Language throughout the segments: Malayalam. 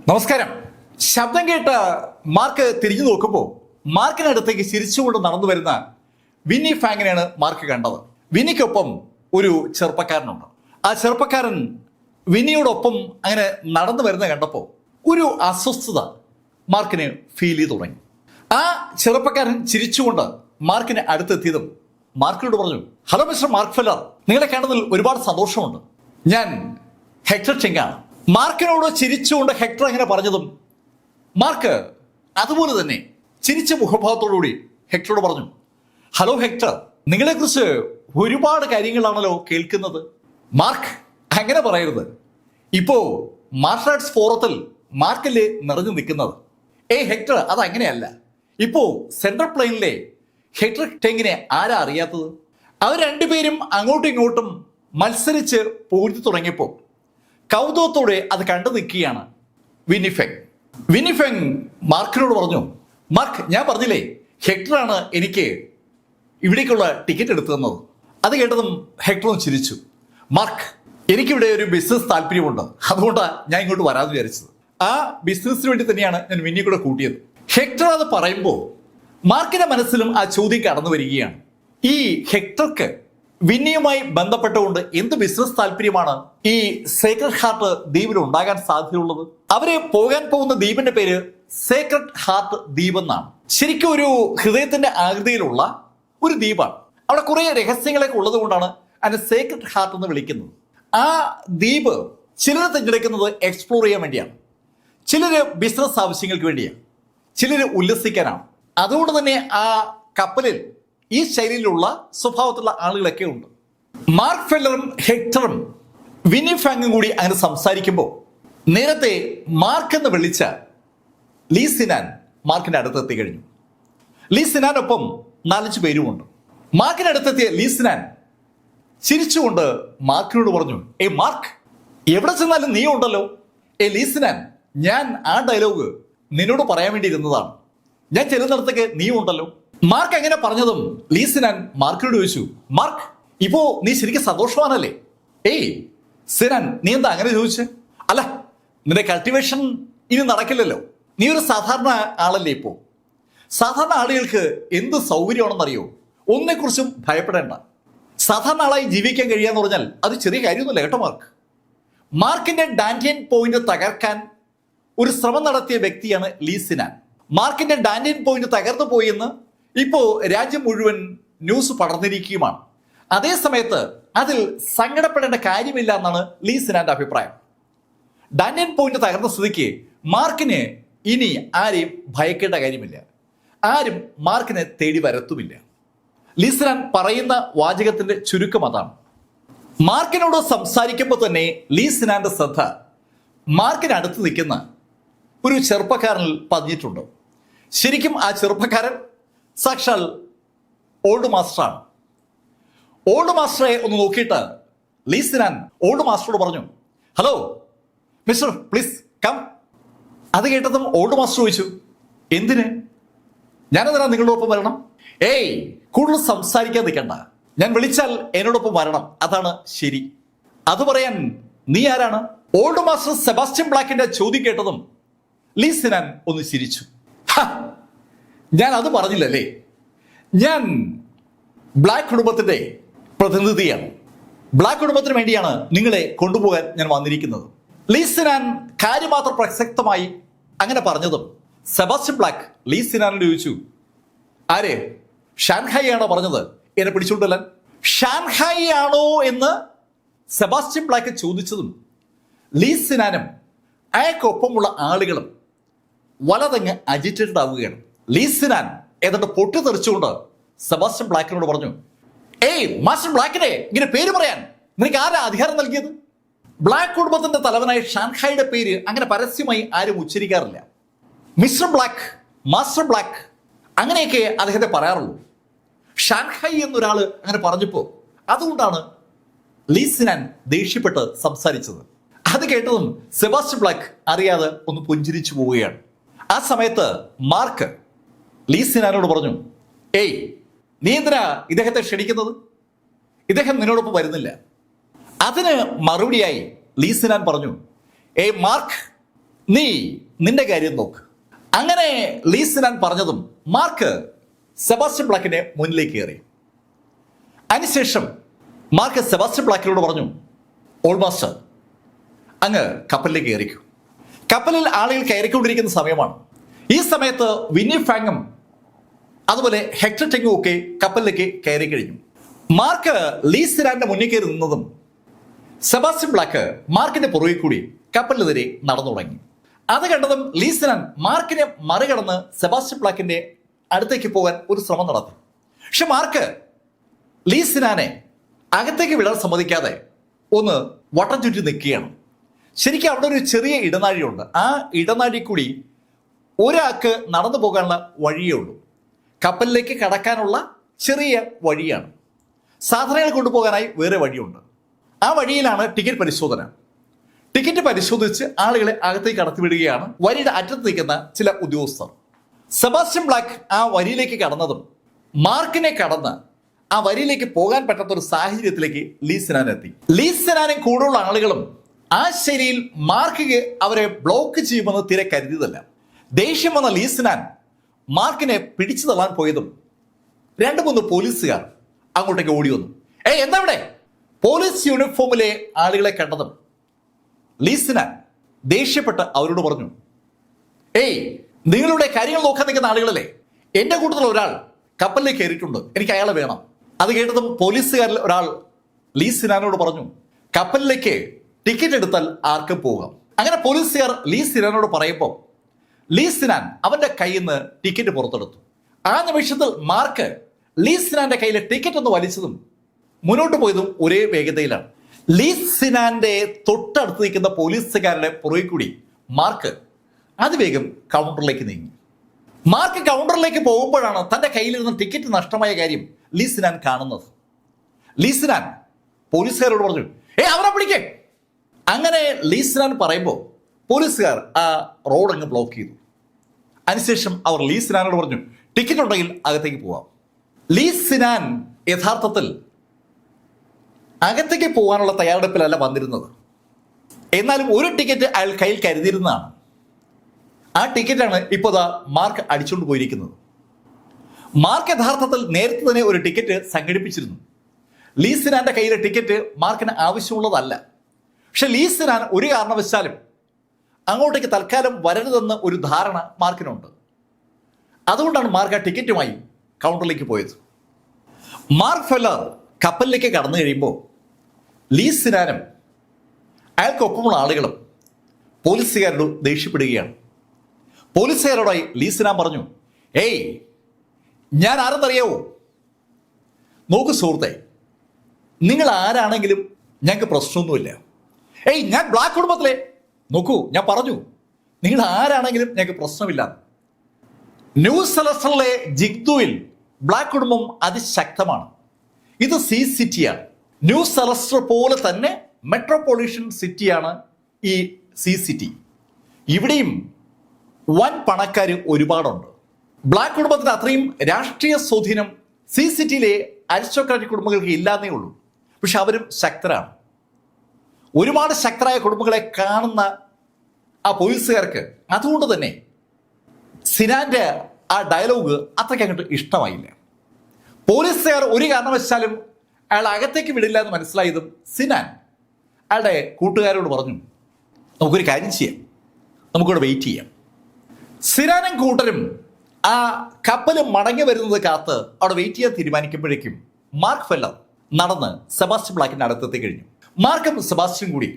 നമസ്കാരം. ശബ്ദം കേട്ട മാർക്ക് തിരിഞ്ഞു നോക്കുമ്പോൾ മാർക്കിനടുത്തേക്ക് ചിരിച്ചുകൊണ്ട് നടന്നു വരുന്ന വിന്നി ഫാങ്ങിനെയാണ് മാർക്ക് കണ്ടത്. വിന്നിക്കൊപ്പം ഒരു ചെറുപ്പക്കാരനുണ്ട്. ആ ചെറുപ്പക്കാരൻ വിന്നിയോടൊപ്പം അങ്ങനെ നടന്നു വരുന്ന കണ്ടപ്പോൾ ഒരു അസ്വസ്ഥത മാർക്കിന് ഫീൽ ചെയ്തു തുടങ്ങി. ആ ചെറുപ്പക്കാരൻ ചിരിച്ചുകൊണ്ട് മാർക്കിന് അടുത്തെത്തിയതും മാർക്കിനോട് പറഞ്ഞു, ഹലോ മിസ്റ്റർ മാർക്ക് ഫെല്ലർ, നിങ്ങളെ കാണുന്നതിൽ ഒരുപാട് സന്തോഷമുണ്ട്. ഞാൻ ഹെക്ടർ ചെങ്ങാണ്. മാർക്കിനോട് ചിരിച്ചുകൊണ്ട് ഹെക്ടർ അങ്ങനെ പറഞ്ഞതും മാർക്ക് അതുപോലെ തന്നെ ചിരിച്ച മുഖഭാവത്തോടുകൂടി ഹെക്ടറോട് പറഞ്ഞു, ഹലോ ഹെക്ടർ, നിങ്ങളെക്കുറിച്ച് ഒരുപാട് കാര്യങ്ങളാണല്ലോ കേൾക്കുന്നത്. മാർക്ക് അങ്ങനെ പറയരുത്. ഇപ്പോ മാർഷൽ ആർട്സ് ഫോറത്തിൽ മാർക്കല്ലേ നിറഞ്ഞു നിൽക്കുന്നത്. ഹെക്ടർ, അതങ്ങനെയല്ല. ഇപ്പോ സെൻട്രൽ പ്ലെയിനിലെ ഹെക്ടർ ടെങ്ങിനെ ആരാ അറിയാത്തത്? അവർ രണ്ടുപേരും അങ്ങോട്ടും ഇങ്ങോട്ടും മത്സരിച്ച് പൂഴ്ത്തി തുടങ്ങിയപ്പോൾ കൗതുകത്തോടെ അത് കണ്ടു നിൽക്കുകയാണ് വിന്നിഫെങ്. വിന്നിഫെങ് മാർക്കിനോട് പറഞ്ഞു, മാർക്ക്, ഞാൻ പറഞ്ഞില്ലേ ഹെക്ടറാണ് എനിക്ക് ഇവിടേക്കുള്ള ടിക്കറ്റ് എടുത്തു തന്നത്. അത് കേട്ടതും ഹെക്ടറും ചിരിച്ചു. മാർക്ക്, എനിക്കിവിടെ ഒരു ബിസിനസ് താല്പര്യമുണ്ട്, അതുകൊണ്ടാണ് ഞാൻ ഇങ്ങോട്ട് വരാമെന്ന് വിചാരിച്ചത്. ആ ബിസിനസ്സിന് വേണ്ടി തന്നെയാണ് ഞാൻ വിന്നിയെ കൂടെ കൂട്ടിയത്. ഹെക്ടർ അത് പറയുമ്പോൾ മാർക്കിന്റെ മനസ്സിലും ആ ചോദ്യം കടന്നു വരികയാണ്. ഈ ഹെക്ടർക്ക് വിന്നിയുമായി ബന്ധപ്പെട്ടുകൊണ്ട് എന്ത് ബിസിനസ് താല്പര്യമാണ് ഈ സേക്രഡ് ഹാർട്ട് ദ്വീപിൽ ഉണ്ടാകാൻ സാധ്യതയുള്ളത്? അവര് പോകാൻ പോകുന്ന ദ്വീപിന്റെ പേര് സേക്രഡ് ഹാർട്ട് ദ്വീപ് എന്നാണ്. ശരിക്കും ഒരു ഹൃദയത്തിന്റെ ആകൃതിയിലുള്ള ഒരു ദ്വീപാണ്. അവിടെ കുറെ രഹസ്യങ്ങളൊക്കെ ഉള്ളത് കൊണ്ടാണ് അതിനെ സേക്രഡ് ഹാർട്ട് എന്ന് വിളിക്കുന്നത്. ആ ദ്വീപ് ചിലർ തിരഞ്ഞെടുക്കുന്നത് എക്സ്പ്ലോർ ചെയ്യാൻ വേണ്ടിയാണ്, ചിലര് ബിസിനസ് ആവശ്യങ്ങൾക്ക് വേണ്ടിയാണ്, ചിലര് ഉല്ലസിക്കാനാണ്. അതുകൊണ്ട് തന്നെ ആ കപ്പലിൽ ഈ ശൈലിയിലുള്ള സ്വഭാവത്തിലുള്ള ആളുകളൊക്കെ ഉണ്ട്. മാർക്ക് ഫെല്ലറും ഹെക്ടറും വിന്നി ഫാങ്ങും കൂടി അങ്ങനെ സംസാരിക്കുമ്പോൾ നേരത്തെ മാർക്ക് എന്ന് വിളിച്ച ലീ സിനാൻ മാർക്കിന്റെ അടുത്തെത്തി കഴിഞ്ഞു. ലീ സിനാനൊപ്പം 4-5 പേരുമുണ്ട്. മാർക്കിന്റെ അടുത്തെത്തിയ ലീ സിനാൻ ചിരിച്ചുകൊണ്ട് മാർക്കിനോട് പറഞ്ഞു, മാർക്ക്, എവിടെ ചെന്നാലും നീ ഉണ്ടല്ലോ. ലീ സിനാൻ, ഞാൻ ആ ഡയലോഗ് നിന്നോട് പറയാൻ വേണ്ടി ഇരുന്നതാണ്. ഞാൻ ചെല്ലുന്നിടത്തേക്ക് നീ ഉണ്ടല്ലോ. മാർക്ക് എങ്ങനെ പറഞ്ഞതും ലീ സിനാൻ മാർക്കിനോട് ചോദിച്ചു, മാർക്ക്, ഇപ്പോ നീ ശരിക്കും സന്തോഷവാനല്ലേ? സിനാൻ, നീ എന്താ അങ്ങനെ ചോദിച്ചേ? അല്ല, നിന്റെ കൾട്ടിവേഷൻ ഇനി നടക്കില്ലല്ലോ. നീ ഒരു സാധാരണ ആളല്ലേ ഇപ്പോ. സാധാരണ ആളുകൾക്ക് എന്ത് സൗകര്യമാണെന്നറിയോ? ഒന്നിനെക്കുറിച്ചും ഭയപ്പെടേണ്ട. സാധാരണ ആളായി ജീവിക്കാൻ കഴിയാന്ന് പറഞ്ഞാൽ അത് ചെറിയ കാര്യമൊന്നുമല്ല കേട്ടോ മാർക്ക്. മാർക്കിന്റെ ഡാൻഡിയൻ പോയിന്റ് തകർക്കാൻ ഒരു ശ്രമം നടത്തിയ വ്യക്തിയാണ് ലീ സിനാൻ. മാർക്കിന്റെ ഡാൻഡിയൻ പോയിന്റ് തകർന്നു പോയെന്ന് ഇപ്പോ രാജ്യം മുഴുവൻ ന്യൂസ് പടർന്നിരിക്കുകയുമാണ്. അതേ സമയത്ത് അതിൽ സങ്കടപ്പെടേണ്ട കാര്യമില്ല എന്നാണ് ലീ സിനാന്റെ അഭിപ്രായം. ഡാൻഡിയൻ പോയിന്റ് തകർന്ന സ്ഥിതിക്ക് മാർക്കിന് ഇനി ആരെയും ഭയക്കേണ്ട കാര്യമില്ല, ആരും മാർക്കിനെ തേടി വരത്തുമില്ല. ലീ സിനാൻ പറയുന്ന വാചകത്തിന്റെ ചുരുക്കം അതാണ്. മാർക്കിനോട് സംസാരിക്കുമ്പോൾ തന്നെ ലീ സിനാന്റെ ശ്രദ്ധ മാർക്കിന് അടുത്ത് നിൽക്കുന്ന ഒരു ചെറുപ്പക്കാരനിൽ പതിഞ്ഞിട്ടുണ്ട്. ശരിക്കും ആ ചെറുപ്പക്കാരൻ സാക്ഷാൽ ഓൾഡ് മാസ്റ്ററാണ്. ഓൾഡ് മാസ്റ്ററെ ഒന്ന് നോക്കിയിട്ട് ലീ സിനാൻ ഓൾഡ് മാസ്റ്ററോട് പറഞ്ഞു, ഹലോ മിസ്റ്റർ, പ്ലീസ് കം. അത് കേട്ടതും ഓൾഡ് മാസ്റ്റർ ചോദിച്ചു, എന്തിന്? ഞാനെന്തിനാ നിങ്ങളോടൊപ്പം വരണം? കൂടുതൽ സംസാരിക്കാൻ നിൽക്കണ്ട, ഞാൻ വിളിച്ചാൽ എന്നോടൊപ്പം വരണം, അതാണ് ശരി. അത് പറയാൻ നീ ആരാണ്? ഓൾഡ് മാസ്റ്റർ സെബാസ്റ്റ്യൻ ബ്ലാക്കിന്റെ ചോദ്യം കേട്ടതും ലീ സിനാൻ ഒന്ന് ചിരിച്ചു. ഞാൻ അത് പറഞ്ഞില്ലല്ലേ, ഞാൻ ബ്ലാക്ക് കുടുംബത്തിന്റെ പ്രതിനിധിയാണ്. ബ്ലാക്ക് കുടുംബത്തിന് വേണ്ടിയാണ് നിങ്ങളെ കൊണ്ടുപോകാൻ ഞാൻ വന്നിരിക്കുന്നത്. ലീ സിനാൻ കാര്യമാത്രം പ്രസക്തമായി അങ്ങനെ പറഞ്ഞതും സെബാസ്റ്റ്യൻ ബ്ലാക്ക് ലീ സിനാനോട് ചോദിച്ചു, ആരെ? ഷാൻഹായി ആണോ പറഞ്ഞത് എന്നെ പിടിച്ചുകൊണ്ടല്ലാൻ? ഷാൻഹായി ആണോ എന്ന് സെബാസ്റ്റ്യൻ ബ്ലാക്ക് ചോദിച്ചതും ലീ സിനാനും അയാൾക്കൊപ്പമുള്ള ആളുകളും വലതങ്ങ് അജിറ്റേറ്റഡ് ആവുകയാണ്. ലീ സിനാൻ ഏതാണ്ട് പൊട്ടിത്തെറിച്ചുകൊണ്ട് സെബാസ്റ്റ്യൻ ബ്ലാക്കിനോട് പറഞ്ഞു, മാസ്റ്റർ ബ്ലാക്കിനെ ഇങ്ങനെ പേര് പറയാൻ നിനക്ക് ആരാ അധികാരം നൽകിയത്? ബ്ലാക്ക് കുടുംബത്തിന്റെ തലവനായ ഷാൻഹായിയുടെ പേര് അങ്ങനെ പരസ്യമായി ആരും ഉച്ചരിക്കാറില്ല. മിസ്റ്റർ ബ്ലാക്ക്, മാസ്റ്റർ ബ്ലാക്ക്, അങ്ങനെയൊക്കെ അദ്ദേഹത്തെ പറയാറുള്ളൂ. ഷാൻഹായി എന്നൊരാള് അങ്ങനെ പറഞ്ഞപ്പോ അതുകൊണ്ടാണ് ലീ സിനാൻ ദേഷ്യപ്പെട്ട് സംസാരിച്ചത്. അത് കേട്ടതും സെബാസ്റ്റ്യൻ ബ്ലാക്ക് അറിയാതെ ഒന്ന് പുഞ്ചിരിച്ചു പോവുകയാണ്. ആ സമയത്ത് മാർക്ക് ലീ സിനാനോട് പറഞ്ഞു, നീ എന്തിനാ ഇദ്ദേഹത്തെ ക്ഷണിക്കുന്നത്? ഇദ്ദേഹം നിന്നോടൊപ്പം വരുന്നില്ല. അതിന് മറുപടിയായി ലീ സിനാൻ പറഞ്ഞു, മാർക്ക്, നീ നിന്റെ കാര്യം നോക്ക്. അങ്ങനെ ലീ സിനാൻ പറഞ്ഞതും മാർക്ക് സെബാസ്റ്റ്യൻ ബ്ലാക്കിന്റെ മുന്നിലേക്ക് കയറി. അതിനുശേഷം മാർക്ക് സെബാസ്റ്റ്യൻ ബ്ലാക്കിനോട് പറഞ്ഞു, ഓൾമാസ്റ്റർ, അങ്ങ് കപ്പലിലേക്ക് കയറിക്കൂ. കപ്പലിൽ ആളുകൾ കയറിക്കൊണ്ടിരിക്കുന്ന സമയമാണ്. ഈ സമയത്ത് വിന്നി ഫാങ്ങും അതുപോലെ ഹെക്ടർ ടെങ്ങും ഒക്കെ കപ്പലിലേക്ക് കയറി കഴിഞ്ഞു. മാർക്ക് ലീ സിനാന്റെ മുന്നിൽ കയറി നിന്നതും സെബാസ്റ്റ്യൻ ബ്ലാക്ക് മാർക്കിന്റെ പുറകിൽ കൂടി കപ്പലിനെതിരെ നടന്നു തുടങ്ങി. അത് കണ്ടതും ലീ സിനാൻ മാർക്കിനെ മറികടന്ന് സെബാസ്റ്റ്യൻ ബ്ലാക്കിന്റെ അടുത്തേക്ക് പോകാൻ ഒരു ശ്രമം നടത്തി. പക്ഷെ മാർക്ക് ലീ സിനാനെ അകത്തേക്ക് വിടാൻ സമ്മതിക്കാതെ ഒന്ന് വട്ടം ചുറ്റി നിൽക്കുകയാണ്. ശരിക്കും അവിടെ ഒരു ചെറിയ ഇടനാഴിയുണ്ട്. ആ ഇടനാഴി കൂടി ഒരാൾക്ക് നടന്നു പോകാനുള്ള വഴിയേ ഉള്ളൂ. കപ്പലിലേക്ക് കടക്കാനുള്ള ചെറിയ വഴിയാണ്. സാധനങ്ങൾ കൊണ്ടുപോകാനായി വേറെ വഴിയുണ്ട്. ആ വഴിയിലാണ് ടിക്കറ്റ് പരിശോധന. ടിക്കറ്റ് പരിശോധിച്ച് ആളുകളെ അകത്തേക്ക് കടത്തിവിടുകയാണ് വരിയുടെ അറ്റത്ത് നിൽക്കുന്ന ചില ഉദ്യോഗസ്ഥർ. സെബാസ്റ്റ്യൻ ബ്ലാക്ക് ആ വരിയിലേക്ക് കടന്നതും മാർക്കിനെ കടന്ന് ആ വരിയിലേക്ക് പോകാൻ പറ്റാത്ത ഒരു സാഹചര്യത്തിലേക്ക് ലീ സിനാൻ എത്തി. ലീ സിനാനും കൂടുതലുള്ള ആളുകളും ആ ശൈലിയിൽ മാർക്ക് അവരെ ബ്ലോക്ക് ചെയ്യുമെന്ന് തീരെ കരുതിയതല്ല. ദേഷ്യം വന്ന ലീ സിനാൻ മാർക്കിനെ പിടിച്ചു തള്ളാൻ പോയതും 2-3 പോലീസുകാർ അങ്ങോട്ടേക്ക് ഓടി വന്നു. എന്താ ഇവിടെ? പോലീസ് യൂണിഫോമിലെ ആളുകളെ കണ്ടതും ലീ സിനാൻ ദേഷ്യപ്പെട്ട് അവരോട് പറഞ്ഞു, നിങ്ങളുടെ കാര്യങ്ങൾ നോക്കാൻ നിൽക്കുന്ന ആളുകളല്ലേ, എന്റെ കൂട്ടത്തിൽ ഒരാൾ കപ്പലിലേക്ക് കയറിയിട്ടുണ്ട്, എനിക്ക് അയാളെ വേണം. അത് കേട്ടതും പോലീസുകാരിൽ ഒരാൾ ലീ സിനാനോട് പറഞ്ഞു, കപ്പലിലേക്ക് ടിക്കറ്റ് എടുത്താൽ ആർക്കും പോകാം. അങ്ങനെ പോലീസുകാർ ലീ സിനാനോട് പറയുമ്പോൾ ലീ സിനാൻ അവന്റെ കയ്യിൽ നിന്ന് ടിക്കറ്റ് പുറത്തെടുത്തു. ആ നിമിഷത്തിൽ മാർക്ക് ലീ സിനാന്റെ കയ്യിലെ ടിക്കറ്റ് ഒന്ന് വലിച്ചതും മുന്നോട്ട് പോയതും ഒരേ വേഗതയിലാണ്. ലീ സിനാന്റെ തൊട്ടടുത്ത് നിൽക്കുന്ന പോലീസുകാരുടെ പുറകിൽ കൂടി മാർക്ക് അതിവേഗം കൗണ്ടറിലേക്ക് നീങ്ങി. മാർക്ക് കൗണ്ടറിലേക്ക് പോകുമ്പോഴാണ് തന്റെ കയ്യിലിരുന്ന ടിക്കറ്റ് നഷ്ടമായ കാര്യം ലീ സിനാൻ കാണുന്നത്. ലീ സിനാൻ പോലീസുകാരോട് പറഞ്ഞു, അവരെ പിടിക്കേ. അങ്ങനെ ലീ സിനാൻ പറയുമ്പോൾ പോലീസുകാർ ആ റോഡ് അങ്ങ് ബ്ലോക്ക് ചെയ്തു. അതിനുശേഷം അവർ ലീ സിനാനോട് പറഞ്ഞു, ടിക്കറ്റ് ഉണ്ടെങ്കിൽ അകത്തേക്ക് പോവാം. ലീ സിനാൻ യഥാർത്ഥത്തിൽ അകത്തേക്ക് പോകാനുള്ള തയ്യാറെടുപ്പിലല്ല വന്നിരുന്നത്. എന്നാലും ഒരു ടിക്കറ്റ് അയാൾ കയ്യിൽ കരുതിയിരുന്നതാണ്. ആ ടിക്കറ്റാണ് ഇപ്പോൾ മാർക്ക് അടിച്ചുകൊണ്ട് പോയിരിക്കുന്നത്. മാർക്ക് യഥാർത്ഥത്തിൽ നേരത്തെ തന്നെ ഒരു ടിക്കറ്റ് സംഘടിപ്പിച്ചിരുന്നു. ലീ സിനാന്റെ കയ്യിലെ ടിക്കറ്റ് മാർക്കിന് ആവശ്യമുള്ളതല്ല. പക്ഷെ ലീ സിനാൻ ഒരു കാരണവശാലും അങ്ങോട്ടേക്ക് തൽക്കാലം വരരുതെന്ന് ഒരു ധാരണ മാർക്കിനുണ്ട്. അതുകൊണ്ടാണ് മാർക്ക് ആ ടിക്കറ്റുമായി കൗണ്ടറിലേക്ക് പോയത്. മാർക്ക് ഫെല്ലർ കപ്പലിലേക്ക് കടന്നു കഴിയുമ്പോൾ ലീ സിനാനും അയാൾക്കൊപ്പമുള്ള ആളുകളും പോലീസുകാരോട് ദേഷ്യപ്പെടുകയാണ്. പോലീസുകാരോടായി ലീ സിനാൻ പറഞ്ഞു, ഞാൻ ആരെന്നറിയാവോ? നോക്കൂ സുഹൃത്തെ, നിങ്ങൾ ആരാണെങ്കിലും ഞങ്ങൾക്ക് പ്രശ്നമൊന്നുമില്ല. ഞാൻ ബ്ലാക്ക് കുടുംബത്തിലെ, നോക്കൂ ഞാൻ പറഞ്ഞു, നിങ്ങൾ ആരാണെങ്കിലും ഞങ്ങൾക്ക് പ്രശ്നമില്ല. ന്യൂ സെലസ്റ്ററിലെ ജിഗ്ദുവിൽ ബ്ലാക്ക് കുടുംബം അതിശക്തമാണ്. ഇത് സീ സിറ്റിയാണ്. ന്യൂ സെലസ്റ്റർ പോലെ തന്നെ മെട്രോപൊളിറ്റൻ സിറ്റിയാണ് ഈ സീ സിറ്റി. ഇവിടെയും വൻ പണക്കാർ ഒരുപാടുണ്ട്. ബ്ലാക്ക് കുടുംബത്തിന് അത്രയും രാഷ്ട്രീയ സ്വാധീനം സീ സിറ്റിയിലെ അരിസ്റ്റോക്രാറ്റിക് കുടുംബങ്ങൾക്ക് ഇല്ലാന്നേ ഉള്ളൂ. പക്ഷെ അവരും ശക്തരാണ്. ഒരുപാട് ശക്തരായ കുടുംബങ്ങളെ കാണുന്ന ആ പോലീസുകാർക്ക് അതുകൊണ്ട് തന്നെ സിനാന്റെ ആ ഡയലോഗ് അത്രയ്ക്ക് അങ്ങോട്ട് ഇഷ്ടമായില്ല. പോലീസുകാർ ഒരു കാരണവശാലും അയാൾ അകത്തേക്ക് വിടില്ല എന്ന് മനസ്സിലായതും സിനാൻ അയാളുടെ കൂട്ടുകാരോട് പറഞ്ഞു, നമുക്കൊരു കാര്യം ചെയ്യാം, നമുക്കിവിടെ വെയിറ്റ് ചെയ്യാം. സിനാനും കൂട്ടരും ആ കപ്പൽ മടങ്ങി വരുന്നത് കാത്ത് അവിടെ വെയിറ്റ് ചെയ്യാൻ തീരുമാനിക്കുമ്പോഴേക്കും മാർക്ക് ഫെല്ലർ നടന്ന് സെബാസ്റ്റ്യൻ ബ്ലാക്കിന്റെ അടുത്തെത്തി കഴിഞ്ഞു. മാർക്കും സെബാസ്റ്റ്യൻ കൂടി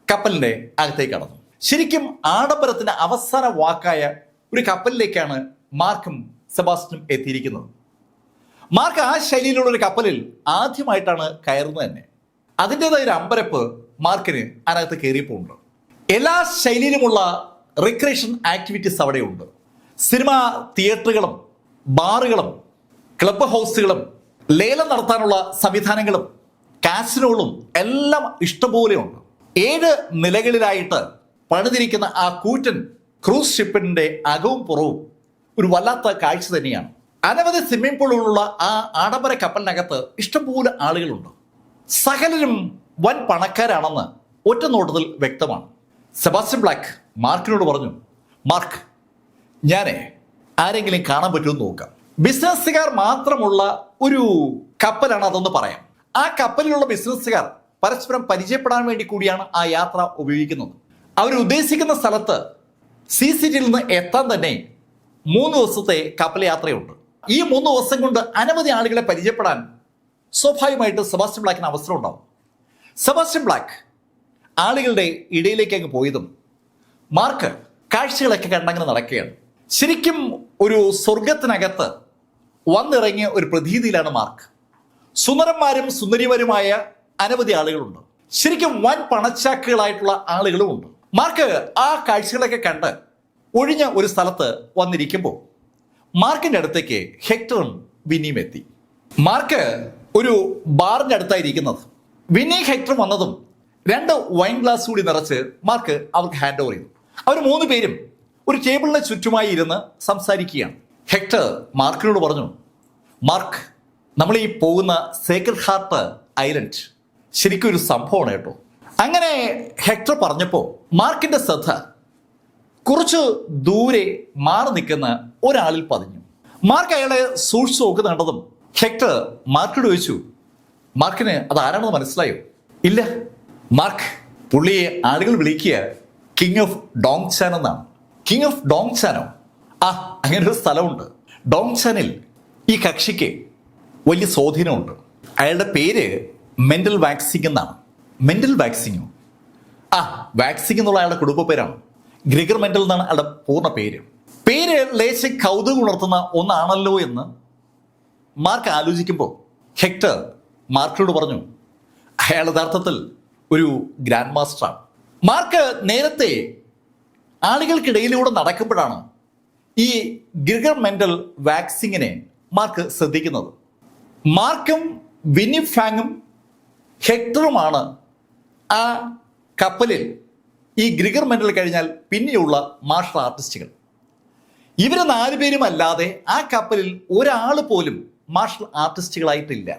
കപ്പലിന്റെ അകത്തേക്ക് കടന്നു. ശരിക്കും ആഡംബരത്തിന്റെ അവസാന വാക്കായ ഒരു കപ്പലിലേക്കാണ് മാർക്കും സെബാസ്റ്റ്യനും എത്തിയിരിക്കുന്നത്. മാർക്ക് ആ ശൈലിയിലുള്ള ഒരു കപ്പലിൽ ആദ്യമായിട്ടാണ് കയറുന്നത് തന്നെ. അതിൻ്റെതായ ഒരു അമ്പരപ്പ് മാർക്കിന് അതിനകത്ത് കയറിയപ്പോഴുണ്ട്. എല്ലാ ശൈലിയിലുമുള്ള റിക്രിയേഷൻ ആക്ടിവിറ്റീസ് അവിടെയുണ്ട്. സിനിമ തിയേറ്ററുകളും ബാറുകളും ക്ലബ് ഹൗസുകളും ലേലം നടത്താനുള്ള സംവിധാനങ്ങളും കാസിനോകളും എല്ലാം ഇഷ്ടംപോലെയുണ്ട്. 7 നിലകളിലായിട്ട് പണിതിരിക്കുന്ന ആ കൂറ്റൻ ക്രൂസ് ഷിപ്പിന്റെ അകവും പുറവും ഒരു വല്ലാത്ത കാഴ്ച തന്നെയാണ്. അനവധി സ്വിമ്മിംഗ് പൂളുകളുള്ള ആ ആഡംബര കപ്പലിനകത്ത് ഇഷ്ടംപോലെ ആളുകളുണ്ട്. സകലരും വൻ പണക്കാരാണെന്ന് ഒറ്റ നോട്ടത്തിൽ വ്യക്തമാണ്. സെബാസ്റ്റ്യൻ ബ്ലാക്ക് മാർക്കിനോട് പറഞ്ഞു, മാർക്ക്, ഞാനേ ആരെങ്കിലും കാണാൻ പറ്റുമെന്ന് നോക്കാം. ബിസിനസ്സുകാർ മാത്രമുള്ള ഒരു കപ്പലാണ് അതെന്ന് പറയാം. ആ കപ്പലിലുള്ള ബിസിനസ്സുകാർ പരസ്പരം പരിചയപ്പെടാൻ വേണ്ടി കൂടിയാണ് ആ യാത്ര ഉപയോഗിക്കുന്നത്. അവർ ഉദ്ദേശിക്കുന്ന സ്ഥലത്ത് സിറ്റിയിൽ നിന്ന് എത്താൻ തന്നെ 3 ദിവസത്തെ കപ്പൽ യാത്രയുണ്ട്. ഈ 3 ദിവസം കൊണ്ട് അനവധി ആളുകളെ പരിചയപ്പെടാൻ സ്വാഭാവികമായിട്ട് സെബാസ്റ്റ്യൻ ബ്ലാക്കിന് അവസരം ഉണ്ടാവും. സെബാസ്റ്റ്യൻ ബ്ലാക്ക് ആളുകളുടെ ഇടയിലേക്ക് അങ്ങ് പോയതും മാർക്ക് കാഴ്ചകളൊക്കെ കണ്ടങ്ങനെ നടക്കുകയാണ്. ശരിക്കും ഒരു സ്വർഗത്തിനകത്ത് വന്നിറങ്ങിയ ഒരു പ്രതീതിയിലാണ് മാർക്ക്. സുന്ദരന്മാരും സുന്ദരിമാരുമായ അനവധി ആളുകളുണ്ട്. ശരിക്കും വൻ പണച്ചാക്കുകളായിട്ടുള്ള ആളുകളുമുണ്ട്. മാർക്ക് ആ കാഴ്ചകളൊക്കെ കണ്ട് ഒഴിഞ്ഞ ഒരു സ്ഥലത്ത് വന്നിരിക്കുമ്പോൾ മാർക്കിന്റെ അടുത്തേക്ക് ഹെക്ടറും വിന്നിയും എത്തി. മാർക്ക് ഒരു ബാറിന്റെ അടുത്തായിരിക്കുന്നത്. വിന്നി ഹെക്ടറും വന്നതും 2 വൈൻ ഗ്ലാസ് കൂടി നിറച്ച് മാർക്ക് അവർക്ക് ഹാൻഡ് ഓവർ ചെയ്തു. അവർ 3 പേരും ഒരു ടേബിളിന് ചുറ്റുമായി ഇരുന്ന് സംസാരിക്കുകയാണ്. ഹെക്ടർ മാർക്കിനോട് പറഞ്ഞു, മാർക്ക്, നമ്മൾ ഈ പോകുന്ന സേക്രഡ് ഹാർട്ട് ഐലൻഡ് ശരിക്കും ഒരു സംഭവമാണ് കേട്ടോ. അങ്ങനെ ഹെക്ടർ പറഞ്ഞപ്പോൾ മാർക്കിന്റെ ശ്രദ്ധ കുറച്ച് ദൂരെ മാറി നിൽക്കുന്ന ഒരാളിൽ പതിഞ്ഞു. മാർക്ക് അയാളെ സൂക്ഷിച്ചു നോക്കുന്നതും ഹെക്ടർ മാർക്കിനോട് ചോദിച്ചു, മാർക്കിന് അത് ആരാണെന്ന് മനസ്സിലായോ? ഇല്ല മാർക്ക്, പുള്ളിയെ ആളുകൾ വിളിക്കുക കിങ് ഓഫ് ഡോങ് ചാൻ എന്നാണ്. കിങ് ഓഫ് ഡോങ് ചാനോ? അങ്ങനെ ഒരു സ്ഥലമുണ്ട്. ഡോങ് ചാനിൽ ഈ കക്ഷിക്ക് വലിയ സ്വാധീനമുണ്ട്. അയാളുടെ പേര് മെന്റൽ വാക്സിംഗ് എന്നാണ്. മെന്റൽ വാക്സിംഗോ? വാക്സിംഗ് എന്നുള്ള അയാളുടെ കുടുംബ പേരാണ്. ഗ്രിഗർ മെന്റൽ എന്നാണ് അയാളുടെ പൂർണ്ണ പേര്. പേര് ലേശം കൗതുകം ഉണർത്തുന്ന ഒന്നാണല്ലോ എന്ന് മാർക്ക് ആലോചിക്കുമ്പോൾ ഹെക്ടർ മാർക്കിനോട് പറഞ്ഞു, അയാൾ യഥാർത്ഥത്തിൽ ഒരു ഗ്രാൻഡ് മാസ്റ്ററാണ്. മാർക്ക് നേരത്തെ ആളുകൾക്കിടയിലൂടെ നടക്കുമ്പോഴാണ് ഈ ഗ്രിഗർ മെന്റൽ വാക്സിങ്ങിനെ മാർക്ക് ശ്രദ്ധിക്കുന്നത്. മാർക്കും വിന്നി ഫാങ്ങും ഹെക്ടറുമാണ് ആ കപ്പലിൽ ഈ ഗ്രിഗർ മെന്റൽ കഴിഞ്ഞാൽ പിന്നെയുള്ള മാർഷൽ ആർട്ടിസ്റ്റുകൾ. ഇവർ 4 പേരും അല്ലാതെ ആ കപ്പലിൽ ഒരാൾ പോലും മാർഷൽ ആർട്ടിസ്റ്റുകളായിട്ടില്ല.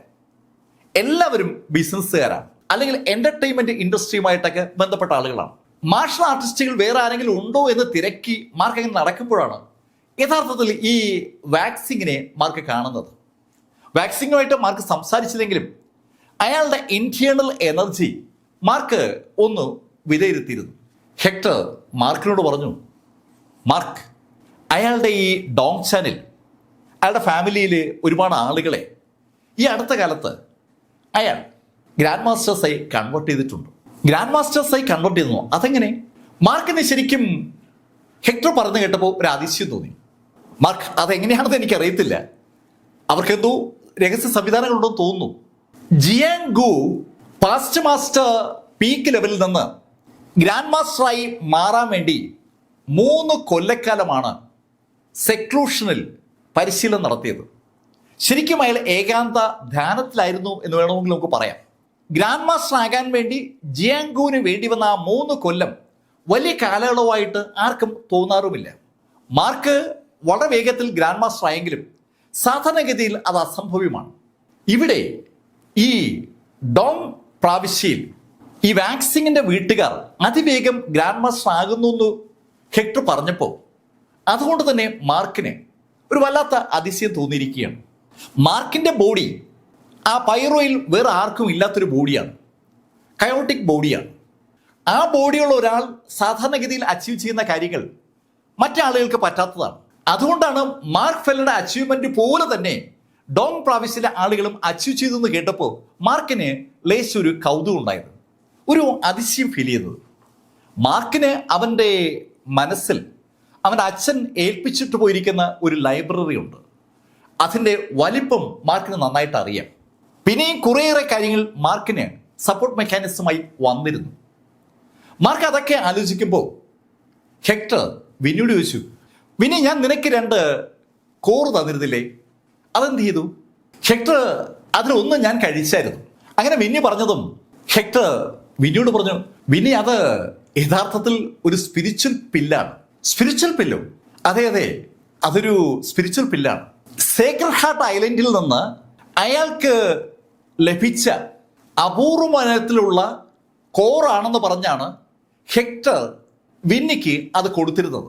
എല്ലാവരും ബിസിനസ്സുകാരാണ്, അല്ലെങ്കിൽ എന്റർടൈൻമെന്റ് ഇൻഡസ്ട്രിയുമായിട്ടൊക്കെ ബന്ധപ്പെട്ട ആളുകളാണ്. മാർഷൽ ആർട്ടിസ്റ്റുകൾ വേറെ ആരെങ്കിലും ഉണ്ടോ എന്ന് തിരക്കി മാർക്ക് അങ്ങനെ നടക്കുമ്പോഴാണ് യഥാർത്ഥത്തിൽ ഈ വാക്സിങ്ങിനെ മാർക്ക് കാണുന്നത്. വാക്സിങ്ങുമായിട്ട് മാർക്ക് സംസാരിച്ചില്ലെങ്കിലും അയാളുടെ ഇന്റേണൽ എനർജി മാർക്ക് ഒന്ന് വിലയിരുത്തിയിരുന്നു. ഹെക്ടർ മാർക്കിനോട് പറഞ്ഞു, മാർക്ക്, അയാളുടെ ഈ ഡോങ് ചാനിൽ അയാളുടെ ഫാമിലിയിൽ ഒരുപാട് ആളുകളെ ഈ അടുത്ത കാലത്ത് അയാൾ ഗ്രാൻഡ് മാസ്റ്റേഴ്സായി കൺവേർട്ട് ചെയ്തിട്ടുണ്ട്. ഗ്രാൻഡ് മാസ്റ്റേഴ്സായി കൺവേർട്ട് ചെയ്യുന്നു. അതെങ്ങനെ? മാർക്കിന് ശരിക്കും ഹെക്ടർ പറഞ്ഞു കേട്ടപ്പോൾ ഒരു അതിശയം തോന്നി. മാർക്ക്, അതെങ്ങനെയാണെന്ന് എനിക്കറിയത്തില്ല. അവർക്ക് എന്തോ രഹസ്യ സംവിധാനങ്ങളുണ്ടോ തോന്നുന്നു. ജിയാങ് ഗു പാസ്റ്റ് മാസ്റ്റർ പീക്ക് ലെവലിൽ നിന്ന് ഗ്രാൻഡ് മാസ്റ്ററായി മാറാൻ വേണ്ടി 3 കൊല്ലക്കാലമാണ് സെക്ലൂഷനിൽ പരിശീലനം നടത്തിയത്. ശരിക്കും അയാൾ ഏകാന്ത ധ്യാനത്തിലായിരുന്നു എന്ന് വേണമെങ്കിൽ നമുക്ക് പറയാം. ഗ്രാൻഡ് മാസ്റ്റർ ആകാൻ വേണ്ടി ജിയാങ് ഗുവിന് വേണ്ടി വന്ന ആ 3 കൊല്ലം വലിയ കാലയളവായിട്ട് ആർക്കും തോന്നാറുമില്ല. മാർക്ക് വളരെ വേഗത്തിൽ ഗ്രാൻഡ് മാസ്റ്റർ ആയെങ്കിലും സാധാരണഗതിയിൽ അത് അസംഭവ്യമാണ്. ഇവിടെ ഈ ഡോങ് പ്രാവിശ്യയിൽ ഈ വാക്സിങ്ങിന്റെ വീട്ടുകാർ അതിവേഗം ഗ്രാൻഡ് മാസ്റ്റർ ആകുന്നു എന്ന് ഹെക്ടർ പറഞ്ഞപ്പോൾ അതുകൊണ്ട് തന്നെ മാർക്കിന് ഒരു വല്ലാത്ത അതിശയം തോന്നിയിരിക്കുകയാണ്. മാർക്കിന്റെ ബോഡി ആ പൈറോയിൽ വേറെ ആർക്കും ഇല്ലാത്തൊരു ബോഡിയാണ്. കയോട്ടിക് ബോഡിയാണ്. ആ ബോഡിയുള്ള ഒരാൾ സാധാരണഗതിയിൽ അച്ചീവ് ചെയ്യുന്ന കാര്യങ്ങൾ മറ്റാളുകൾക്ക് പറ്റാത്തതാണ്. അതുകൊണ്ടാണ് മാർക്ക് ഫെല്ലറുടെ അച്ചീവ്മെന്റ് പോലെ തന്നെ ഡോങ് പ്രാവിശ്യയിലെ ആളുകളും അച്ചീവ് ചെയ്തു എന്ന് കേട്ടപ്പോൾ മാർക്കിന് ലേശൊരു കൗതുകം ഉണ്ടായത്, ഒരു അതിശയം ഫീൽ ചെയ്തത്. മാർക്കിന് അവൻ്റെ മനസ്സിൽ അവൻ്റെ അച്ഛൻ ഏൽപ്പിച്ചിട്ട് പോയിരിക്കുന്ന ഒരു ലൈബ്രറി ഉണ്ട്. അതിൻ്റെ വലിപ്പം മാർക്കിന് നന്നായിട്ട് അറിയാം. പിന്നെയും കുറേയേറെ കാര്യങ്ങൾ മാർക്കിന് സപ്പോർട്ട് മെക്കാനിസമായി വന്നിരുന്നു. മാർക്ക് അതൊക്കെ ആലോചിക്കുമ്പോൾ ഹെക്ടർ വിനിയോട് ചോദിച്ചു, വിനി, ഞാൻ നിനക്ക് 2 കോറ് തന്നിരുന്നില്ലേ, അതെന്ത് ചെയ്തു? ഹെക്ടർ, അതിലൊന്ന് ഞാൻ കഴിച്ചായിരുന്നു. അങ്ങനെ വിന്നി പറഞ്ഞതും ഹെക്ടർ വിനിയോട് പറഞ്ഞു, വിനി, അത് യഥാർത്ഥത്തിൽ ഒരു സ്പിരിച്വൽ പില്ലാണ്. Spiritual pillow? അതെ അതെ, അതൊരു സ്പിരിച്വൽ പില്ലാണ്. സേക്രഡ് ഹാർട്ട് ഐലൻഡിൽ നിന്ന് അയാൾക്ക് ലഭിച്ച അപൂർവ മനത്തിലുള്ള കോറാണെന്ന് പറഞ്ഞാണ് ഹെക്ടർ വിന്നിക്ക് അത് കൊടുത്തിരുന്നത്.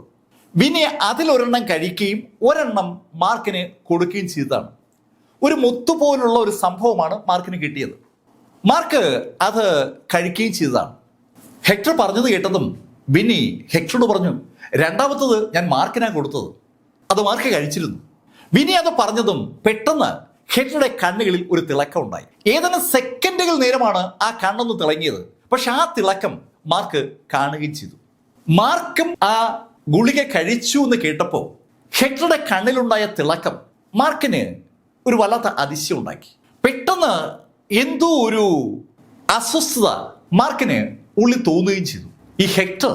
വിന്നി അതിലൊരെണ്ണം കഴിക്കുകയും ഒരെണ്ണം മാർക്കിന് കൊടുക്കുകയും ചെയ്തതാണ്. ഒരു മുത്തുപോലുള്ള ഒരു സംഭവമാണ് മാർക്കിന് കിട്ടിയത്. മാർക്ക് അത് കഴിക്കുകയും ചെയ്തതാണ്. ഹെക്ടർ പറഞ്ഞത് കേട്ടതും വിന്നി ഹെക്ടറോട് പറഞ്ഞു, രണ്ടാമത്തത് ഞാൻ മാർക്കിനാണ് കൊടുത്തത്, അത് മാർക്ക് കഴിച്ചിരുന്നു. വിന്നി അത് പറഞ്ഞതും പെട്ടെന്ന് ഹെക്ടറുടെ കണ്ണുകളിൽ ഒരു തിളക്കം ഉണ്ടായി. ഏതാനും സെക്കൻഡുകൾ നേരമാണ് ആ കണ്ണൊന്ന് തിളങ്ങിയത്. പക്ഷെ ആ തിളക്കം മാർക്ക് കാണുകയും ചെയ്തു. മാർക്കും ആ ഗുളിക കഴിച്ചു എന്ന് കേട്ടപ്പോൾ ഹെക്ടറുടെ കണ്ണിലുണ്ടായ തിളക്കം മാർക്കിന് ഒരു വല്ലാത്ത അതിശയം ഉണ്ടാക്കി. പെട്ടെന്ന് എന്തോ ഒരു അസ്വസ്ഥത മാർക്കിന് ഉള്ളിൽ തോന്നുകയും ചെയ്തു. ഈ ഹെക്ടർ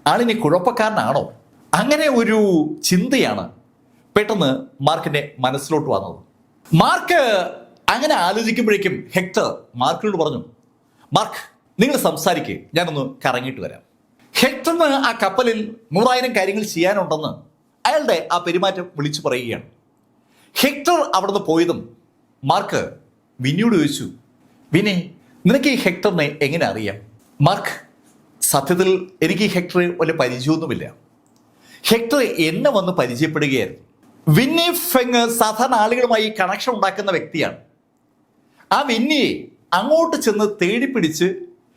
ആളിനെ കുഴപ്പക്കാരനാണോ? അങ്ങനെ ഒരു ചിന്തയാണ് പെട്ടെന്ന് മാർക്കിന്റെ മനസ്സിലോട്ട് വന്നത്. മാർക്ക് അങ്ങനെ ആലോചിക്കുമ്പോഴേക്കും ഹെക്ടർ മാർക്കിനോട് പറഞ്ഞു, മാർക്ക് നിങ്ങൾ സംസാരിക്കുക, ഞാനൊന്ന് കറങ്ങിയിട്ട് വരാം. ഹെക്ടറിന് ആ കപ്പലിൽ 100,000 കാര്യങ്ങൾ ചെയ്യാനുണ്ടെന്ന് അയാളുടെ ആ പെരുമാറ്റം വിളിച്ചു പറയുകയാണ്. ഹെക്ടർ അവിടുന്ന് പോയതും മാർക്ക് വിന്നിയോട് ചോദിച്ചു, വിനി, നിനക്ക് ഈ ഹെക്ടറിനെ എങ്ങനെ അറിയാം? മാർക്ക്, സത്യത്തിൽ എനിക്ക് ഈ ഹെക്ടറെ വലിയ പരിചയമൊന്നുമില്ല. ഹെക്ടർ എന്നെ വന്ന് പരിചയപ്പെടുകയായിരുന്നു. വിന്നി ഫെങ് സാധാരണ ആളുകളുമായി കണക്ഷൻ ഉണ്ടാക്കുന്ന വ്യക്തിയാണ്. ആ വിന്നിയെ അങ്ങോട്ട് ചെന്ന് തേടിപ്പിടിച്ച്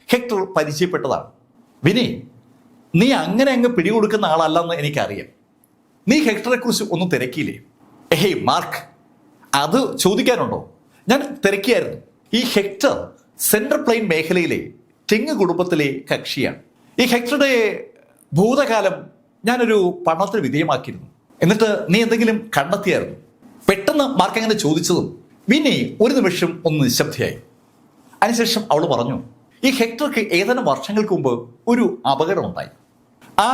ഹെക്ടർ പരിചയപ്പെട്ടതാണ്. വിനി, നീ അങ്ങനെ അങ്ങ് പിടികൊടുക്കുന്ന ആളല്ലെന്ന് എനിക്കറിയാം. നീ ഹെക്ടറെ കുറിച്ച് ഒന്നും തിരക്കിയില്ലേ? ഏയ് മാർക്ക്, അത് ചോദിക്കാനുണ്ടോ? ഞാൻ തിരക്കിയായിരുന്നു. ഈ ഹെക്ടർ സെൻട്രൽ പ്ലെയിൻ മേഖലയിലെ ടെങ് കുടുംബത്തിലെ കക്ഷിയാണ്. ഈ ഹെക്ടറുടെ ഭൂതകാലം ഞാനൊരു പഠനത്തിന് വിധേയമാക്കിയിരുന്നു. എന്നിട്ട് നീ എന്തെങ്കിലും കണ്ടെത്തിയായിരുന്നു? പെട്ടെന്ന് മാർക്ക് അങ്ങനെ ചോദിച്ചതും വിന്നി ഒരു നിമിഷം ഒന്ന് നിശബ്ദയായി. അതിനുശേഷം അവൾ പറഞ്ഞു, ഈ ഹെക്ടർക്ക് ഏതാനും വർഷങ്ങൾക്ക് മുമ്പ് ഒരു അപകടം ഉണ്ടായി. ആ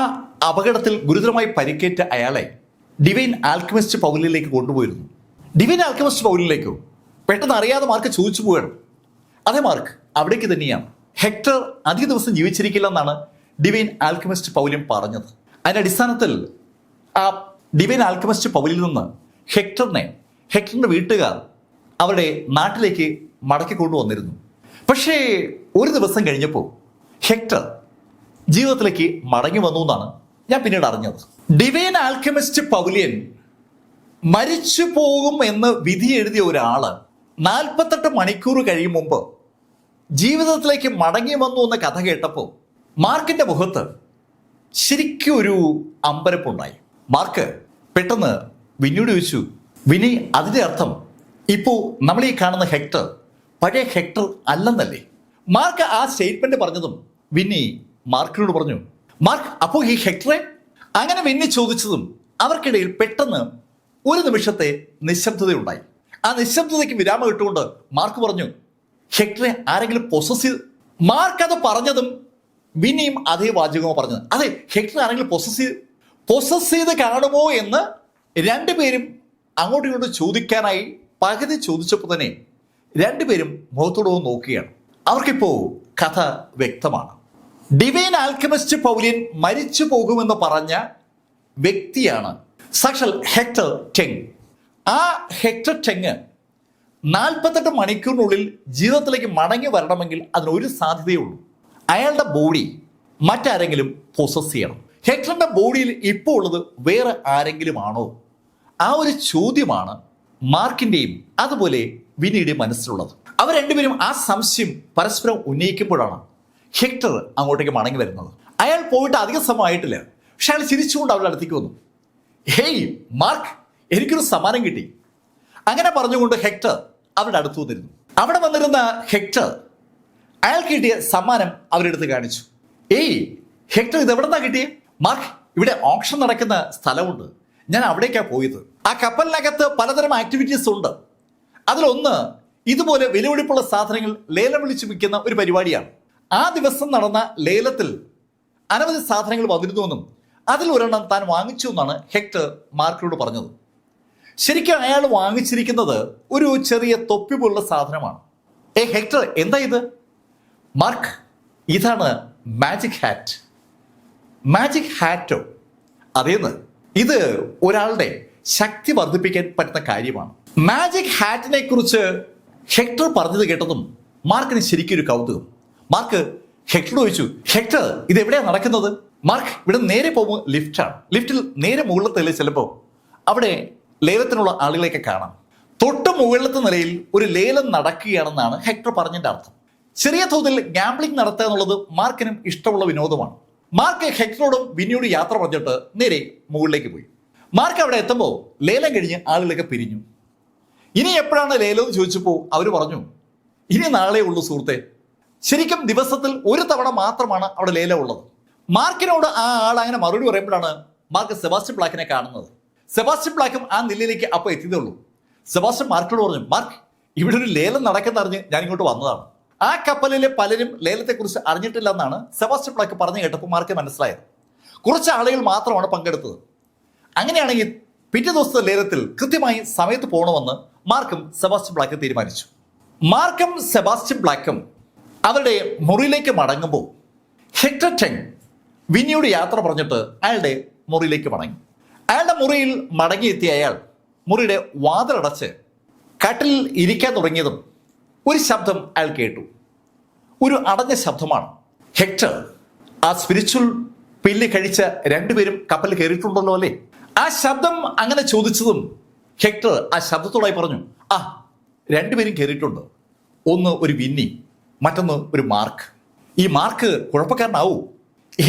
അപകടത്തിൽ ഗുരുതരമായി പരിക്കേറ്റ അയാളെ ഡിവൈൻ ആൽക്കമിസ്റ്റ് പൗലിലേക്ക് കൊണ്ടുപോയിരുന്നു. ഡിവൈൻ ആൽക്കമിസ്റ്റ് പൗലിലേക്കോ? പെട്ടെന്ന് അറിയാതെ മാർക്ക് ചോദിച്ചു പോവുകയാണ്. അതേ മാർക്ക്, അവിടേക്ക് തന്നെയാണ്. ഹെക്ടർ അധിക ദിവസം ജീവിച്ചിരിക്കില്ലെന്നാണ് ഡിവൈൻ ആൽക്കമിസ്റ്റ് പൗലിൻ പറഞ്ഞത്. അതിന്റെ അടിസ്ഥാനത്തിൽ ആ ഡിവൈൻ ആൽക്കമിസ്റ്റ് പൗലിൽ നിന്ന് ഹെക്ടറിന്റെ വീട്ടുകാർ അവരുടെ നാട്ടിലേക്ക് മടക്കി കൊണ്ടുവന്നിരുന്നു. പക്ഷേ ഒരു ദിവസം കഴിഞ്ഞപ്പോൾ ഹെക്ടർ ജീവിതത്തിലേക്ക് മടങ്ങി വന്നു എന്നാണ് ഞാൻ പിന്നീട് അറിഞ്ഞത്. ഡിവൈൻ ആൽക്കമിസ്റ്റ് പൗലിയൻ മരിച്ചു പോകും എന്ന് വിധി എഴുതിയ ഒരാള് 48 മണിക്കൂർ കഴിയും മുമ്പ് ജീവിതത്തിലേക്ക് മടങ്ങി വന്നു എന്ന കഥ കേട്ടപ്പോൾ മാർക്കിന്റെ മുഖത്ത് ശരിക്കും ഒരു അമ്പരപ്പുണ്ടായി. മാർക്ക് പെട്ടെന്ന് വിന്നിയോട് ചോദിച്ചു, വിനി, അതിന്റെ അർത്ഥം ഇപ്പോൾ നമ്മൾ ഈ കാണുന്ന ഹെക്ടർ പഴയ ഹെക്ടർ അല്ലെന്നല്ലേ? മാർക്ക് ആ സ്റ്റേറ്റ്മെന്റ് പറഞ്ഞതും വിന്നി മാർക്കിനോട് പറഞ്ഞു, മാർക്ക്, അപ്പോൾ ഈ ഹെക്ടറെ? അങ്ങനെ വിന്നി ചോദിച്ചതും അവർക്കിടയിൽ പെട്ടെന്ന് ഒരു നിമിഷത്തെ നിശബ്ദതയുണ്ടായി. ആ നിശബ്ദതയ്ക്ക് വിരാമം ഇട്ടുകൊണ്ട് മാർക്ക് പറഞ്ഞു, ഹെക്ടറെ ആരെങ്കിലും പൊസസ് ചെയ്ത്? മാർക്ക് അത് പറഞ്ഞതും വിന്നിയും അതേ വാചകമോ പറഞ്ഞത്. അതെ, ഹെക്ടർ ആരെങ്കിലും പൊസസ് ചെയ്ത് കാണുമോ എന്ന് രണ്ടുപേരും അങ്ങോട്ടും ഇങ്ങോട്ടും ചോദിക്കാനായി പകുതി ചോദിച്ചപ്പോൾ തന്നെ രണ്ടുപേരും മുഖത്തോട് നോക്കുകയാണ്. അവർക്കിപ്പോ കഥ വ്യക്തമാണ്. ഡിവൈൻ ആൽക്കമിസ്റ്റ് പൗലിയൻ മരിച്ചു പോകുമെന്ന് പറഞ്ഞ വ്യക്തിയാണ് സാക്ഷാൽ ഹെക്ടർ ടെങ്. ആ ഹെക്ടർ ടെങ് 48 മണിക്കൂറിനുള്ളിൽ ജീവിതത്തിലേക്ക് മടങ്ങി വരണമെങ്കിൽ അതിനൊരു സാധ്യതയുള്ളൂ. അയാളുടെ ബോഡി മറ്റാരെങ്കിലും പൊസസ് ചെയ്യണം. ഹെക്ടറിന്റെ ബോഡിയിൽ ഇപ്പോൾ ഉള്ളത് വേറെ ആരെങ്കിലും ആണോ? ആ ഒരു ചോദ്യമാണ് മാർക്കിന്റെയും അതുപോലെ വിനിയുടെയും മനസ്സിലുള്ളത്. അവർ രണ്ടുപേരും ആ സംശയം പരസ്പരം ഉന്നയിക്കുമ്പോഴാണ് ഹെക്ടർ അങ്ങോട്ടേക്ക് മടങ്ങി വരുന്നത്. അയാൾ പോയിട്ട് അധിക സമയമായിട്ടില്ല. പക്ഷെ അയാൾ ചിരിച്ചുകൊണ്ട് അവരുടെ അടുത്തേക്ക് വന്നു. ഹേയ് മാർക്ക്, എനിക്കൊരു സമ്മാനം കിട്ടി. അങ്ങനെ പറഞ്ഞുകൊണ്ട് ഹെക്ടർ അവരുടെ അടുത്ത് വന്നിരുന്നു. അവിടെ വന്നിരുന്ന ഹെക്ടർ അയാൾ കിട്ടിയ സമ്മാനം അവരുടെ അടുത്ത് കാണിച്ചു. ഏയ് ഹെക്ടർ, ഇത് എവിടെ നിന്നാ കിട്ടിയേ? മാർക്ക്, ഇവിടെ ഓപ്ഷൻ നടക്കുന്ന സ്ഥലമുണ്ട്, ഞാൻ അവിടേക്കാണ് പോയത്. ആ കപ്പലിനകത്ത് പലതരം ആക്ടിവിറ്റീസ് ഉണ്ട്. അതിലൊന്ന് ഇതുപോലെ വിലപിടിപ്പുള്ള സാധനങ്ങൾ ലേലം വിളിച്ചു വിൽക്കുന്ന ഒരു പരിപാടിയാണ്. ആ ദിവസം നടന്ന ലേലത്തിൽ അനവധി സാധനങ്ങൾ വന്നിരുന്നുവെന്നും അതിൽ ഒരെണ്ണം താൻ വാങ്ങിച്ചു എന്നാണ് ഹെക്ടർ മാർക്കിനോട് പറഞ്ഞത്. ശരിക്കും അയാൾ വാങ്ങിച്ചിരിക്കുന്നത് ഒരു ചെറിയ തൊപ്പി പോലുള്ള സാധനമാണ്. ഹെക്ടർ, എന്താ ഇത്? മാർക്ക്, ഇതാണ് മാജിക് ഹാറ്റ്. മാജിക് ഹാറ്റോ? അതേന്ന്, ഇത് ഒരാളുടെ ശക്തി വർദ്ധിപ്പിക്കാൻ പറ്റുന്ന കാര്യമാണ്. മാജിക് ഹാറ്റിനെ കുറിച്ച് ഹെക്ടർ പറഞ്ഞത് കേട്ടതും മാർക്കിന് ശരിക്കും ഒരു കൗതുകം. മാർക്ക് ഹെക്ടറോട് ചോദിച്ചു, ഹെക്ടർ, ഇത് എവിടെയാണ് നടക്കുന്നത്? മാർക്ക് ഇവിടെ നേരെ പോകുമ്പോൾ ലിഫ്റ്റാണ്. ലിഫ്റ്റിൽ നേരെ മുകളിലത്തെ ചെല്ലുമ്പോൾ അവിടെ ലേലത്തിനുള്ള ആളുകളെയൊക്കെ കാണാം. തൊട്ട് മുകളിലത്തെ നിലയിൽ ഒരു ലേലം നടക്കുകയാണെന്നാണ് ഹെക്ടർ പറഞ്ഞതിന്റെ അർത്ഥം. ചെറിയ തോതിൽ ഗാംബ്ലിംഗ് നടത്തുക എന്നുള്ളത് മാർക്കിനും ഇഷ്ടമുള്ള വിനോദമാണ്. മാർക്ക് ഹെക്ടറോടും വിനിയോടും യാത്ര പറഞ്ഞിട്ട് നേരെ മുകളിലേക്ക് പോയി. മാർക്ക് അവിടെ എത്തുമ്പോൾ ലേലം കഴിഞ്ഞ് ആളുകളൊക്കെ പിരിഞ്ഞു. ഇനി എപ്പോഴാണ് ലേലം എന്ന് ചോദിച്ചപ്പോൾ അവർ പറഞ്ഞു, ഇനി നാളെ ഉള്ളൂ സുഹൃത്തെ. ശരിക്കും ദിവസത്തിൽ ഒരു തവണ മാത്രമാണ് അവിടെ ലേലം ഉള്ളത്. മാർക്കിനോട് ആ ആൾ അങ്ങനെ മറുപടി പറയുമ്പോഴാണ് മാർക്ക് സെബാസ്റ്റ്യൻ ബ്ലാക്കിനെ കാണുന്നത്. സെബാസ്റ്റ്യൻ ബ്ലാക്കും ആ നിലയിലേക്ക് അപ്പോൾ എത്തിയതേ ഉള്ളൂ. സെബാസ്റ്റ്യൻ മാർക്കിനോട് പറഞ്ഞു, മാർക്ക് ഇവിടെ ഒരു ലേലം നടക്കുന്നറിഞ്ഞ് ഞാൻ ഇങ്ങോട്ട് വന്നതാണ്. ആ കപ്പലിലെ പലരും ലേലത്തെക്കുറിച്ച് അറിഞ്ഞിട്ടില്ല എന്നാണ് സെബാസ്റ്റ്യൻ ബ്ലാക്ക് പറഞ്ഞു കേട്ടപ്പോൾ മാർക്ക് മനസ്സിലായത്. കുറച്ച് ആളുകൾ മാത്രമാണ് പങ്കെടുത്തത്. അങ്ങനെയാണെങ്കിൽ പിറ്റേ ദിവസത്തെ ലേലത്തിൽ കൃത്യമായി സമയത്ത് പോകണമെന്ന് മാർക്കും സെബാസ്റ്റ്യൻ ബ്ലാക്ക് തീരുമാനിച്ചു. മാർക്കും സെബാസ്റ്റ്യൻ ബ്ലാക്കും അവരുടെ മുറിയിലേക്ക് മടങ്ങുമ്പോൾ ഹെക്ടർ ടെങ് വിനിയോട് യാത്ര പറഞ്ഞിട്ട് അയാളുടെ മുറിയിലേക്ക് മടങ്ങി. അയാളുടെ മുറിയിൽ മടങ്ങിയെത്തിയ അയാൾ മുറിയുടെ വാതിലടച്ച് കട്ടിലിൽ ഇരിക്കാൻ തുടങ്ങിയതും ഒരു ശബ്ദം അയാൾ കേട്ടു. ഒരു അടഞ്ഞ ശബ്ദമാണ്. ഹെക്ടർ, ആ സ്പിരിച്വൽ പില്ല് കഴിച്ച രണ്ടുപേരും കപ്പലിൽ കയറിയിട്ടുണ്ടല്ലോ അല്ലേ? ആ ശബ്ദം അങ്ങനെ ചോദിച്ചതും ഹെക്ടർ ആ ശബ്ദത്തോടായി പറഞ്ഞു, ആ രണ്ടുപേരും കയറിയിട്ടുണ്ട്. ഒന്ന് ഒരു വിന്നി, മറ്റൊന്ന് ഒരു മാർക്ക്. ഈ മാർക്ക് കുഴപ്പക്കാരനാവൂ?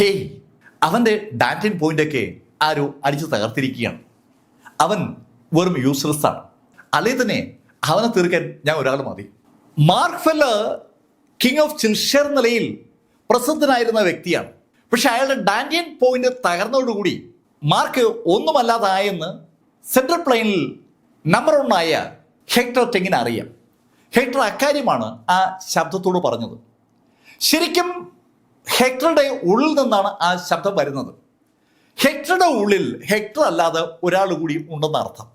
ഏയ്, അവൻ്റെ ഡാൻറ്റിൻ പോയിന്റൊക്കെ ആരോ അടിച്ചു തകർത്തിരിക്കുകയാണ്. അവൻ വെറും യൂസ്ലെസ് ആണ്. അല്ലേ തന്നെ അവനെ തീർക്കാൻ ഞാൻ ഒരാൾ മതി. മാർക്ക് ഫെല്ലർ കിങ് ഓഫ് ചിൽഷർ നിലയിൽ പ്രസിദ്ധനായിരുന്ന വ്യക്തിയാണ്. പക്ഷെ അയാളുടെ ഡാൻഡിയൻ പോയിന്റ് തകർന്നതോടുകൂടി മാർക്ക് ഒന്നുമല്ലാതായെന്ന് സെൻട്രൽ പ്ലെയിനിൽ നമ്പർ 1 ആയ ഹെക്ടർ ടെങ്ങിന് അറിയാം. ഹെക്ടർ അക്കാര്യമാണ് ആ ശബ്ദത്തോട് പറഞ്ഞത്. ശരിക്കും ഹെക്ടറുടെ ഉള്ളിൽ നിന്നാണ് ആ ശബ്ദം വരുന്നത്. ഹെക്ടറുടെ ഉള്ളിൽ ഹെക്ടർ അല്ലാതെ ഒരാൾ കൂടി ഉണ്ടെന്ന അർത്ഥം.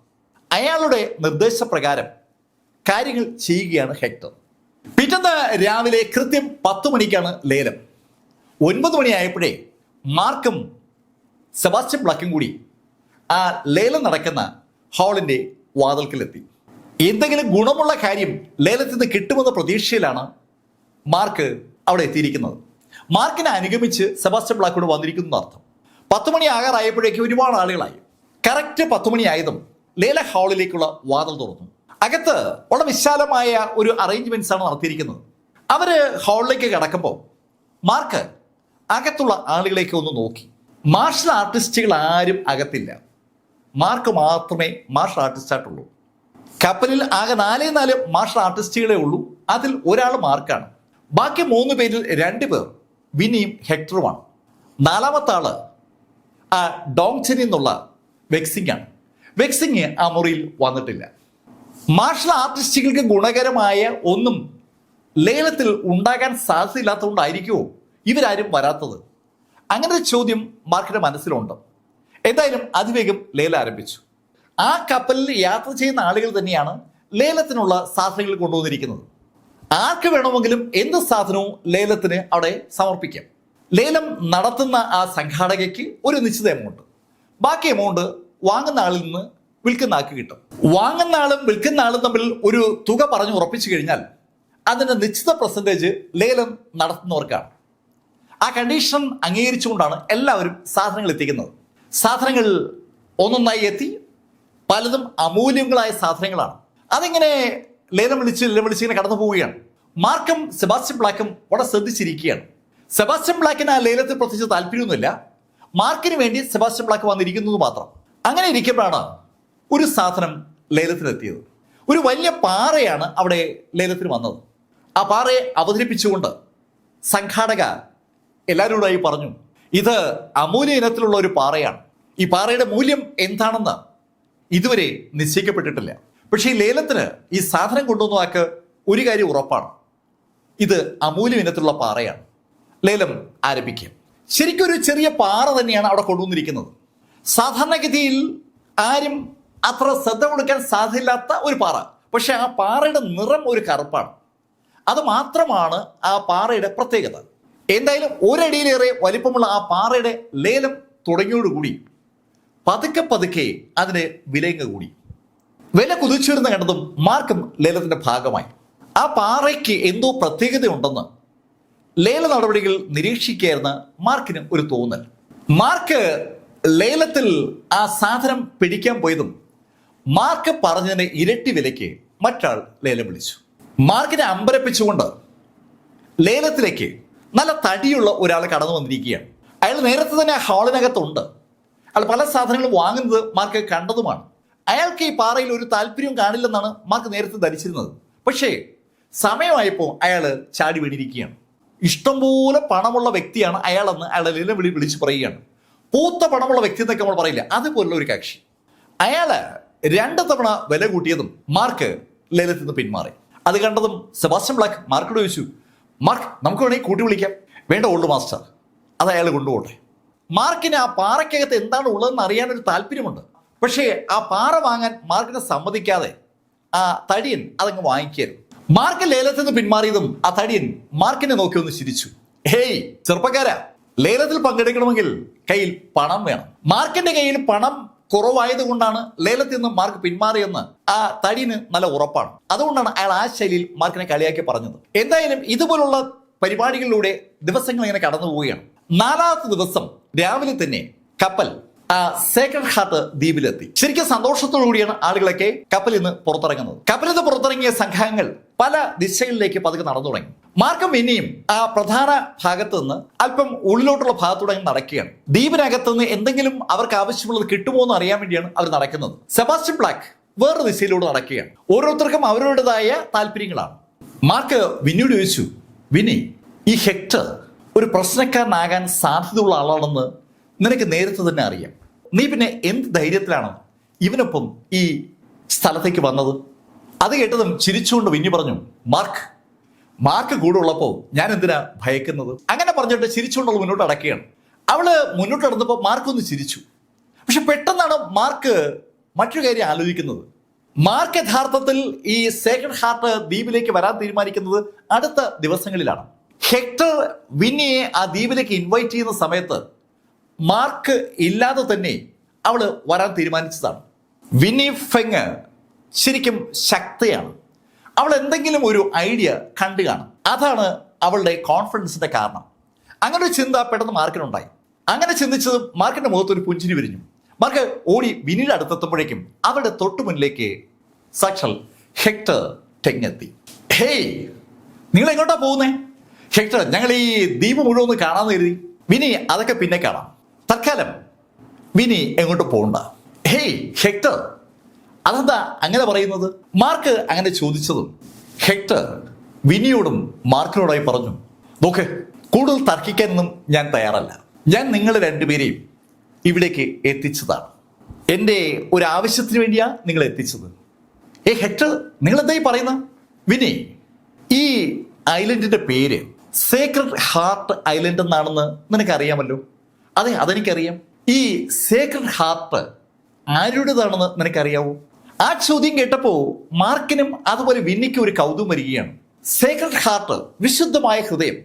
അയാളുടെ നിർദ്ദേശപ്രകാരം കാര്യങ്ങൾ ചെയ്യുകയാണ് ഹെക്ടർ. പിറ്റേന്ന് രാവിലെ കൃത്യം 10 മണിക്കാണ് ലേലം. 9 മണിയായപ്പോഴേ മാർക്കും സെബാസ്റ്റ്യൻ ബ്ലാക്കും കൂടി ആ ലേലം നടക്കുന്ന ഹാളിന്റെ വാതിൽക്കലെത്തി. എന്തെങ്കിലും ഗുണമുള്ള കാര്യം ലേലത്തിൽ നിന്ന് കിട്ടുമെന്ന പ്രതീക്ഷയിലാണ് മാർക്ക് അവിടെ എത്തിയിരിക്കുന്നത്. മാർക്കിനെ അനുഗമിച്ച് സെബാസ്റ്റ്യൻ ബ്ലാക്കോട് വന്നിരിക്കുന്നു അർത്ഥം. 10 മണി ആകാറായപ്പോഴേക്കും ഒരുപാട് ആളുകളായി. കറക്റ്റ് 10 മണി ആയതും ലേല ഹാളിലേക്കുള്ള വാതിൽ തുറന്നു. അകത്ത് വളരെ വിശാലമായ ഒരു അറേഞ്ച്മെന്റ്സ് ആണ് നടത്തിയിരിക്കുന്നത്. അവര് ഹാളിലേക്ക് കടക്കുമ്പോൾ മാർക്ക് അകത്തുള്ള ആളുകളേക്ക് ഒന്ന് നോക്കി. മാർഷൽ ആർട്ടിസ്റ്റുകൾ ആരും അകത്തില്ല. മാർക്ക് മാത്രമേ മാർഷൽ ആർട്ടിസ്റ്റ് ആയിട്ടുള്ളൂ. കപ്പലിൽ ആകെ 4 മാർഷൽ ആർട്ടിസ്റ്റുകളെ ഉള്ളൂ. അതിൽ ഒരാൾ മാർക്കാണ്. ബാക്കി 3 പേരിൽ 2 പേർ വിനിയും ഹെക്ടറുമാണ്. 4ാമത്തെ ആള് ആ ഡോങ്ചെനിൽ നിന്നുള്ള വെക്സിംഗ് ആണ്. വെക്സിംഗ് ആ മുറിയിൽ വന്നിട്ടില്ല. മാർഷൽ ആർട്ടിസ്റ്റുകൾക്ക് ഗുണകരമായ ഒന്നും ലേലത്തിൽ ഉണ്ടാകാൻ സാധ്യതയില്ലാത്തതുകൊണ്ടായിരിക്കുമോ ഇവരാരും വരാത്തത്? അങ്ങനെ ഒരു ചോദ്യം മാർക്കിന്റെ മനസ്സിലുണ്ട്. എന്തായാലും അതിവേഗം ലേലം ആരംഭിച്ചു. ആ കപ്പലിൽ യാത്ര ചെയ്യുന്ന ആളുകൾ തന്നെയാണ് ലേലത്തിനുള്ള സാധനങ്ങൾ കൊണ്ടുവന്നിരിക്കുന്നത്. ആർക്ക് വേണമെങ്കിലും എന്ത് സാധനവും ലേലത്തിന് അവിടെ സമർപ്പിക്കാം. ലേലം നടത്തുന്ന ആ സംഘാടകയ്ക്ക് ഒരു നിശ്ചിത എമൗണ്ട്, ബാക്കി എമൗണ്ട് വാങ്ങുന്ന ആളിൽ നിന്ന് വിൽക്കുന്ന ആൾക്ക് കിട്ടും. വാങ്ങുന്ന ആളും വിൽക്കുന്ന ആളും തമ്മിൽ ഒരു തുക പറഞ്ഞ് ഉറപ്പിച്ചു കഴിഞ്ഞാൽ അതിൻ്റെ നിശ്ചിത പെർസെൻറ്റേജ് ലേലം നടത്തുന്നവർക്കാണ്. ആ കണ്ടീഷൻ അംഗീകരിച്ചുകൊണ്ടാണ് എല്ലാവരും സാധനങ്ങൾ എത്തിക്കുന്നത്. സാധനങ്ങൾ ഒന്നൊന്നായി എത്തി. പലതും അമൂല്യങ്ങളായ സാധനങ്ങളാണ്. അതിങ്ങനെ ലേലം വിളിച്ച് ഇങ്ങനെ കടന്നു പോവുകയാണ്. മാർക്കും സെബാസ്റ്റ്യൻ ബ്ലാക്കും വളരെ ശ്രദ്ധിച്ചിരിക്കുകയാണ്. സെബാസ്റ്റ്യൻ ബ്ലാക്കിന് ആ ലേലത്തിൽ പ്രത്യേകിച്ച് താല്പര്യമൊന്നുമില്ല. മാർക്കിന് വേണ്ടി സെബാസ്റ്റ്യൻ ബ്ലാക്ക് വന്നിരിക്കുന്നത് മാത്രം. അങ്ങനെ ഇരിക്കുമ്പോഴാണ് ഒരു സാധനം ലേലത്തിലെത്തിയത്. ഒരു വലിയ പാറയാണ് അവിടെ ലേലത്തിന് വന്നത്. ആ പാറയെ അവതരിപ്പിച്ചുകൊണ്ട് സംഘാടക എല്ലാവരോടായി പറഞ്ഞു, ഇത് അമൂല്യ ഇനത്തിലുള്ള ഒരു പാറയാണ്. ഈ പാറയുടെ മൂല്യം എന്താണെന്ന് ഇതുവരെ നിശ്ചയിക്കപ്പെട്ടിട്ടില്ല. പക്ഷേ ഈ ലേലത്തിന് ഈ സാധനം കൊണ്ടുവന്ന ആൾക്ക് ഒരു കാര്യം ഉറപ്പാണ്, ഇത് അമൂല്യ ഇനത്തിലുള്ള പാറയാണ്. ലേലം ആരംഭിക്കുക. ശരിക്കും ഒരു ചെറിയ പാറ തന്നെയാണ് അവിടെ കൊണ്ടുവന്നിരിക്കുന്നത്. സാധാരണഗതിയിൽ ആരും അത്ര ശ്രദ്ധ കൊടുക്കാൻ സാധ്യമില്ലാത്ത ഒരു പാറ. പക്ഷെ ആ പാറയുടെ നിറം ഒരു കറുപ്പാണ്. അത് മാത്രമാണ് ആ പാറയുടെ പ്രത്യേകത. എന്തായാലും ഒരടിയിലേറെ വലിപ്പമുള്ള ആ പാറയുടെ ലേലം തുടങ്ങിയോടുകൂടി പതുക്കെ പതുക്കെ അതിന് വിലയങ്ങ് കൂടി. വില കുതിച്ചു വരുന്ന കണ്ടതും മാർക്കും ലേലത്തിന്റെ ഭാഗമായി. ആ പാറയ്ക്ക് എന്തോ പ്രത്യേകതയുണ്ടെന്ന് ലേല നടപടികൾ നിരീക്ഷിക്കുകയായിരുന്ന മാർക്കിന് ഒരു തോന്നൽ. മാർക്ക് ലേലത്തിൽ ആ സാധനം പിടിക്കാൻ പോയതും മാർക്ക് പറഞ്ഞതിന് ഇരട്ടി വിലയ്ക്ക് മറ്റാൾ ലേലം വിളിച്ചു. മാർക്കിനെ അമ്പരപ്പിച്ചുകൊണ്ട് ലേലത്തിലേക്ക് നല്ല തടിയുള്ള ഒരാൾ കടന്നു വന്നിരിക്കുകയാണ്. അയാൾ നേരത്തെ തന്നെ ആ ഹാളിനകത്തുണ്ട്. അയാൾ പല സാധനങ്ങളും വാങ്ങുന്നത് മാർക്ക് കണ്ടതുമാണ്. അയാൾക്ക് ഈ പാറയിൽ ഒരു താല്പര്യവും കാണില്ലെന്നാണ് മാർക്ക് നേരത്തെ ധരിച്ചിരുന്നത്. പക്ഷേ സമയമായപ്പോൾ അയാൾ ചാടി വീണിരിക്കുകയാണ്. ഇഷ്ടംപോലെ പണമുള്ള വ്യക്തിയാണ് അയാളെന്ന് അയാളെ ലേലം വിളിച്ചു പറയുകയാണ്. പൂത്ത പണമുള്ള വ്യക്തി എന്നൊക്കെ നമ്മൾ പറയില്ല, അതുപോലുള്ള ഒരു കക്ഷി. അയാള് 2 തവണ വില കൂട്ടിയതും മാർക്ക് ലേലത്തിൽ നിന്ന് പിന്മാറി. അത് കണ്ടതും സെബാസ്റ്റ്യൻ ബ്ലാക്ക് മാർക്കോട് ചോദിച്ചു, മാർക്ക് നമുക്ക് വേണമെങ്കിൽ കൂട്ടി വിളിക്കാം. വേണ്ട ഓൾഡ് മാസ്റ്റർ, അത് അയാൾ കൊണ്ടുപോട്ടെ. മാർക്കിന് ആ പാറയ്ക്കകത്ത് എന്താണ് ഉള്ളതെന്ന് അറിയാനൊരു താല്പര്യമുണ്ട്. പക്ഷേ ആ പാറ വാങ്ങാൻ മാർക്കിനെ സമ്മതിക്കാതെ ആ തടിയൻ അതങ്ങ് വാങ്ങിക്കരുത്. മാർക്ക് ലേലത്തിൽ നിന്ന് പിന്മാറിയതും ആ തടിയൻ മാർക്കിനെ നോക്കി ഒന്ന് ചിരിച്ചു. ഹേയ് ചെറുപ്പക്കാരാ, ലേലത്തിൽ പങ്കെടുക്കണമെങ്കിൽ കയ്യിൽ പണം വേണം. മാർക്കിന്റെ കയ്യിൽ പണം കുറവായത് കൊണ്ടാണ് ലേലത്തിൽ നിന്ന് മാർക്ക് പിന്മാറിയെന്ന് ആ തടിയന് നല്ല ഉറപ്പാണ്. അതുകൊണ്ടാണ് അയാൾ ആ ശൈലിയിൽ മാർക്കിനെ കളിയാക്കി പറഞ്ഞത്. എന്തായാലും ഇതുപോലുള്ള പരിപാടികളിലൂടെ ദിവസങ്ങൾ ഇങ്ങനെ കടന്നു പോവുകയാണ്. 4ാമത്തെ ദിവസം രാവിലെ തന്നെ കപ്പൽ ആ സേക്രഡ് ഹാർട്ട് ദ്വീപിലെത്തി. ശരിക്കും സന്തോഷത്തോടു കൂടിയാണ് ആളുകളൊക്കെ കപ്പലിൽ നിന്ന് പുറത്തിറങ്ങുന്നത്. കപ്പലിൽ നിന്ന് പുറത്തിറങ്ങിയ സംഘങ്ങൾ പല ദിശകളിലേക്ക് പതുക്കെ നടന്നു തുടങ്ങി. മാർക്കും വിന്നിയും ആ പ്രധാന ഭാഗത്ത് നിന്ന് അല്പം ഉള്ളിലോട്ടുള്ള ഭാഗത്തൂടെ നടക്കുകയാണ്. ദ്വീപിനകത്ത് നിന്ന് എന്തെങ്കിലും അവർക്ക് ആവശ്യമുള്ളത് കിട്ടുമോ എന്ന് അറിയാൻ വേണ്ടിയാണ് അവർ നടക്കുന്നത്. സെബാസ്റ്റ്യൻ ബ്ലാക്ക് വേറൊരു ദിശയിലൂടെ നടക്കുകയാണ്. ഓരോരുത്തർക്കും അവരുടേതായ താല്പര്യങ്ങളാണ്. മാർക്ക് വിന്നിയോട് ചോദിച്ചു, വിന്നി, ഈ ഹെക്ടർ ഒരു പ്രശ്നക്കാരനാകാൻ സാധ്യതയുള്ള ആളാണെന്ന് നിനക്ക് നേരത്തെ തന്നെ അറിയാം. നീ പിന്നെ എന്ത് ധൈര്യത്തിലാണ് ഇവനൊപ്പം ഈ സ്ഥലത്തേക്ക് വന്നത്? അത് കേട്ടതും ചിരിച്ചുകൊണ്ട് വിന്നി പറഞ്ഞു, മാർക്ക് കൂടെ ഉള്ളപ്പോൾ ഞാൻ എന്തിനാ ഭയക്കുന്നത്? അങ്ങനെ പറഞ്ഞിട്ട് ചിരിച്ചുകൊണ്ടുള്ള മുന്നോട്ട് അടക്കുകയാണ്. അവള് മുന്നോട്ട് നടന്നപ്പോൾ മാർക്ക് ഒന്ന് ചിരിച്ചു. പക്ഷെ പെട്ടെന്നാണ് മാർക്ക് മറ്റൊരു കാര്യം ആലോചിക്കുന്നത്. മാർക്ക് യഥാർത്ഥത്തിൽ ഈ സേക്രഡ് ഹാർട്ട് ദ്വീപിലേക്ക് വരാൻ തീരുമാനിക്കുന്നത് അടുത്ത ദിവസങ്ങളിലാണ്. ഹെക്ടർ വിന്നിയെ ആ ദ്വീപിലേക്ക് ഇൻവൈറ്റ് ചെയ്യുന്ന സമയത്ത് മാർക്ക് ഇല്ലാതെ തന്നെ അവള് വരാൻ തീരുമാനിച്ചതാണ്. വിന്നി ഫെങ് ശരിക്കും ശക്തയാണ്. അവൾ എന്തെങ്കിലും ഒരു ഐഡിയ കണ്ടു കാണും. അതാണ് അവളുടെ കോൺഫിഡൻസിന്റെ കാരണം. അങ്ങനെ ഒരു ചിന്ത പെട്ടെന്ന് മാർക്കിനുണ്ടായി. അങ്ങനെ ചിന്തിച്ചതും മാർക്കിന്റെ മുഖത്ത് ഒരു പുഞ്ചിരി വിരിഞ്ഞു. മാർക്ക് ഓടി വിനിയുടെ അടുത്തെത്തുമ്പോഴേക്കും അവരുടെ തൊട്ടു മുന്നിലേക്ക് സാക്ഷാൽ ഹെക്ടർ ടെങ്ങെത്തി. ഹേയ്, നിങ്ങൾ എങ്ങോട്ടാ പോകുന്നേ? ഹെക്ടർ, ഞങ്ങൾ ഈ ദ്വീപ് മുഴുവൻ ഒന്ന് കാണാമെന്ന് കരുതി. വിനി, അതൊക്കെ പിന്നെ കാണാം, തൽക്കാലം വിനി എങ്ങോട്ട് പോകണ്ട. ഹേയ് ഹെക്ടർ, അതെന്താ അങ്ങനെ പറയുന്നത്? മാർക്ക് അങ്ങനെ ചോദിച്ചതും ഹെക്ടർ വിനിയോടും മാർക്കിനോടായി പറഞ്ഞു, നോക്ക്, കൂടുതൽ തർക്കിക്കാനൊന്നും ഞാൻ തയ്യാറല്ല. ഞാൻ നിങ്ങൾ രണ്ടുപേരെയും ഇവിടേക്ക് എത്തിച്ചതാണ്. എൻ്റെ ഒരു ആവശ്യത്തിന് വേണ്ടിയാ നിങ്ങൾ എത്തിച്ചത്. ഹെക്ടർ, നിങ്ങൾ എന്തായി പറയുന്നത്? വിനി, ഈ ഐലൻഡിന്റെ പേര് സേക്രഡ് ഹാർട്ട് ഐലൻഡ് എന്നാണെന്ന് നിനക്കറിയാമല്ലോ. അതെ, അതെനിക്കറിയാം. ഈ സേക്രഡ് ഹാർട്ട് ആരുടേതാണെന്ന് നിനക്കറിയാവോ? ആ ചോദ്യം കേട്ടപ്പോൾ മാർക്കിനും അതുപോലെ വിന്നിക്കും ഒരു കൗതുകം വരികയാണ്. സേക്രഡ് ഹാർട്ട്, വിശുദ്ധമായ ഹൃദയം,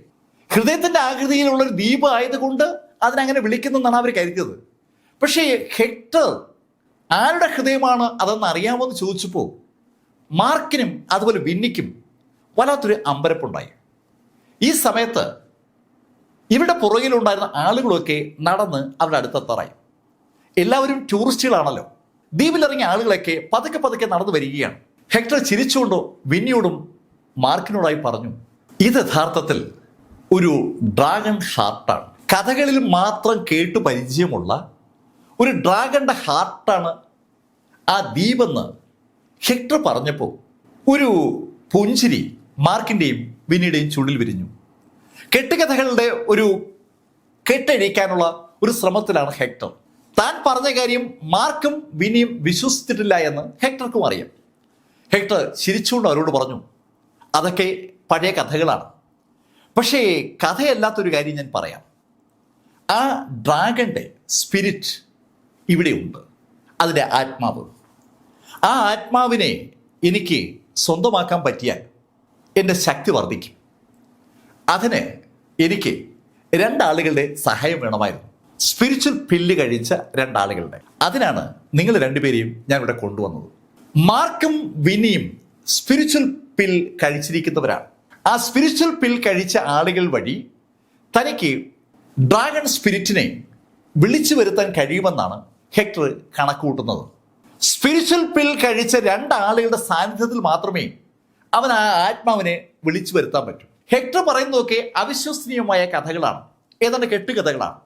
ഹൃദയത്തിന്റെ ആകൃതിയിലുള്ള ഒരു ദ്വീപ് ആയതുകൊണ്ട് അതിനങ്ങനെ വിളിക്കുന്നെന്നാണ് അവർ കരുതിയത്. പക്ഷേ ഹെക്ടർ ആരുടെ ഹൃദയമാണ് അതെന്ന് അറിയാമോ എന്ന് ചോദിച്ചപ്പോൾ മാർക്കിനും അതുപോലെ വിന്നിക്കും വല്ലാത്തൊരു അമ്പരപ്പുണ്ടായി. ഈ സമയത്ത് ഇവരുടെ പുറകിലുണ്ടായിരുന്ന ആളുകളൊക്കെ നടന്ന് അവരുടെ അടുത്തെത്താറായി. എല്ലാവരും ടൂറിസ്റ്റുകളാണല്ലോ. ദ്വീപിലിറങ്ങിയ ആളുകളൊക്കെ പതുക്കെ പതുക്കെ നടന്നു വരികയാണ്. ഹെക്ടർ ചിരിച്ചുകൊണ്ടോ വിന്നിയോടും മാർക്കിനോടായി പറഞ്ഞു, ഇത് യഥാർത്ഥത്തിൽ ഒരു ഡ്രാഗൺ ഹാർട്ടാണ്. കഥകളിൽ മാത്രം കേട്ടു പരിചയമുള്ള ഒരു ഡ്രാഗന്റെ ഹാർട്ടാണ് ആ ദ്വീപെന്ന് ഹെക്ടർ പറഞ്ഞപ്പോൾ ഒരു പുഞ്ചിരി മാർക്കിൻ്റെയും വിന്നിയുടെയും ചുണ്ടിൽ വിരിഞ്ഞു. കെട്ടുകഥകളുടെ ഒരു കെട്ടഴിക്കാനുള്ള ഒരു ശ്രമത്തിലാണ് ഹെക്ടർ. താൻ പറഞ്ഞ കാര്യം മാർക്കും വിനിയും വിശ്വസിച്ചിട്ടില്ല എന്ന് ഹെക്ടർക്കും അറിയാം. ഹെക്ടർ ചിരിച്ചുകൊണ്ട് അവരോട് പറഞ്ഞു, അതൊക്കെ പഴയ കഥകളാണ്. പക്ഷേ കഥയല്ലാത്തൊരു കാര്യം ഞാൻ പറയാം. ആ ഡ്രാഗന്റെ സ്പിരിറ്റ് ഇവിടെയുണ്ട്, അതിൻ്റെ ആത്മാവ്. ആ ആത്മാവിനെ എനിക്ക് സ്വന്തമാക്കാൻ പറ്റിയാൽ എൻ്റെ ശക്തി വർദ്ധിക്കും. അതിന് എനിക്ക് 2 ആളുകളുടെ സഹായം വേണമായിരുന്നു. സ്പിരിച്വൽ പില്ല് കഴിച്ച 2 ആളുകളുടെ. അതിനാണ് നിങ്ങൾ രണ്ടുപേരെയും ഞാൻ ഇവിടെ കൊണ്ടുവന്നത്. മാർക്കും വിനിയും സ്പിരിച്വൽ പിൽ കഴിച്ചിരിക്കുന്നവരാണ്. ആ സ്പിരിച്വൽ പിൽ കഴിച്ച ആളുകൾ വഴി തനിക്ക് ഡ്രാഗൺ സ്പിരിറ്റിനെ വിളിച്ചു വരുത്താൻ കഴിയുമെന്നാണ് ഹെക്ടർ കണക്കുകൂട്ടുന്നത്. സ്പിരിച്വൽ പിൽ കഴിച്ച 2 ആളുകളുടെ സാന്നിധ്യത്തിൽ മാത്രമേ അവൻ ആ ആത്മാവിനെ വിളിച്ചു വരുത്താൻ പറ്റൂ. ഹെക്ടർ പറയുന്നതൊക്കെ അവിശ്വസനീയമായ കഥകളാണ്, ഏതാണ്ട് കെട്ടുകഥകളാണ്.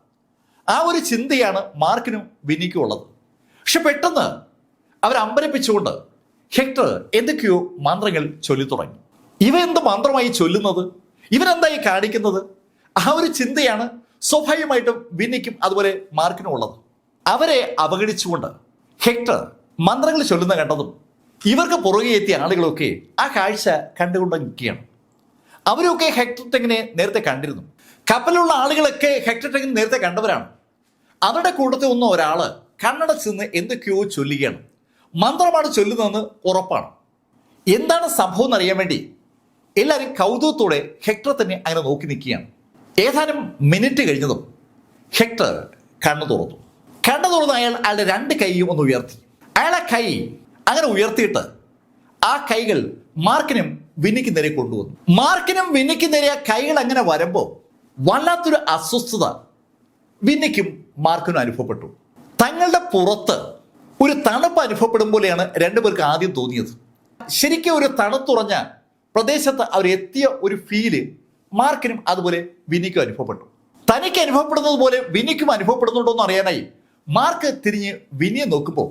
ആ ഒരു ചിന്തയാണ് മാർക്കിനും വിന്നിക്കും ഉള്ളത്. പക്ഷെ പെട്ടെന്ന് അവർ അമ്പരപ്പിച്ചുകൊണ്ട് ഹെക്ടർ എന്തൊക്കെയോ മന്ത്രങ്ങൾ ചൊല്ലിത്തുടങ്ങി. ഇവ എന്ത് മന്ത്രമായി ചൊല്ലുന്നത്, ഇവരെന്തായി കാണിക്കുന്നത്? ആ ഒരു ചിന്തയാണ് സ്വാഭാവികമായിട്ടും വിന്നിക്കും അതുപോലെ മാർക്കിനും ഉള്ളത്. അവരെ അവഗണിച്ചുകൊണ്ട് ഹെക്ടർ മന്ത്രങ്ങൾ ചൊല്ലുന്ന കണ്ടതും ഇവർക്ക് പുറകെ എത്തിയ ആളുകളൊക്കെ ആ കാഴ്ച കണ്ടുകൊണ്ട് നിൽക്കുകയാണ്. അവരൊക്കെ ഹെക്ടർ ടെങ്ങിനെ നേരത്തെ കണ്ടിരുന്നു. കപ്പലിലുള്ള ആളുകളൊക്കെ ഹെക്ടർ ടെങ്ങിനെ നേരത്തെ കണ്ടവരാണ്. അവരുടെ കൂട്ടത്തിൽ ഒന്നും ഒരാള് കണ്ണടച്ച് നിന്ന് എന്തൊക്കെയോ ചൊല്ലുകയാണ്. മന്ത്രമാണ് ചൊല്ലുന്നതെന്ന് ഉറപ്പാണ്. എന്താണ് സംഭവം എന്നറിയാൻ വേണ്ടി എല്ലാവരും കൗതുകത്തോടെ ഹെക്ടർ തന്നെ അങ്ങനെ നോക്കി നിൽക്കുകയാണ്. ഏതാനും മിനിറ്റ് കഴിഞ്ഞതും ഹെക്ടർ കണ്ണു തുറന്നു. അയാളുടെ 2 കൈയും ഒന്ന് ഉയർത്തി. അയാളെ കൈ അങ്ങനെ ഉയർത്തിയിട്ട് ആ കൈകൾ മാർക്കിനും വിന്നിക്കും നേരെ കൊണ്ടുവന്നു. മാർക്കിനും വിന്നിക്കും നേരെ ആ കൈകൾ അങ്ങനെ വരുമ്പോൾ വല്ലാത്തൊരു അസ്വസ്ഥത വിന്നിക്കും മാർക്കിനും അനുഭവപ്പെട്ടു. തങ്ങളുടെ പുറത്ത് ഒരു തണുപ്പ് അനുഭവപ്പെടും പോലെയാണ് 2 പേർക്ക് ആദ്യം തോന്നിയത്. ശരിക്കും ഒരു തണുത്തുറഞ്ഞ പ്രദേശത്ത് അവരെത്തിയ ഒരു ഫീല് മാർക്കിനും അതുപോലെ വിന്നിക്കും അനുഭവപ്പെട്ടു. തനിക്ക് അനുഭവപ്പെടുന്നത് പോലെ വിന്നിക്കും അനുഭവപ്പെടുന്നുണ്ടോ എന്ന് അറിയാനായി മാർക്ക് തിരിഞ്ഞ് വിനിയെ നോക്കുമ്പോൾ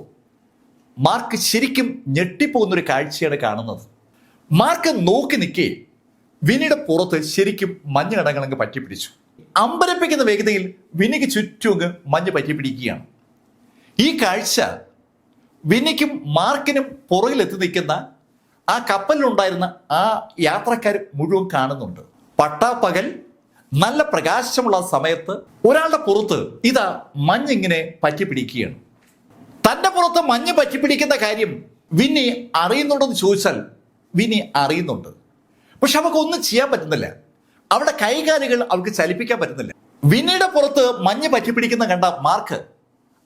മാർക്ക് ശരിക്കും ഞെട്ടിപ്പോകുന്നൊരു കാഴ്ചയാണ് കാണുന്നത്. മാർക്ക് നോക്കി നിൽക്കേ വിനിയുടെ പുറത്ത് ശരിക്കും മഞ്ഞ് കടങ്ങളങ്ങ് പറ്റിപ്പിടിച്ചു. അമ്പരപ്പിക്കുന്ന വേഗതയിൽ വിനിക്ക് ചുറ്റും അങ്ങ് മഞ്ഞ് പറ്റിപ്പിടിക്കുകയാണ്. ഈ കാഴ്ച വിനിക്കും മാർക്കിനും പുറകിലെത്തി നിൽക്കുന്ന ആ കപ്പലിലുണ്ടായിരുന്ന ആ യാത്രക്കാർ മുഴുവൻ കാണുന്നുണ്ട്. പട്ടാപ്പകൽ നല്ല പ്രകാശമുള്ള സമയത്ത് ഒരാളുടെ പുറത്ത് ഇതാ മഞ്ഞിങ്ങനെ പറ്റിപ്പിടിക്കുകയാണ്. തന്റെ പുറത്ത് മഞ്ഞ് പറ്റിപ്പിടിക്കുന്ന കാര്യം വിന്നി അറിയുന്നുണ്ടെന്ന് ചോദിച്ചാൽ വിന്നി അറിയുന്നുണ്ട്. പക്ഷെ അവൾക്ക് ഒന്നും ചെയ്യാൻ പറ്റുന്നില്ല. അവളുടെ കൈകാലുകൾ അവൾക്ക് ചലിപ്പിക്കാൻ പറ്റുന്നില്ല. വിന്നിയുടെ പുറത്ത് മഞ്ഞ് പറ്റിപ്പിടിക്കുന്ന കണ്ട മാർക്ക്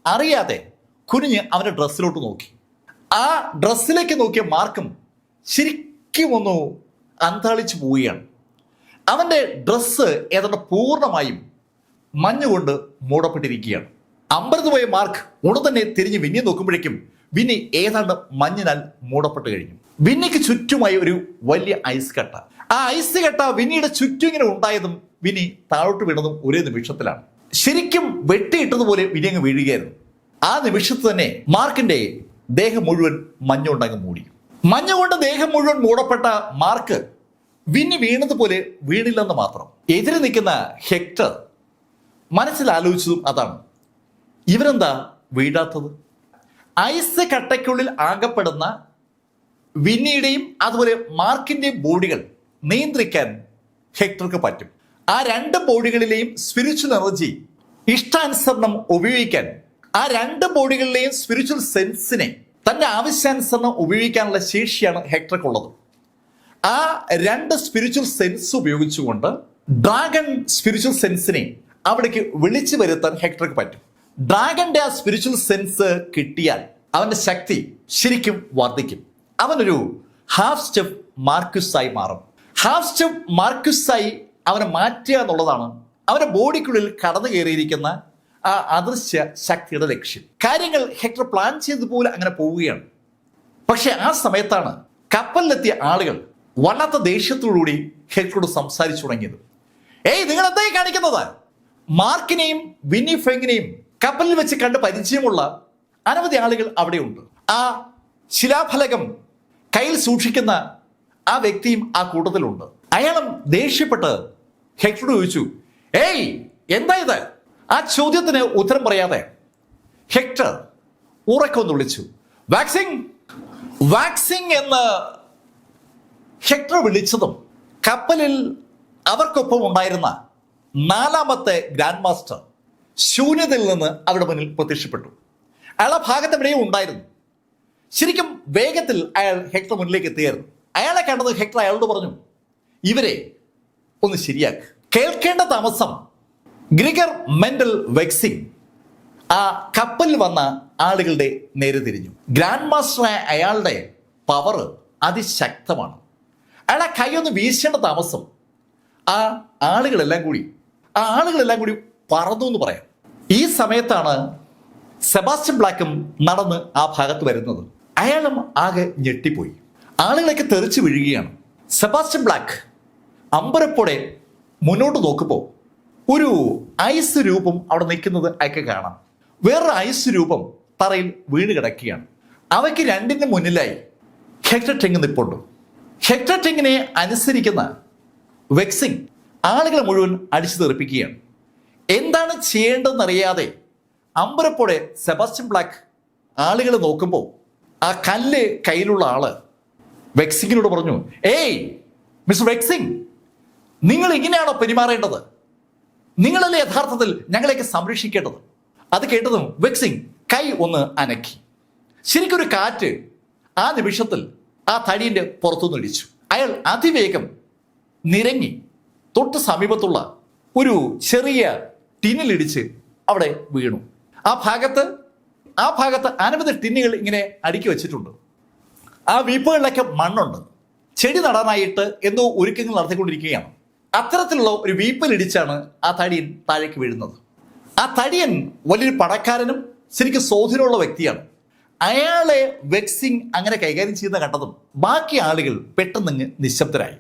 അറിയാതെ കുനിഞ്ഞ് അവന്റെ ഡ്രസ്സിലോട്ട് നോക്കി. ആ ഡ്രസ്സിലേക്ക് നോക്കിയ മാർക്കും ശരിക്കും ഒന്ന് അന്താളിച്ചു പോവുകയാണ്. അവന്റെ ഡ്രസ്സ് ഏതാണ്ട് പൂർണ്ണമായും മഞ്ഞുകൊണ്ട് മൂടപ്പെട്ടിരിക്കുകയാണ്. അമ്പരന്നുപോയ മാർക്ക് ഉടൻ തന്നെ തിരിഞ്ഞ് വിന്നി നോക്കുമ്പോഴേക്കും വിന്നി ഏതാണ്ട് മഞ്ഞിനാൽ മൂടപ്പെട്ട് കഴിഞ്ഞു. വിന്നിക്ക് ചുറ്റുമായി ഒരു വലിയ ഐസ് കട്ട. ആ ഐസ് കട്ട വിന്നിയുടെ ചുറ്റും ഇങ്ങനെ ഉണ്ടായതും വിന്നി താഴോട്ട് വീണതും ഒരേ നിമിഷത്തിലാണ്. ശരിക്കും വെട്ടിയിട്ടതുപോലെ വിന്നി അങ്ങ് വീഴുകയായിരുന്നു. ആ നിമിഷത്ത് തന്നെ മാർക്കിന്റെ ദേഹം മുഴുവൻ മഞ്ഞുകൊണ്ടങ്ങ് മൂടി. മഞ്ഞുകൊണ്ട് ദേഹം മുഴുവൻ മൂടപ്പെട്ട മാർക്ക് വിന്നി വീണതുപോലെ വീണില്ലെന്ന് മാത്രം. എതിരെ നിൽക്കുന്ന ഹെക്ടർ മനസ്സിൽ ആലോചിച്ചതും അതാണ്, ഇവരെന്താ വീഴാത്തത്? ഐസ് കട്ടയ്ക്കുള്ളിൽ ആകപ്പെടുന്ന വിന്നിയുടെയും അതുപോലെ മാർക്കിന്റെയും ബോഡികൾ നിയന്ത്രിക്കാൻ ഹെക്ടർക്ക് പറ്റും. ആ 2 ബോഡികളിലെയും സ്പിരിച്വൽ എനർജി ഇഷ്ടാനുസരണം ഉപയോഗിക്കാൻ, ആ 2 ബോഡികളിലെയും സ്പിരിച്വൽ സെൻസിനെ തന്റെ ആവശ്യാനുസരണം ഉപയോഗിക്കാനുള്ള ശേഷിയാണ് ഹെക്ടർക്കുള്ളത്. ആ 2 സ്പിരിച്വൽ സെൻസ് ഉപയോഗിച്ചുകൊണ്ട് ഡ്രാഗൺ സ്പിരിച്വൽ സെൻസിനെ അവിടേക്ക് വിളിച്ചു വരുത്താൻ ഹെക്ടർക്ക് പറ്റും. ഡ്രാഗന്റെ ആ സ്പിരിച്വൽ സെൻസ് കിട്ടിയാൽ അവന്റെ ശക്തി ശരിക്കും വർദ്ധിക്കും. അവനൊരു ഹാഫ് സ്റ്റെപ്പ് മാർക്യൂസായി മാറും. ഹാഫ് സ്റ്റെപ്പ് മാർക്യൂസായി അവനെ മാറ്റുക എന്നുള്ളതാണ് അവന്റെ ബോഡിക്കുള്ളിൽ കടന്നു കയറിയിരിക്കുന്ന ആ അദൃശ്യ ശക്തിയുടെ ലക്ഷ്യം. കാര്യങ്ങൾ ഹെക്ടർ പ്ലാൻ ചെയ്തതുപോലെ അങ്ങനെ പോവുകയാണ്. പക്ഷെ ആ സമയത്താണ് കപ്പലിലെത്തിയ ആളുകൾ വല്ലാത്ത ദേഷ്യത്തോടുകൂടി ഹെക്ടറോട് സംസാരിച്ചു തുടങ്ങിയത്. ഏയ്, നിങ്ങൾ എന്തായി കാണിക്കുന്നത്? മാർക്കിനെയും വിന്നി ഫെങ്ങിനെയും കപ്പലിൽ വെച്ച് കണ്ട് പരിചയമുള്ള അനവധി ആളുകൾ അവിടെയുണ്ട്. ആ ശിലാഫലകം കയ്യിൽ സൂക്ഷിക്കുന്ന ആ വ്യക്തിയും ആ കൂട്ടത്തിലുണ്ട്. അയാളും ദേഷ്യപ്പെട്ട് ഹെക്ടറോട് ചോദിച്ചു, ഏയ് എന്താ ഇത്? ആ ചോദ്യത്തിന് ഉത്തരം പറയാതെ ഹെക്ടർ ഉറക്കൊന്ന് വിളിച്ചു, വാക്സിംഗ് വാക്സിംഗ് എന്ന് ഹെക്ടർ വിളിച്ചതും കപ്പലിൽ അവർക്കൊപ്പം ഉണ്ടായിരുന്ന 4ാമത്തെ ഗ്രാൻഡ് മാസ്റ്റർ ശൂന്യതയിൽ നിന്ന് അവരുടെ മുന്നിൽ പ്രത്യക്ഷപ്പെട്ടു. അയാൾ ആ ഭാഗത്ത് എവിടെയും ഉണ്ടായിരുന്നു. ശരിക്കും വേഗത്തിൽ അയാൾ ഹെക്ടർ മുന്നിലേക്ക് എത്തിയായിരുന്നു. അയാളെ കണ്ടത് ഹെക്ടർ അയാളോട് പറഞ്ഞു, ഇവരെ ഒന്ന് ശരിയാക്ക്. കേൾക്കേണ്ട താമസം ഗ്രിഗർ മെന്റൽ വെക്സിംഗ് ആ കപ്പലിൽ വന്ന ആളുകളുടെ നേരെ തിരിഞ്ഞു. ഗ്രാൻഡ് മാസ്റ്ററായ അയാളുടെ പവർ അതിശക്തമാണ്. അയാളെ കൈയൊന്ന് വീശേണ്ട താമസം ആ ആളുകളെല്ലാം കൂടി പറന്നു എന്ന് പറയാം. ഈ സമയത്താണ് സെബാസ്റ്റ്യൻ ബ്ലാക്കും നടന്ന് ആ ഭാഗത്ത് വരുന്നത്. അയാളും ആകെ ഞെട്ടിപ്പോയി. ആളുകളൊക്കെ തെറിച്ചു വീഴുകയാണ്. സെബാസ്റ്റ്യൻ ബ്ലാക്ക് അമ്പരപ്പോടെ മുന്നോട്ട് നോക്കുമ്പോൾ ഒരു ഐസ് രൂപം അവിടെ നിൽക്കുന്നത് അയാൾക്ക് കാണാം. വേറൊരു ഐസ് രൂപം തറയിൽ വീണ് കിടക്കുകയാണ്. അവയ്ക്ക് രണ്ടിന് മുന്നിലായി ഹെക്ടർ ടെങ് നിൽപ്പുണ്ട്. ഹെക്ടർ ടെങ്ങിനെ അനുസരിക്കുന്ന വെക്സിങ് ആളുകളെ മുഴുവൻ അടിച്ചു തെറിപ്പിക്കുകയാണ്. എന്താണ് ചെയ്യേണ്ടതെന്നറിയാതെ അമ്പരപ്പോടെ സെബാസ്റ്റ്യൻ ബ്ലാക്ക് ആളുകൾ നോക്കുമ്പോൾ ആ കല്ല് കയ്യിലുള്ള ആള് വെക്സിങ്ങിനോട് പറഞ്ഞു, ഏയ് മിസ്റ്റർ വെക്സിങ്, നിങ്ങൾ ഇങ്ങനെയാണോ പെരുമാറേണ്ടത്? നിങ്ങളല്ലേ യഥാർത്ഥത്തിൽ ഞങ്ങളെയൊക്കെ സംരക്ഷിക്കേണ്ടത്? അത് കേട്ടതും വെക്സിങ് കൈ ഒന്ന് അനക്കി. ശരിക്കൊരു കാറ്റ് ആ നിമിഷത്തിൽ ആ തടിയന്റെ പുറത്തുനിന്ന് ഇടിച്ചു. അയാൾ അതിവേഗം നിരങ്ങി തൊട്ട് സമീപത്തുള്ള ഒരു ചെറിയ ടിന്നിലിടിച്ച് അവിടെ വീണു. ആ ഭാഗത്ത് അനവധി ടിന്നുകൾ ഇങ്ങനെ അടുക്കി വെച്ചിട്ടുണ്ട്. ആ വീപ്പുകളിലൊക്കെ മണ്ണുണ്ട്. ചെടി നടാനായിട്ട് എന്തോ ഒരുക്കങ്ങൾ നടത്തിക്കൊണ്ടിരിക്കുകയാണ്. അത്തരത്തിലുള്ള ഒരു വീപ്പിലിടിച്ചാണ് ആ തടിയൻ താഴേക്ക് വീഴുന്നത്. ആ തടിയൻ വലിയൊരു പണക്കാരനും ശരിക്കും സ്വാധീനമുള്ള വ്യക്തിയാണ്. അയാളെ വെക്സിങ് അങ്ങനെ കൈകാര്യം ചെയ്യുന്ന കണ്ടതും ബാക്കി ആളുകൾ പെട്ടെന്ന് നിശബ്ദരായി.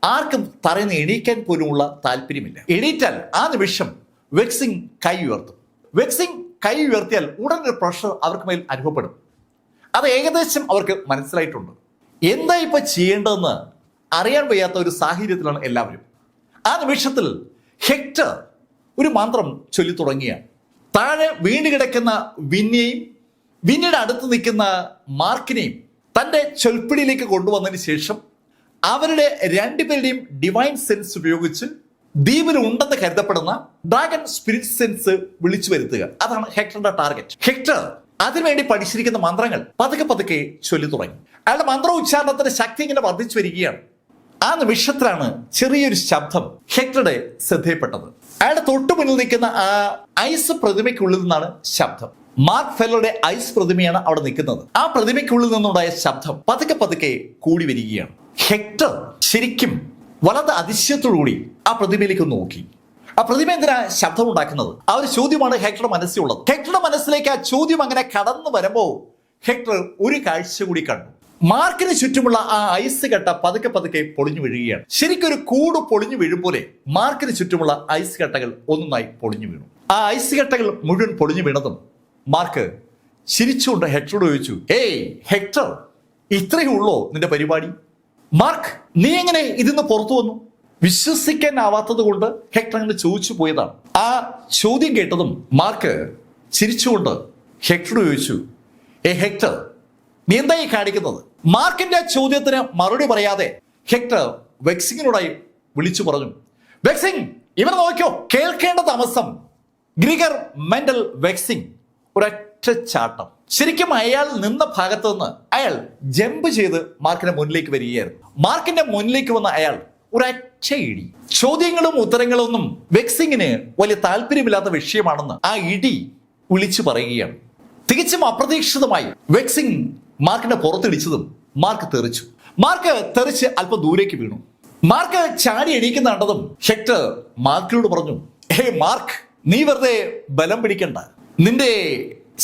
ആർക്കും തറയുന്ന എണീക്കാൻ പോലുമുള്ള താല്പര്യമില്ല. എണീറ്റാൽ ആ നിമിഷം വെക്സിങ് കൈ ഉയർത്തും. വെക്സിങ് കൈ ഉയർത്തിയാൽ ഉടൻ ഒരു പ്രഷർ അവർക്ക് മേൽ അനുഭവപ്പെടും. അത് ഏകദേശം അവർക്ക് മനസ്സിലായിട്ടുണ്ട്. എന്താ ഇപ്പൊ ചെയ്യേണ്ടതെന്ന് അറിയാൻ വയ്യാത്ത ഒരു സാഹചര്യത്തിലാണ് എല്ലാവരും. ആ നിമിഷത്തിൽ ഹെക്ടർ ഒരു മന്ത്രം ചൊല്ലി തുടങ്ങിയാണ്. താഴെ വീണ് കിടക്കുന്ന വിന്നിയെയും വിന്നിയുടെ അടുത്ത് നിൽക്കുന്ന മാർക്കിനെയും തൻ്റെ ചൊൽപ്പിടിയിലേക്ക് കൊണ്ടുവന്നതിന് ശേഷം അവരുടെ രണ്ടുപേരുടെയും ഡിവൈൻ സെൻസ് ഉപയോഗിച്ച് ദ്വീപിൽ ഉണ്ടെന്ന് കരുതപ്പെടുന്ന ഡ്രാഗൺ സ്പിരിറ്റ് സെൻസ് വിളിച്ചു വരുത്തുക. അതാണ് ഹെക്ടറിന്റെ ടാർഗറ്റ്. ഹെക്ടർ അതിനുവേണ്ടി പഠിച്ചിരിക്കുന്ന മന്ത്രങ്ങൾ പതുക്കെ ചൊല്ലി തുടങ്ങി. അയാളുടെ മന്ത്ര ഉച്ചാരണത്തിന്റെ ശക്തി ഇങ്ങനെ വർദ്ധിച്ചു വരികയാണ്. ആ നിമിഷത്തിലാണ് ചെറിയൊരു ശബ്ദം ഹെക്ടറുടെ ശ്രദ്ധയിൽപ്പെട്ടത്. അയാളുടെ തൊട്ടു മുന്നിൽ നിൽക്കുന്ന ആ ഐസ് പ്രതിമയ്ക്കുള്ളിൽ നിന്നാണ് ശബ്ദം. മാർക്ക് ഫെല്ലറുടെ ഐസ് പ്രതിമയാണ് അവിടെ നിൽക്കുന്നത്. ആ പ്രതിമയ്ക്കുള്ളിൽ നിന്നുണ്ടായ ശബ്ദം പതുക്കെ കൂടി വരികയാണ്. ഹെക്ടർ ശരിക്കും വളരെ അതിശയത്തോടുകൂടി ആ പ്രതിമയിലേക്ക് നോക്കി. ആ പ്രതിമ എന്തിനാ ശബ്ദം ഉണ്ടാക്കുന്നത്? ആ ഒരു ചോദ്യമാണ് ഹെക്ടറുടെ മനസ്സിലുള്ളത്. ഹെക്ടറുടെ മനസ്സിലേക്ക് ആ ചോദ്യം അങ്ങനെ കടന്നു വരുമ്പോൾ ഹെക്ടർ ഒരു കാഴ്ച കൂടി കണ്ടു. മാർക്കിന് ചുറ്റുമുള്ള ആ ഐസ് കട്ട പതുക്കെ പൊളിഞ്ഞു വീഴുകയാണ്. ശരിക്കും ഒരു കൂട് പൊളിഞ്ഞു വീഴും പോലെ മാർക്കിന് ചുറ്റുമുള്ള ഐസ് കട്ടകൾ ഒന്നൊന്നായി പൊളിഞ്ഞു വീണു. ആ ഐസ് കട്ടകൾ മുഴുവൻ പൊളിഞ്ഞു വീണതും മാർക്ക് ചിരിച്ചുകൊണ്ട് ഹെക്ടറോട് ചോദിച്ചു, ഏയ് ഹെക്ടർ, ഇത്രയേ ഉള്ളോ നിന്റെ പരിപാടി? മാർക്ക്, നീ എങ്ങനെ ഇതിന്ന് പുറത്തു വന്നു? വിശ്വസിക്കാനാവാത്തത് കൊണ്ട് ഹെക്ടർ അങ്ങനെ ചോദിച്ചു പോയതാണ്. ആ ചോദ്യം കേട്ടതും മാർക്ക് ചിരിച്ചുകൊണ്ട് ഹെക്ടറോട് ചോദിച്ചു, ഹെക്ടർ, നീ എന്തായി കാണിക്കുന്നത്? മാർക്കിന്റെ ചോദ്യത്തിന് മറുപടി പറയാതെ ഹെക്ടർ വെക്സിങ്ങിനോടായി വിളിച്ചു പറഞ്ഞു, വെക്സിങ്, ഇവനെ നോക്കിയോ, കേൾക്കേണ്ട താമസം. ഗ്രിഗർ മെന്റൽ വെക്സിങ് ഒരൊറ്റ ചാട്ടം. ശരിക്കും അയാൾ നിന്ന ഭാഗത്ത് നിന്ന് അയാൾ ജമ്പ് ചെയ്ത് മാർക്കിന്റെ മുന്നിലേക്ക് വരികയായിരുന്നു. മാർക്കിന്റെ മുന്നിലേക്ക് വന്ന അയാൾ ഒരൊറ്റ ഇടി. ചോദ്യങ്ങളും ഉത്തരങ്ങളും ഒന്നും വെക്സിങ്ങിന് വലിയ താല്പര്യമില്ലാത്ത വിഷയമാണെന്ന് ആ ഇടി വിളിച്ചു പറയുകയാണ്. തികച്ചും അപ്രതീക്ഷിതമായി വെക്സിങ് മാർക്കിന്റെ പുറത്തിടിച്ചതും മാർക്ക് തെറിച്ചു. മാർക്ക് തെറിച്ച് അല്പം ദൂരേക്ക് വീണു. മാർക്ക് ചാടി എണീക്കുന്ന കണ്ടതും ഹെക്ടർ മാർക്കിനോട് പറഞ്ഞു, മാർക്ക്, നീ വെറുതെ ബലം പിടിക്കണ്ട. നിന്റെ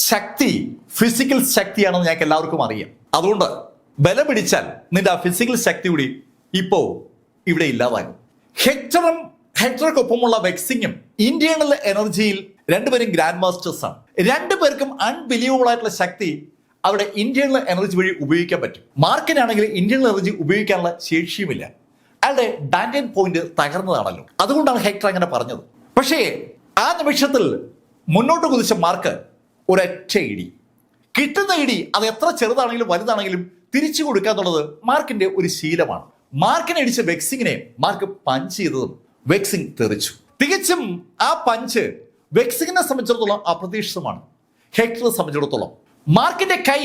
ശക്തി ഫിസിക്കൽ ശക്തിയാണെന്ന് ഞങ്ങൾക്ക് എല്ലാവർക്കും അറിയാം. അതുകൊണ്ട് ബലം പിടിച്ചാൽ നിന്റെ ആ ഫിസിക്കൽ ശക്തി കൂടി ഇപ്പോ ഇവിടെ ഇല്ലാതാകും. ഹെക്ടർക്കൊപ്പമുള്ള വെക്സിങ്ങും ഇന്റേണൽ എനർജിയിൽ രണ്ടുപേരും ഗ്രാൻഡ് മാസ്റ്റേഴ്സ് ആണ്. രണ്ടുപേർക്കും അൺബിലീവബിൾ ആയിട്ടുള്ള ശക്തി അവിടെ ഇന്റേണൽ എനർജി വഴി ഉപയോഗിക്കാൻ പറ്റും. മാർക്കിനാണെങ്കിൽ ഇന്റേണൽ എനർജി ഉപയോഗിക്കാനുള്ള ശേഷിയുമില്ല. അയാളുടെ ഡാൻഡിയൻ പോയിന്റ് തകർന്നതാണല്ലോ. അതുകൊണ്ടാണ് ഹെക്ടർ അങ്ങനെ പറഞ്ഞത്. പക്ഷേ ആ നിമിഷത്തിൽ മുന്നോട്ട് കുതിച്ച മാർക്ക് ഒരൊറ്റ ഇടി. കിട്ടുന്ന ഇടി അത് എത്ര ചെറുതാണെങ്കിലും വലുതാണെങ്കിലും തിരിച്ചു കൊടുക്കുക എന്നുള്ളത് മാർക്കിന്റെ ഒരു ശീലമാണ്. മാർക്കിനെ ഇടിച്ച വെക്സിങ്ങിനെ മാർക്ക് പഞ്ച് ചെയ്തതും വെക്സിങ് തെറിച്ചു. തികച്ചും ആ പഞ്ച് വെക്സിങ്ങിനെ സംബന്ധിച്ചിടത്തോളം അപ്രതീക്ഷിതമാണ്. ഹെക്ടറെ സംബന്ധിച്ചിടത്തോളം മാർക്കിന്റെ കൈ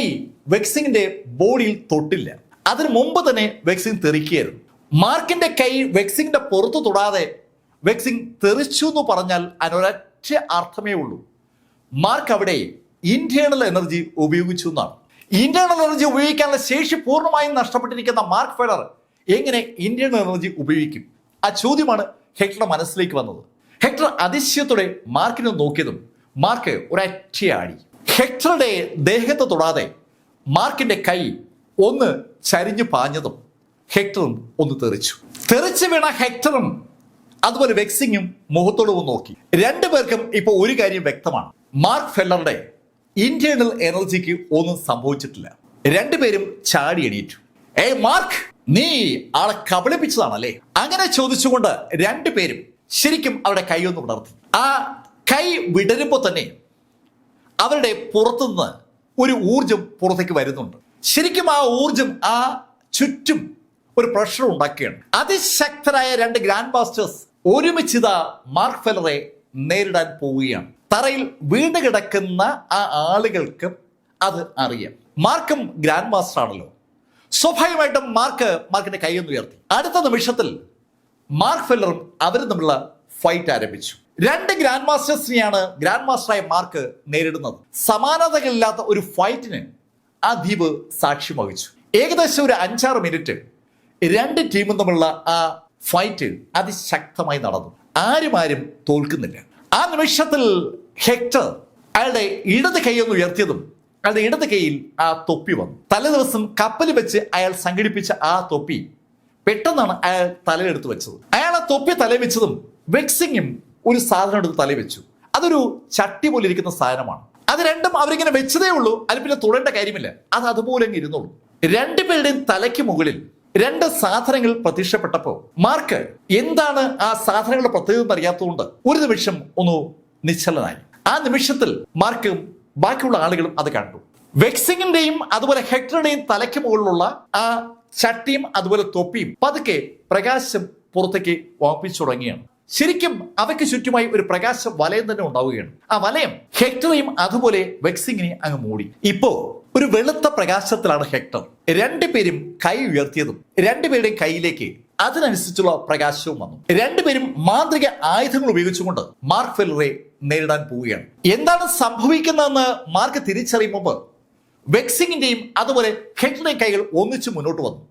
വെക്സിങ്ങിന്റെ ബോഡിയിൽ തൊട്ടില്ല. അതിനു മുമ്പ് തന്നെ വെക്സിങ് തെറിക്കുകയായിരുന്നു. മാർക്കിന്റെ കൈ വെക്സിങ്ങിന്റെ പുറത്ത് തൊടാതെ വെക്സിങ് തെറിച്ചു എന്ന് പറഞ്ഞാൽ അതിനൊരൊറ്റ അർത്ഥമേ ഉള്ളൂ. മാർക്ക് അവിടെ ഇന്റേണൽ എനർജി ഉപയോഗിച്ചു എന്നാണ്. ഇന്റേണൽ എനർജി ഉപയോഗിക്കാനുള്ള ശേഷി പൂർണ്ണമായും നഷ്ടപ്പെട്ടിരിക്കുന്ന മാർക്ക് ഫെല്ലർ എങ്ങനെ ഇന്റേണൽ എനർജി ഉപയോഗിക്കും? ആ ചോദ്യമാണ് ഹെക്ടറുടെ മനസ്സിലേക്ക് വന്നത്. Hectare അതിശയത്തോടെ മാർക്കിനെ നോക്കിയതും mark ഒരൊറ്റയാടി. ഹെക്ടറുടെ ദേഹത്തെ തൊടാതെ മാർക്കിന്റെ കൈ ഒന്ന് ചരിഞ്ഞു പാഞ്ഞതും ഹെക്ടറും ഒന്ന് തെറിച്ചു വീണ ഹെക്ടറും അതുപോലെ വെക്സിങ്ങും മുഖത്തോട് നോക്കി. രണ്ടുപേർക്കും ഇപ്പൊ ഒരു കാര്യം വ്യക്തമാണ്, മാർക്ക് ഫെല്ലറുടെ ഇന്റേണൽ എനർജിക്ക് ഒന്നും സംഭവിച്ചിട്ടില്ല. രണ്ടുപേരും ചാടി എണീറ്റു. മാർക്ക്, നീ ആളെ കബളിപ്പിച്ചതാണല്ലേ? അങ്ങനെ ചോദിച്ചുകൊണ്ട് രണ്ടുപേരും ശരിക്കും അവരുടെ കൈ ഒന്ന് വിടർത്തി. ആ കൈ വിടരുമ്പോൾ തന്നെ അവരുടെ പുറത്തുനിന്ന് ഒരു ഊർജം പുറത്തേക്ക് വരുന്നുണ്ട്. ശരിക്കും ആ ഊർജം ആ ചുറ്റും ഒരു പ്രഷർ ഉണ്ടാക്കുകയാണ്. അതിശക്തരായ രണ്ട് ഗ്രാൻഡ് മാസ്റ്റേഴ്സ് ഒരുമിച്ചിതാ മാർക്ക് ഫെല്ലറെ നേരിടാൻ പോവുകയാണ്. തറയിൽ വീണ് കിടക്കുന്ന ആ ആളുകൾക്ക് അത് അറിയാം. മാർക്കും ഗ്രാൻഡ് മാസ്റ്റർ ആണല്ലോ. സ്വാഭാവികമായിട്ടും മാർക്കിന്റെ കൈയൊന്ന് ഉയർത്തി. അടുത്ത നിമിഷത്തിൽ മാർക്ക് ഫെല്ലറും അവരും തമ്മിലുള്ള ഫൈറ്റ് ആരംഭിച്ചു. രണ്ട് ഗ്രാൻഡ് മാസ്റ്റേഴ്സിനെയാണ് ഗ്രാൻഡ് മാസ്റ്ററായ മാർക്ക് നേരിടുന്നത്. സമാനതകളില്ലാത്ത ഒരു ഫൈറ്റിന് ആ ദ്വീപ് സാക്ഷ്യം വഹിച്ചു. ഏകദേശം ഒരു 5-6 മിനിറ്റ് രണ്ട് ടീമും തമ്മിലുള്ള ആ ഫൈറ്റ് അതിശക്തമായി നടന്നു. ആരും തോൽക്കുന്നില്ല. ആ നിമിഷത്തിൽ ഹെക്ടർ അയാളുടെ ഇടത് കൈയൊന്ന് ഉയർത്തിയതും അയാളുടെ ഇടത് കൈയിൽ ആ തൊപ്പി വന്നു. തലേദിവസം കപ്പൽ വെച്ച് അയാൾ സംഘടിപ്പിച്ച ആ തൊപ്പി പെട്ടെന്നാണ് അയാൾ തലയിലെടുത്ത് വെച്ചത്. അയാൾ ആ തൊപ്പി തലയിൽ വെച്ചതും വെക്സിങ്ങും ഒരു സാധനം എടുത്ത് തലയിൽ വെച്ചു. അതൊരു ചട്ടി പോലെ ഇരിക്കുന്ന സാധനമാണ്. അത് രണ്ടും അവരിങ്ങനെ വെച്ചതേ ഉള്ളൂ, അതിൽ പിന്നെ തൊടേണ്ട കാര്യമില്ല. അത് അതുപോലെ അങ്ങ് ഇരുന്നുള്ളൂ. രണ്ടുപേരുടെയും തലയ്ക്ക് മുകളിൽ രണ്ട് സാധനങ്ങൾ പ്രത്യക്ഷപ്പെട്ടപ്പോൾ മാർക്ക് എന്താണ് ആ സാധനങ്ങളുടെ പ്രത്യേകത അറിയാത്തതുകൊണ്ട് ഒരു നിമിഷം ഒന്ന് നിശ്ചലനായി. ആ നിമിഷത്തിൽ മാർക്കും ബാക്കിയുള്ള ആളുകളും അത് കണ്ടു. വെക്സിങ്ങിന്റെയും അതുപോലെ ഹെക്ടറുടെയും തലയ്ക്ക് മുകളിലുള്ള ആ ചട്ടിയും അതുപോലെ തൊപ്പിയും പതുക്കെ പ്രകാശം പുറത്തേക്ക് വാപ്പിച്ചു തുടങ്ങിയാണ്. ശരിക്കും അവയ്ക്ക് ചുറ്റുമായി ഒരു പ്രകാശ വലയം തന്നെ ഉണ്ടാവുകയാണ്. ആ വലയം ഹെക്ടറെയും അതുപോലെ വെക്സിങ്ങിനെ അങ്ങ് മൂടി. ഇപ്പോ ഒരു വെളുത്ത പ്രകാശത്തിലാണ് ഹെക്ടർ. രണ്ടുപേരും കൈ ഉയർത്തിയതും രണ്ടുപേരുടെയും കൈയിലേക്ക് അതിനനുസരിച്ചുള്ള പ്രകാശവും വന്നു. രണ്ടുപേരും മാന്ത്രിക ആയുധങ്ങൾ ഉപയോഗിച്ചുകൊണ്ട് മാർക്ക് ഫെല്ലറെ നേരിടാൻ പോവുകയാണ്. എന്താണ് സംഭവിക്കുന്നതെന്ന് മാർക്ക് തിരിച്ചറിയുമ്പോൾ വെക്സിങ്ങിന്റെയും അതുപോലെ ഹെക്ടറുടെയും കൈകൾ ഒന്നിച്ച് മുന്നോട്ട് വന്നു.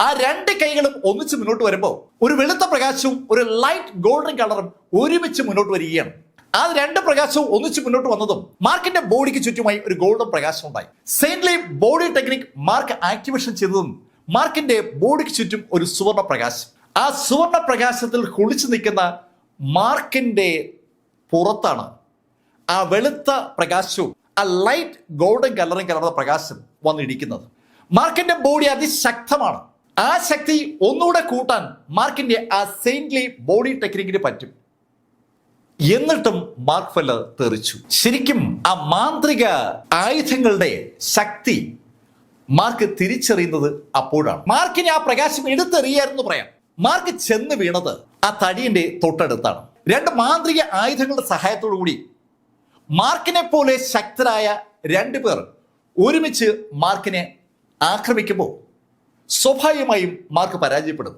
ആ രണ്ട് കൈകളും ഒന്നിച്ച് മുന്നോട്ട് വരുമ്പോൾ ഒരു വെളുത്ത പ്രകാശവും ഒരു ലൈറ്റ് ഗോൾഡൻ കളറും ഒരുമിച്ച് മുന്നോട്ട് വരികയാണ്. ആ രണ്ട് പ്രകാശവും ഒന്നിച്ച് മുന്നോട്ട് വന്നതും മാർക്കിന്റെ ബോഡിക്ക് ചുറ്റുമായി ഒരു ഗോൾഡൻ പ്രകാശം ഉണ്ടായി. സെയിൻറ്റ്ലി ബോഡി ടെക്നിക് മാർക്ക് ആക്ടിവേഷൻ ചെയ്തതും മാർക്കിന്റെ ബോഡിക്ക് ചുറ്റും ഒരു സുവർണ പ്രകാശം. ആ സുവർണ പ്രകാശത്തിൽ കുളിച്ചു നിൽക്കുന്ന മാർക്കിന്റെ പുറത്താണ് ആ വെളുത്ത പ്രകാശവും ആ ലൈറ്റ് ഗോൾഡൻ കളറും കലർന്ന പ്രകാശം വന്നിരിക്കുന്നത്. മാർക്കിന്റെ ബോഡി അതിശക്തമാണ്. ആ ശക്തി ഒന്നുകൂടെ കൂട്ടാൻ മാർക്കിന്റെ ആ സെയിൻറ്റ്ലി ബോഡി ടെക്നിക്കിന് പറ്റും. എന്നിട്ടും മാർക്ക് ഫെല്ലർ തെറിച്ചു. ശരിക്കും ആ മാന്ത്രിക ആയുധങ്ങളുടെ ശക്തി മാർക്ക് തിരിച്ചറിയുന്നത് അപ്പോഴാണ്. മാർക്കിനെ ആ പ്രകാശം എടുത്തെറിയായിരുന്നു പറയാം. മാർക്ക് ചെന്ന് വീണത് ആ തടിയന്റെ തൊട്ടടുത്താണ്. രണ്ട് മാന്ത്രിക ആയുധങ്ങളുടെ സഹായത്തോടു കൂടി മാർക്കിനെ പോലെ ശക്തരായ രണ്ടുപേർ ഒരുമിച്ച് മാർക്കിനെ ആക്രമിക്കുമ്പോൾ സ്വാഭാവികമായും മാർക്ക് പരാജയപ്പെടും.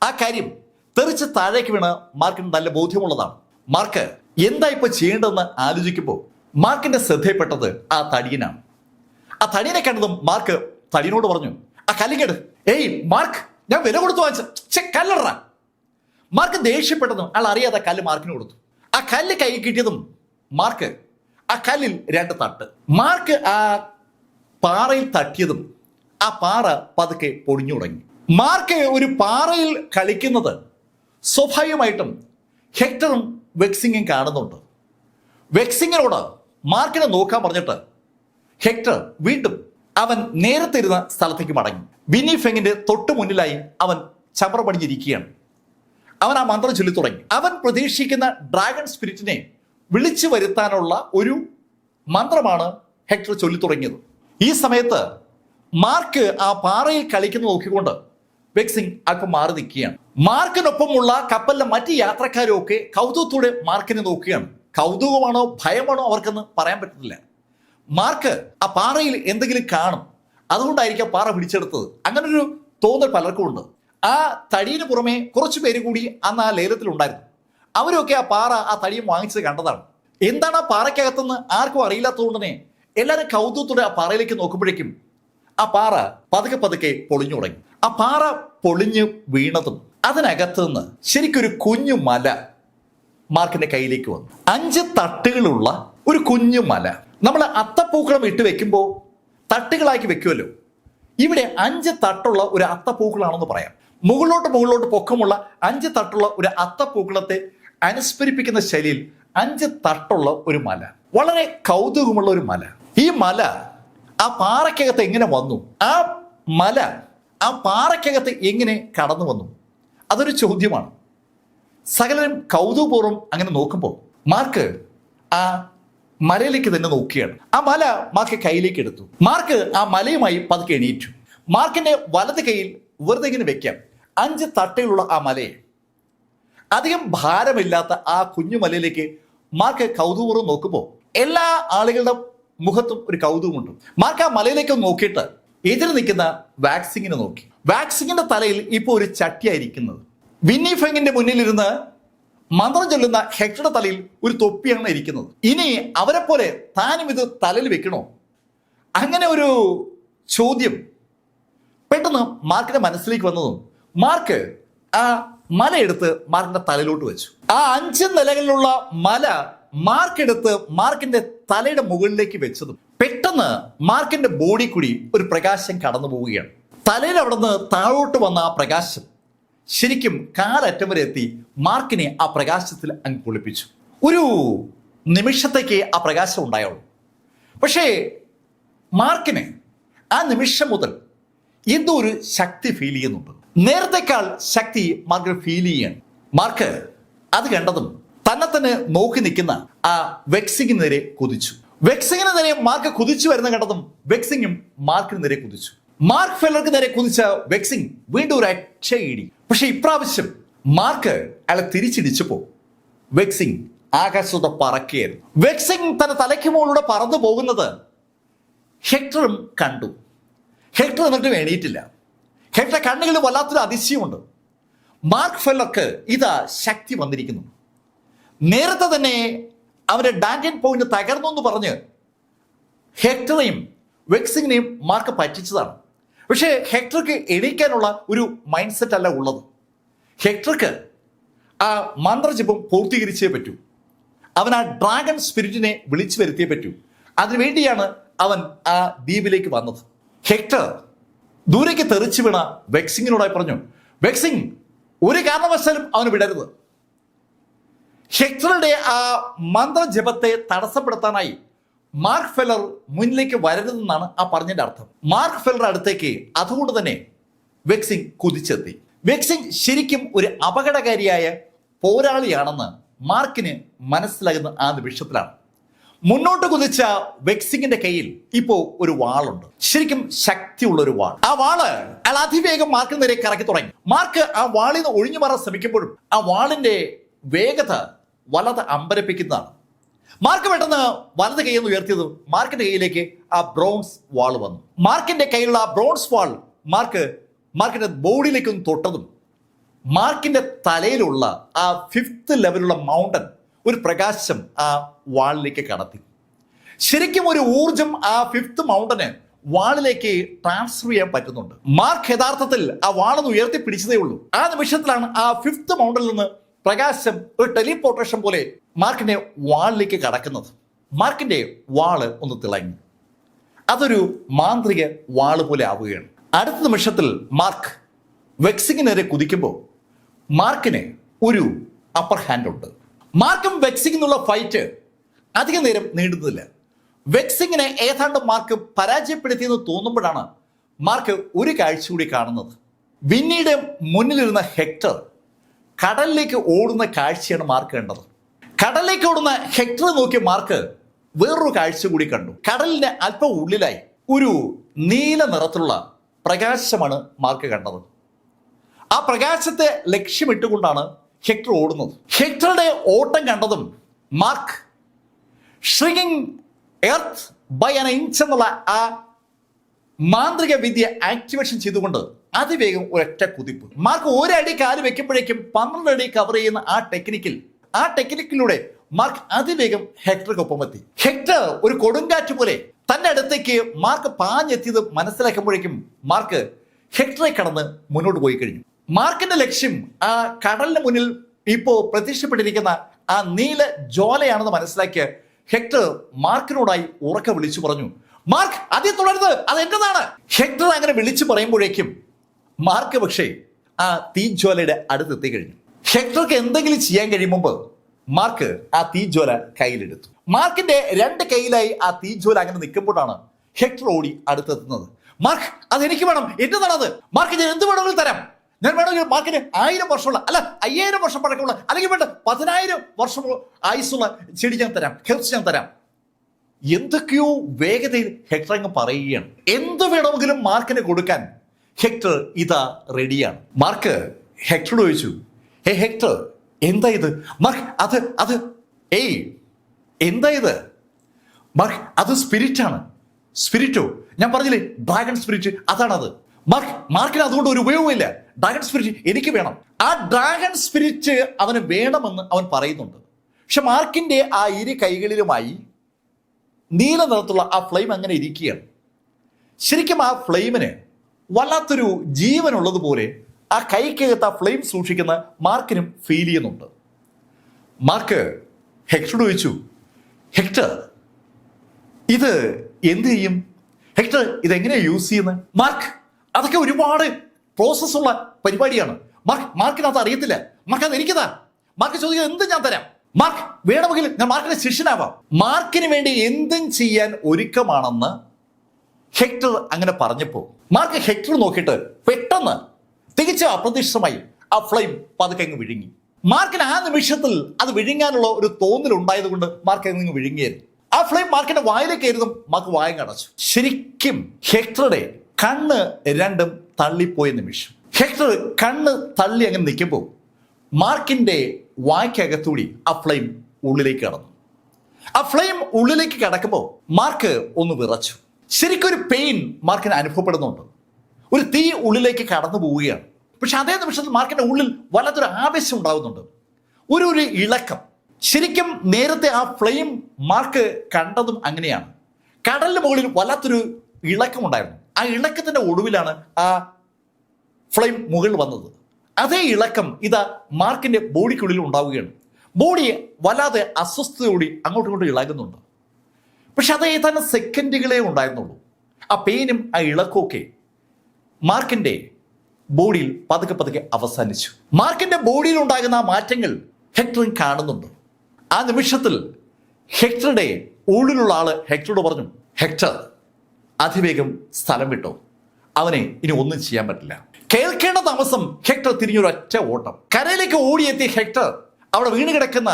ആ കാര്യം തെറിച്ച് താഴേക്ക് വീണ് മാർക്കിന് നല്ല ബോധ്യമുള്ളതാണ്. മാർക്ക് എന്താ ഇപ്പൊ ചെയ്യേണ്ടതെന്ന് ആലോചിക്കുമ്പോൾ മാർക്കിന്റെ ശ്രദ്ധയിൽപ്പെട്ടത് ആ തടിയനാണ്. ആ തടിയനെ കണ്ടതും മാർക്ക് തടിയനോട് പറഞ്ഞു, ആ കല്ലിങ്ങട്. മാർക്ക്, ഞാൻ വില കൊടുത്തു വാങ്ങിച്ച കല്ലറ. മാർക്ക് ദേഷ്യപ്പെട്ടതും ആൾ അറിയാതെ കല്ല് മാർക്കിന് കൊടുത്തു. ആ കല്ല് കൈ കിട്ടിയതും മാർക്ക് ആ കല്ലിൽ രണ്ട് തട്ട്. മാർക്ക് ആ പാറയിൽ തട്ടിയതും ആ പാറ പതുക്കെ പൊടിഞ്ഞു തുടങ്ങി. മാർക്ക് ഒരു പാറയിൽ കളിക്കുന്നത് സ്വാഭാവികമായിട്ടും ഹെക്ടറും വെക്സിങ്ങും കാണുന്നുണ്ട്. വെക്സിങ്ങിനോട് മാർക്കിനെ നോക്കാൻ പറഞ്ഞിട്ട് ഹെക്ടർ വീണ്ടും അവൻ നേരത്തെ ഇരുന്ന സ്ഥലത്തേക്ക് മടങ്ങി. വിന്നി ഫെങ്ങിന്റെ തൊട്ടു മുന്നിലായി അവൻ ചമറ പണിഞ്ഞിരിക്കുകയാണ്. അവൻ ആ മന്ത്രം ചൊല്ലി തുടങ്ങി. അവൻ പ്രതീക്ഷിക്കുന്ന ഡ്രാഗൺ സ്പിരിറ്റിനെ വിളിച്ചു വരുത്താനുള്ള ഒരു മന്ത്രമാണ് ഹെക്ടർ ചൊല്ലി തുടങ്ങിയത്. ഈ സമയത്ത് മാർക്ക് ആ പാറയിൽ കളിക്കുന്നത് നോക്കിക്കൊണ്ട് വെക്സിങ് അല്പം മാറി നിൽക്കുകയാണ്. മാർക്കിനൊപ്പമുള്ള കപ്പലിലെ മറ്റ് യാത്രക്കാരും ഒക്കെ കൗതുകത്തോടെ മാർക്കിനെ നോക്കുകയാണ്. കൗതുകമാണോ ഭയമാണോ അവർക്കെന്ന് പറയാൻ പറ്റുന്നില്ല. മാർക്ക് ആ പാറയിൽ എന്തെങ്കിലും കാണും, അതുകൊണ്ടായിരിക്കും പാറ പിടിച്ചെടുത്തത്. അങ്ങനൊരു തോന്നൽ പലർക്കും ഉണ്ട്. ആ തടിയിന് പുറമെ കുറച്ചു പേര് കൂടി അന്ന് ആ ലേലത്തിലുണ്ടായിരുന്നു. അവരൊക്കെ ആ പാറ ആ തടിയും വാങ്ങിച്ചത് കണ്ടതാണ്. എന്താണ് ആ പാറയ്ക്കകത്തെന്ന് ആർക്കും അറിയില്ലാത്തതുകൊണ്ട് തന്നെ എല്ലാവരും കൗതുകത്തോടെ ആ പാറയിലേക്ക് നോക്കുമ്പോഴേക്കും ആ പാറ പതുക്കെ പതുക്കെ പൊളിഞ്ഞു തുടങ്ങി. ആ പാറ പൊളിഞ്ഞു വീണതും അതിനകത്ത് നിന്ന് ശരിക്കൊരു കുഞ്ഞു മല മാർക്കിന്റെ കയ്യിലേക്ക് വന്നു. 5 തട്ടുകളുള്ള ഒരു കുഞ്ഞു മല. നമ്മൾ അത്തപ്പൂക്കളം ഇട്ട് വെക്കുമ്പോൾ തട്ടുകളാക്കി വെക്കുമല്ലോ. ഇവിടെ 5 തട്ടുള്ള ഒരു അത്തപ്പൂക്കളാണെന്ന് പറയാം. മുകളിലോട്ട് പൊക്കമുള്ള 5 തട്ടുള്ള ഒരു അത്തപ്പൂക്കളത്തെ അനുസ്മരിപ്പിക്കുന്ന ശൈലിയിൽ 5 തട്ടുള്ള ഒരു മല. വളരെ കൗതുകമുള്ള ഒരു മല. ഈ മല ആ പാറയ്ക്കകത്ത് എങ്ങനെ വന്നു? ആ മല ആ പാറയ്ക്കകത്ത് എങ്ങനെ കടന്നു വന്നു? അതൊരു ചോദ്യമാണ്. സകലരും കൗതുകപൂർവ്വം അങ്ങനെ നോക്കുമ്പോൾ മാർക്ക് ആ മലയിലേക്ക് തന്നെ നോക്കുകയാണ്. ആ മല മാർക്ക് കയ്യിലേക്ക് എടുത്തു. മാർക്ക് ആ മലയുമായി പതുക്കെ എണീറ്റു. മാർക്കിന്റെ വലത് കൈയിൽ വെറുതെ ഇങ്ങനെ വെക്കാം 5 തട്ടയിലുള്ള ആ മലയെ. അധികം ഭാരമില്ലാത്ത ആ കുഞ്ഞു മലയിലേക്ക് മാർക്ക് കൗതുകപൂർവ്വം നോക്കുമ്പോൾ എല്ലാ ആളുകളുടെ മുഖത്തും ഒരു കൗതുകമുണ്ട്. മാർക്ക് ആ മലയിലേക്ക് നോക്കിയിട്ട് എതിര് നിൽക്കുന്ന വാക്സിങ്ങിനെ നോക്കി. വാക്സിങ്ങിന്റെ തലയിൽ ഇപ്പോൾ ഒരു ചട്ടിയായിരിക്കുന്നത്. വിന്നി ഫാങ്ങിന്റെ മുന്നിലിരുന്ന് മന്ത്രം ചൊല്ലുന്ന ഹെക്ടറുടെ തലയിൽ ഒരു തൊപ്പിയാണ് ഇരിക്കുന്നത്. ഇനി അവരെ പോലെ താനും ഇത് തലയിൽ വെക്കണോ? അങ്ങനെ ഒരു ചോദ്യം പെട്ടെന്ന് മാർക്കിന്റെ മനസ്സിലേക്ക് വന്നതും മാർക്ക് ആ മല എടുത്ത് മാർക്കിന്റെ തലയിലോട്ട് വെച്ചു. ആ 5 നിലകളിലുള്ള മല മാർക്കെടുത്ത് മാർക്കിന്റെ തലയുടെ മുകളിലേക്ക് വെച്ചതും പെട്ടെന്ന് മാർക്കിന്റെ ബോഡി കൂടി ഒരു പ്രകാശം കടന്നു പോവുകയാണ്. തലയിൽ അവിടെ നിന്ന് താഴോട്ട് വന്ന ആ പ്രകാശം ശരിക്കും കാലറ്റം വരെ എത്തി മാർക്കിനെ ആ പ്രകാശത്തിൽ അങ്ങ് കുളിപ്പിച്ചു. ഒരു നിമിഷത്തേക്ക് ആ പ്രകാശം ഉണ്ടായുള്ളൂ. പക്ഷേ മാർക്കിന് ആ നിമിഷം മുതൽ എന്തോ ഒരു ശക്തി ഫീൽ ചെയ്യുന്നുണ്ട്. നേരത്തെക്കാൾ ശക്തി മാർക്ക് ഫീൽ ചെയ്യാണ്. മാർക്ക് അത് കണ്ടതും തന്നെ നോക്കി നിൽക്കുന്ന ആ വെക്സിങ്ങിന് നേരെ കുതിച്ചു. വെക്സിങ്ങിന് നേരെ മാർക്ക് കുതിച്ചു വരുന്ന കണ്ടതും വെക്സിങ്ങും മാർക്കിന് നേരെ കുതിച്ചു. മാർക്ക് ഫെല്ലർക്ക് നേരെ കുതിച്ച വെക്സിങ് വീണ്ടും ഒരു അക്ഷയിടി. പക്ഷെ ഇപ്രാവശ്യം മാർക്ക് അയാളെ തിരിച്ചിടിച്ചപ്പോ വെക്സിങ് ആകാശത്തോടെ പറക്കുകയായിരുന്നു. വെക്സിങ് തന്റെ തലയ്ക്ക് മുകളിലൂടെ പറന്നു പോകുന്നത് ഹെക്ടറും കണ്ടു. ഹെക്ടർ എന്നിട്ടും എണീറ്റില്ല. ഹെക്ടറുടെ കണ്ണുകളിൽ വല്ലാത്തൊരു അതിശയമുണ്ട്. മാർക്ക് ഫെല്ലർക്ക് ഇതാ ശക്തി വന്നിരിക്കുന്നു. നേരത്തെ തന്നെ അവന്റെ ഡാൻജൻ പോയിന്റ് തകർന്നു എന്ന് പറഞ്ഞ് ഹെക്ടറെയും വെക്സിങ്ങിനെയും മാർക്ക് പറ്റിച്ചതാണ്. പക്ഷേ ഹെക്ടർക്ക് എണീക്കാനുള്ള ഒരു മൈൻഡ് സെറ്റ് അല്ല ഉള്ളത്. ഹെക്ടർക്ക് ആ മന്ത്രജപം പൂർത്തീകരിച്ചേ പറ്റൂ. അവൻ ആ ഡ്രാഗൺ സ്പിരിറ്റിനെ വിളിച്ചു വരുത്തിയേ പറ്റൂ. അതിനുവേണ്ടിയാണ് അവൻ ആ ദ്വീപിലേക്ക് വന്നത്. ഹെക്ടർ ദൂരേക്ക് തെറിച്ചു വീണ വെക്സിങ്ങിനോടായി പറഞ്ഞു, വെക്സിങ് ഒരു കാരണവശാലും അവന് വിടരുത്. ഹെക്ടറുടെ ആ മന്ത്രജപത്തെ തടസ്സപ്പെടുത്താനായി മാർക്ക് ഫെല്ലർ മുന്നിലേക്ക് വരരുതെന്നാണ് ആ പറഞ്ഞതിന്റെ അർത്ഥം. മാർക്ക് ഫെല്ലർ അടുത്തേക്ക് അതുകൊണ്ട് തന്നെ വെക്സിങ് കുതിച്ചെത്തി. വെക്സിങ് ശരിക്കും ഒരു അപകടകാരിയായ പോരാളിയാണെന്ന് മാർക്കിന് മനസ്സിലാകുന്ന ആ നിമിഷത്തിലാണ്. മുന്നോട്ട് കുതിച്ച വെക്സിങ്ങിന്റെ കയ്യിൽ ഇപ്പോ ഒരു വാളുണ്ട്. ശരിക്കും ശക്തിയുള്ള ഒരു വാൾ. ആ വാള് അയാൾ അതിവേഗം മാർക്കിന് നേരെ കറക്കി തുടങ്ങി. മാർക്ക് ആ വാളിൽ നിന്ന് ഒഴിഞ്ഞു മാറാൻ ശ്രമിക്കുമ്പോഴും ആ വാളിന്റെ വേഗത വലത് അമ്പരപ്പിക്കുന്നതാണ്. മാർക്ക് പെട്ടെന്ന് വലത് കൈയിൽ ഉയർത്തിയത് മാർക്കിന്റെ കയ്യിലേക്ക് ആ ബ്രോൺസ് വാൾ വന്നു. മാർക്കിന്റെ കയ്യിലുള്ള ആ ബ്രോൺസ് വാൾ മാർക്കിന്റെ ബോഡിയിലേക്ക് ഒന്ന് തൊട്ടതും മാർക്കിന്റെ തലയിലുള്ള ആ 5th ലെവലുള്ള മൗണ്ടൻ ഒരു പ്രകാശം ആ വാളിലേക്ക് കടത്തി. ശരിക്കും ഒരു ഊർജം ആ 5th മൗണ്ടന് വാളിലേക്ക് ട്രാൻസ്ഫർ ചെയ്യാൻ പറ്റുന്നുണ്ട്. മാർക്ക് യഥാർത്ഥത്തിൽ ആ വാളൊന്ന് ഉയർത്തി പിടിച്ചതേ ഉള്ളൂ. ആ നിമിഷത്തിലാണ് ആ 5th മൗണ്ടനിൽ നിന്ന് പ്രകാശം ഒരു ടെലിപോർട്ടേഷൻ പോലെ മാർക്കിന്റെ വാളിലേക്ക് കടക്കുന്നത്. മാർക്കിന്റെ വാള് ഒന്ന് തിളങ്ങി. അതൊരു മാന്ത്രിക വാള് പോലെ ആവുകയാണ്. അടുത്ത നിമിഷത്തിൽ മാർക്ക് വെക്സിങ്ങിന് നേരെ കുതിക്കുമ്പോൾ മാർക്കിന് ഒരു അപ്പർ ഹാൻഡ് ഉണ്ട്. മാർക്കും വെക്സിങ്ങിനുള്ള ഫൈറ്റ് അധിക നേരം നീണ്ടുന്നില്ല. വെക്സിങ്ങിനെ ഏതാണ്ട് മാർക്ക് പരാജയപ്പെടുത്തിയെന്ന് തോന്നുമ്പോഴാണ് മാർക്ക് ഒരു കാഴ്ച കൂടി കാണുന്നത്. വിന്നിയുടെ മുന്നിലിരുന്ന ഹെക്ടർ കടലിലേക്ക് ഓടുന്ന കാഴ്ചയാണ് മാർക്ക് കണ്ടത്. കടലിലേക്ക് ഓടുന്ന ഹെക്ടർ നോക്കിയ മാർക്ക് വേറൊരു കാഴ്ച കൂടി കണ്ടു. കടലിന്റെ അല്പം ഉള്ളിലായി ഒരു നീല നിറത്തിലുള്ള പ്രകാശമാണ് മാർക്ക് കണ്ടത്. ആ പ്രകാശത്തെ ലക്ഷ്യമിട്ടുകൊണ്ടാണ് ഹെക്ടർ ഓടുന്നത്. ഹെക്ടറുടെ ഓട്ടം കണ്ടതും Mark shrinking earth by an inch എന്നുള്ള ആ മാന്ത്രിക വിദ്യ ആക്ടിവേഷൻ ചെയ്തുകൊണ്ട് അതിവേഗം ഒരൊറ്റ കുതിപ്പ്. മാർക്ക് ഒരടി കാല് വെക്കുമ്പോഴേക്കും 12 അടി കവർ ചെയ്യുന്ന ആ ടെക്നിക്കിലൂടെ മാർക്ക് അതിവേഗം ഹെക്ടർക്കൊപ്പം എത്തി. ഹെക്ടർ ഒരു കൊടുങ്കാറ്റ് പോലെ തന്റെ അടുത്തേക്ക് മാർക്ക് പാഞ്ഞെത്തിയത് മനസ്സിലാക്കുമ്പോഴേക്കും മാർക്ക് ഹെക്ടറെ കടന്ന് മുന്നോട്ട് പോയി കഴിഞ്ഞു. മാർക്കിന്റെ ലക്ഷ്യം ആ കടലിന് മുന്നിൽ ഇപ്പോ പ്രത്യക്ഷപ്പെട്ടിരിക്കുന്ന ആ നീല ജ്വാലയാണെന്ന് മനസ്സിലാക്കിയ ഹെക്ടർ മാർക്കിനോടായി ഉറക്കെ വിളിച്ചു പറഞ്ഞു, മാർക്ക് ആദ്യം തുടരുത്, അത് എന്റേതാണ്. ഹെക്ടർ അങ്ങനെ വിളിച്ചു പറയുമ്പോഴേക്കും മാർക്ക് പക്ഷേ ആ തീജ്വാലയുടെ അടുത്തെത്തി കഴിഞ്ഞു. ഹെക്ടർക്ക് എന്തെങ്കിലും ചെയ്യാൻ കഴിയുമ്പോൾ മാർക്ക് ആ തീജ്വാല കയ്യിലെടുത്തു. മാർക്കിന്റെ രണ്ട് കയ്യിലായി ആ തീജ്വാല അങ്ങനെ നിൽക്കുമ്പോഴാണ് ഹെക്ടർ ഓടി അടുത്തെത്തുന്നത്. മാർക്ക്, അതെനിക്ക് വേണം, എന്റേതാണത്. മാർക്ക്, ഞാൻ എന്ത് വേണമെങ്കിലും തരാം. ഞാൻ വേണമെങ്കിൽ മാർക്കിന് 1000 വർഷമുള്ള, അല്ല 5000 വർഷം പഴക്കമുള്ള, അല്ലെങ്കിൽ വേണ്ട 10000 വർഷം ആയുസുള്ള ചെടി ഞാൻ തരാം, ഹെർബ്സ് ഞാൻ തരാം. എന്തൊക്കെയോ വേഗതയിൽ ഹെക്ടർ അങ്ങ് പറയുകയാണ്. എന്ത് വേണമെങ്കിലും മാർക്കിന് കൊടുക്കാൻ ഹെക്ടർ ഇതാ റെഡിയാണ്. മാർക്ക് ഹെക്ടറോട് ചോദിച്ചു, ഹെക്ടർ, എന്താ ഇത്? മാർക്ക്, അത് ഏയ് എന്താ ഇത്? മാർക്ക്, അത് സ്പിരിറ്റാണ്. സ്പിരിറ്റോ? ഞാൻ പറഞ്ഞില്ലേ, ഡ്രാഗൺ സ്പിരിറ്റ്, അതാണത്. മാർക്കിന് അതുകൊണ്ട് ഒരു ഉപയോഗമില്ല. ഡ്രാഗൺ സ്പിരിറ്റ് എനിക്ക് വേണം. ആ ഡ്രാഗൺ സ്പിരിറ്റ് അവന് വേണമെന്ന് അവൻ പറയുന്നുണ്ട്. പക്ഷെ മാർക്കിന്റെ ആ ഇരു കൈകളിലുമായി നീല നിറത്തുള്ള ആ ഫ്ലെയിം അങ്ങനെ ഇരിക്കുകയാണ്. ശരിക്കും ആ ഫ്ലെയിമിന് വല്ലാത്തൊരു ജീവനുള്ളതുപോലെ ആ കൈക്കകത്ത് ആ ഫ്ലെയിം സൂക്ഷിക്കുന്ന മാർക്കിനും ഫീൽ ചെയ്യുന്നുണ്ട്. മാർക്ക് ഹെക്ടറോട് ചോദിച്ചു, ഹെക്ടർ, ഇത് എന്ത് ചെയ്യും? ഹെക്ടർ, ഇതെങ്ങനെയാണ് യൂസ് ചെയ്യുന്നത്? മാർക്ക്, അതൊക്കെ ഒരുപാട് പ്രോസസ്സുള്ള പരിപാടിയാണ്. മാർക്കിനകത്ത് അറിയത്തില്ല. മാർക്ക്, അത് എനിക്കതാ. മാർക്ക് ചോദിക്കുന്നത് എന്തും ഞാൻ തരാം. മാർക്ക്, വേണമെങ്കിൽ ഞാൻ മാർക്കിന്റെ ശിഷ്യനാവാം. മാർക്കിന് വേണ്ടി എന്തും ചെയ്യാൻ ഒരുക്കമാണെന്ന് ഹെക്ടർ അങ്ങനെ പറഞ്ഞപ്പോ മാർക്ക് ഹെക്ടർ നോക്കിയിട്ട് പെട്ടെന്ന് തികച്ചും അപ്രതീക്ഷിതമായി ആ ഫ്ലെയിം പതുക്കെ അങ്ങ് വിഴുങ്ങി. മാർക്കിന് ആ നിമിഷത്തിൽ അത് വിഴുങ്ങാനുള്ള ഒരു തോന്നൽ ഉണ്ടായത് കൊണ്ട് മാർക്ക് അങ്ങ് വിഴുങ്ങിയായിരുന്നു. ആ ഫ്ലെയിം മാർക്കിന്റെ വായിലേക്കായിരുന്നു. മാർക്ക് വായം അടച്ചു. ശരിക്കും ഹെക്ടറുടെ കണ്ണ് രണ്ടും തള്ളിപ്പോയ നിമിഷം. ഹെക്ടർ കണ്ണ് തള്ളി അങ്ങനെ നിൽക്കുമ്പോൾ മാർക്കിന്റെ വായ്ക്കകത്തൂടി ആ ഫ്ലെയിം ഉള്ളിലേക്ക് കടന്നു. ആ ഫ്ലെയിം ഉള്ളിലേക്ക് കടക്കുമ്പോൾ മാർക്ക് ഒന്ന് വിറച്ചു. ശരിക്കും ഒരു പെയിൻ മാർക്കിന് അനുഭവപ്പെടുന്നുണ്ട്. ഒരു തീ ഉള്ളിലേക്ക് കടന്നു പോവുകയാണ്. പക്ഷെ അതേ നിമിഷത്തിൽ മാർക്കിന്റെ ഉള്ളിൽ വല്ലാത്തൊരു ആവേശം ഉണ്ടാകുന്നുണ്ട്, ഒരു ഇളക്കം. ശരിക്കും നേരത്തെ ആ ഫ്ലെയിം മാർക്ക് കണ്ടതും അങ്ങനെയാണ്. കടലിന് മുകളിൽ വല്ലാത്തൊരു ഇളക്കമുണ്ടായിരുന്നു. ആ ഇളക്കത്തിന്റെ ഒടുവിലാണ് ആ ഫ്ലെയിം മുകളിൽ വന്നത്. അതേ ഇളക്കം ഇതാ മാർക്കിന്റെ ബോഡിക്കുള്ളിൽ ഉണ്ടാവുകയാണ്. ബോഡി വല്ലാതെ അസ്വസ്ഥതയോടെ അങ്ങോട്ടും ഇങ്ങോട്ടും ഇളകുന്നുണ്ട്. പക്ഷെ അത് ഏതാനും സെക്കൻഡുകളേ ഉണ്ടായിരുന്നുള്ളൂ. ആ പെയിനും ആ ഇളക്കമൊക്കെ മാർക്കിന്റെ ബോഡിയിൽ പതുക്കെ പതുക്കെ അവസാനിച്ചു. മാർക്കിന്റെ ബോഡിയിൽ ഉണ്ടാകുന്ന ആ മാറ്റങ്ങൾ ഹെക്ടറും കാണുന്നുണ്ട്. ആ നിമിഷത്തിൽ ഹെക്ടറുടെ ഉള്ളിലുള്ള ആള് ഹെക്ടറോട് പറഞ്ഞു, ഹെക്ടർ, അതിവേഗം സ്ഥലം വിട്ടോ, അവനെ ഇനി ഒന്നും ചെയ്യാൻ പറ്റില്ല. കേൾക്കേണ്ട താമസം ഹെക്ടർ തിരിഞ്ഞൊരൊറ്റ ഓട്ടം. കരയിലേക്ക് ഓടിയെത്തിയ ഹെക്ടർ അവിടെ വീണ് കിടക്കുന്ന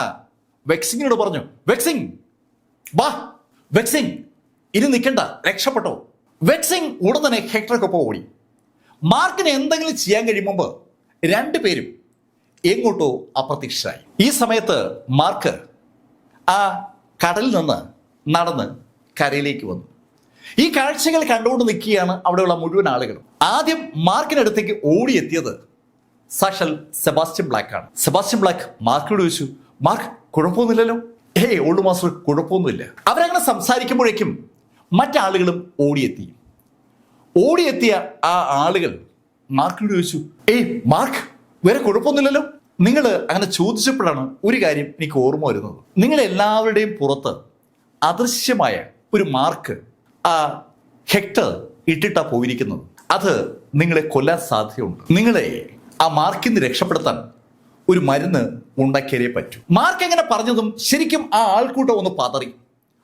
വെക്സിങ്ങിനോട് പറഞ്ഞു, വെക്സിങ് വാ, വെക്സിങ് ഇനി നിൽക്കണ്ട, രക്ഷപ്പെട്ടോ. വെക്സിങ് ഉടൻ തന്നെ ഹെക്ടർക്കൊപ്പം ഓടി. മാർക്കിന് എന്തെങ്കിലും ചെയ്യാൻ കഴിയുമ്പോൾ രണ്ടുപേരും എങ്ങോട്ടോ അപ്രത്യക്ഷരായി. ഈ സമയത്ത് മാർക്ക് ആ കടലിൽ നിന്ന് നടന്ന് കരയിലേക്ക് വന്നു. ഈ കാഴ്ചകൾ കണ്ടുകൊണ്ട് നിൽക്കുകയാണ് അവിടെയുള്ള മുഴുവൻ ആളുകളും. ആദ്യം മാർക്കിനടുത്തേക്ക് ഓടിയെത്തിയത് സാക്ഷാൽ സെബാസ്റ്റ്യൻ ബ്ലാക്ക് ആണ്. സെബാസ്റ്റ്യൻ ബ്ലാക്ക് മാർക്കിനോട് ചോദിച്ചു, മാർക്ക്, കുഴപ്പമൊന്നുമില്ലല്ലോ? ഓൾഡ് മാസ്റ്റർ, കുഴപ്പമൊന്നുമില്ല. അവരങ്ങനെ സംസാരിക്കുമ്പോഴേക്കും മറ്റാളുകളും ഓടിയെത്തിയ ആ ആളുകൾ മാർക്കിനോട് ചോദിച്ചു, മാർക്ക്, വേറെ കുഴപ്പമൊന്നുമില്ലല്ലോ? നിങ്ങൾ അങ്ങനെ ചോദിച്ചപ്പോഴാണ് ഒരു കാര്യം എനിക്ക് ഓർമ്മ വരുന്നത്. നിങ്ങളെല്ലാവരുടെയും പുറത്ത് അദൃശ്യമായ ഒരു മാർക്ക് ആ ഹെക്ടർ ഇട്ടിട്ടാ പോയിരിക്കുന്നത്. അത് നിങ്ങളെ കൊല്ലാൻ സാധ്യതയുണ്ട്. നിങ്ങളെ ആ മാർക്കിൽ നിന്ന് രക്ഷപ്പെടുത്താൻ ഒരു മരുന്ന് ഉണ്ടാക്കിയേ പറ്റൂ. മാർക്ക് എങ്ങനെ പറഞ്ഞതും ശരിക്കും ആ ആൾക്കൂട്ടം ഒന്ന് പതറി.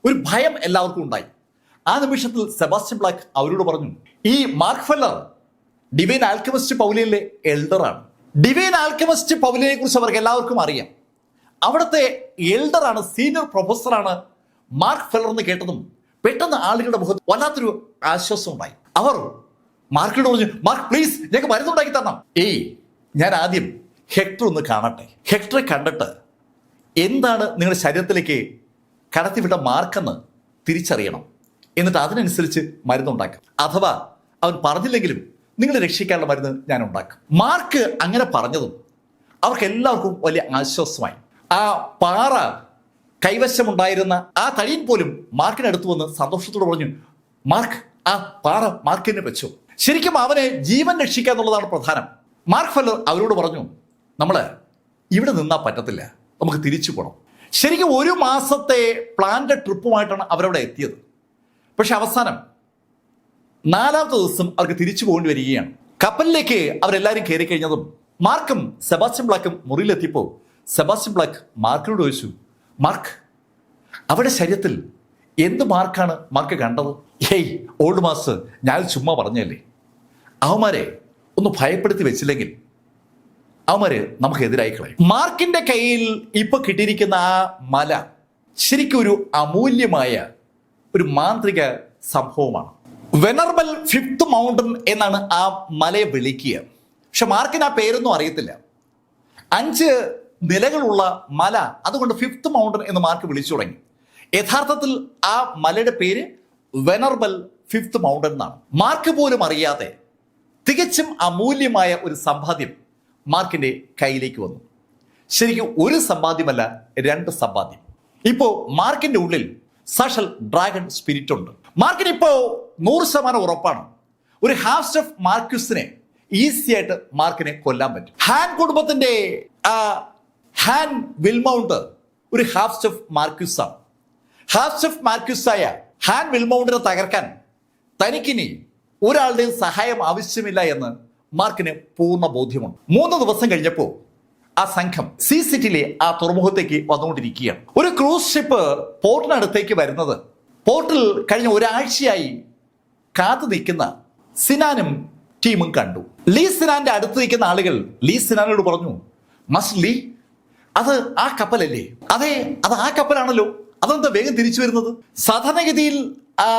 ഒരു ഭയം എല്ലാവർക്കും ഉണ്ടായി. ആ നിമിഷത്തിൽ സെബാസ്റ്റ്യൻ ബ്ലാക്ക് അവരോട് പറഞ്ഞു, ഈ മാർക്ക് ഫെല്ലർ ഡിവൈൻ ആൽക്കെമിസ്റ്റ് പൗലിയനിലെ എൽഡറാണ്. ഡിവൈൻ ആൽക്കെമിസ്റ്റ് പൗലിയനെ കുറിച്ച് അവർക്ക് എല്ലാവർക്കും അറിയാം. അവിടുത്തെ എൽഡറാണ്, സീനിയർ പ്രൊഫസറാണ് മാർക്ക് ഫെല്ലർ എന്ന് കേട്ടതും പെട്ടെന്ന് ആളുകളുടെ മുഖത്ത് വല്ലാത്തൊരു ആശ്വാസം ഉണ്ടായി. അവർ മാർക്കിനോട് പറഞ്ഞു, മാർക്ക് പ്ലീസ്, ഞങ്ങൾക്ക് മരുന്നുണ്ടാക്കി തരണം. ഞാൻ ആദ്യം ഹെക്ടർ ഒന്ന് കാണട്ടെ. ഹെക്ടറെ കണ്ടിട്ട് എന്താണ് നിങ്ങളുടെ ശരീരത്തിലേക്ക് കടത്തിവിട്ട മാർക്കെന്ന് തിരിച്ചറിയണം. എന്നിട്ട് അതിനനുസരിച്ച് മരുന്നുണ്ടാക്കാം. അഥവാ അവൻ പറഞ്ഞില്ലെങ്കിലും നിങ്ങളെ രക്ഷിക്കാനുള്ള മരുന്ന് ഞാൻ ഉണ്ടാക്കും. മാർക്ക് അങ്ങനെ പറഞ്ഞതും അവർക്ക് എല്ലാവർക്കും വലിയ ആശ്വാസമായി. ആ പാറ കൈവശമുണ്ടായിരുന്ന ആ തടിയൻ പോലും മാർക്കിനടുത്ത് വന്ന് സന്തോഷത്തോട് പറഞ്ഞു, മാർക്ക്, ആ പാറ മാർക്കിനെ വെച്ചു. ശരിക്കും അവനെ ജീവൻ രക്ഷിക്കുക എന്നുള്ളതാണ് പ്രധാനം. മാർക്ക് ഫെല്ലർ അവരോട് പറഞ്ഞു, നമ്മൾ ഇവിടെ നിന്നാ പറ്റത്തില്ല, നമുക്ക് തിരിച്ചു പോകണം. ശരിക്കും 1 മാസത്തെ പ്ലാൻഡ് ട്രിപ്പുമായിട്ടാണ് അവരവിടെ എത്തിയത്. പക്ഷെ അവസാനം 4ാമത്തെ ദിവസം അവർക്ക് തിരിച്ചു പോകേണ്ടി വരികയാണ്. കപ്പലിലേക്ക് അവരെല്ലാവരും കയറി കഴിഞ്ഞതും മാർക്കും സെബാസ്റ്റ്യൻ ബ്ലാക്കും മുറിയിലെത്തിയപ്പോൾ സെബാസ്റ്റ്യൻ ബ്ലാക്ക് മാർക്കിനോട് ചോദിച്ചു, മാർക്ക്, അവരുടെ ശരീരത്തിൽ എന്ത് മാർക്കാണ് മാർക്ക് കണ്ടത്? ഹേയ് ഓൾഡ് മാസ്റ്റർ, ഞാൻ ചുമ്മാ പറഞ്ഞല്ലേ, അവന്മാരെ ഒന്ന് ഭയപ്പെടുത്തി വെച്ചില്ലെങ്കിൽ അവന്മാര് നമുക്ക് എതിരായി കളയും. മാർക്കിന്റെ കയ്യിൽ ഇപ്പൊ കിട്ടിയിരിക്കുന്ന ആ മല ശരിക്കും ഒരു അമൂല്യമായ ഒരു മാന്ത്രിക സംഭവമാണ്. വെനറബിൾ 5th മൗണ്ടൻ എന്നാണ് ആ മലയെ വിളിക്കുക. പക്ഷെ മാർക്കിന് ആ പേരൊന്നും അറിയത്തില്ല. 5 നിലകളുള്ള മല, അതുകൊണ്ട് 5th മൗണ്ടൻ എന്ന് മാർക്ക് വിളിച്ചു തുടങ്ങി. യഥാർത്ഥത്തിൽ ആ മലയുടെ പേര് വെനറബിൾ 5th മൗണ്ടൻ എന്നാണ്. മാർക്ക് പോലും അറിയാതെ തികച്ചും അമൂല്യമായ ഒരു സമ്പാദ്യം മാർക്കിന്റെ കയ്യിലേക്ക് വന്നു. ശരിക്കും ഒരു സമ്പാദ്യമല്ല, 2 സമ്പാദ്യം. ഇപ്പോ മാർക്കിന്റെ ഉള്ളിൽ സാക്ഷാൽ ഡ്രാഗൺ സ്പിരിറ്റ് ഉണ്ട്. മാർക്കിന് ഇപ്പോ 100% ഉറപ്പാണ്, ഒരു ഹാഫ് സ്റ്റെഫ് മാർക്യൂസിനെ ഈസി ആയിട്ട് മാർക്കിനെ കൊല്ലാൻ പറ്റും. ഹാൻ കുടുംബത്തിന്റെ ഹാൻ വിൽമൗണ്ട് ഒരു ഹാഫ് സ്റ്റെഫ് മാർക്യൂസ് ആണ്. ഹാഫ് സ്റ്റെഫ് മാർക്യൂസായ ഹാൻ വിൽമൗണ്ടിനെ തകർക്കാൻ തനിക്കിനി ഒരാളുടെയും സഹായം ആവശ്യമില്ല എന്ന് മാർക്കിന് പൂർണ്ണ ബോധ്യമുണ്ട്. 3 ദിവസം കഴിഞ്ഞപ്പോൾ ആ സംഘം സീ സിറ്റിയിലെ ആ തുറമുഖത്തേക്ക് വന്നുകൊണ്ടിരിക്കുകയാണ്. ഒരു ക്രൂസ് ഷിപ്പ് പോർട്ടിനടുത്തേക്ക് വരുന്നത് പോർട്ടിൽ കഴിഞ്ഞ ഒരാഴ്ചയായി കാത്തു നിൽക്കുന്ന സിനാനും ടീമും കണ്ടു. ലീ സിനാന്റെ അടുത്ത് നിൽക്കുന്ന ആളുകൾ ലീ സിനാനോട് പറഞ്ഞു, മസ്റ്റ് ലീ, അത് ആ കപ്പലല്ലേ? അതെ, അത് ആ കപ്പലാണല്ലോ, അതെന്താ വേഗം തിരിച്ചു വരുന്നത്? സാധാരണഗതിയിൽ ആ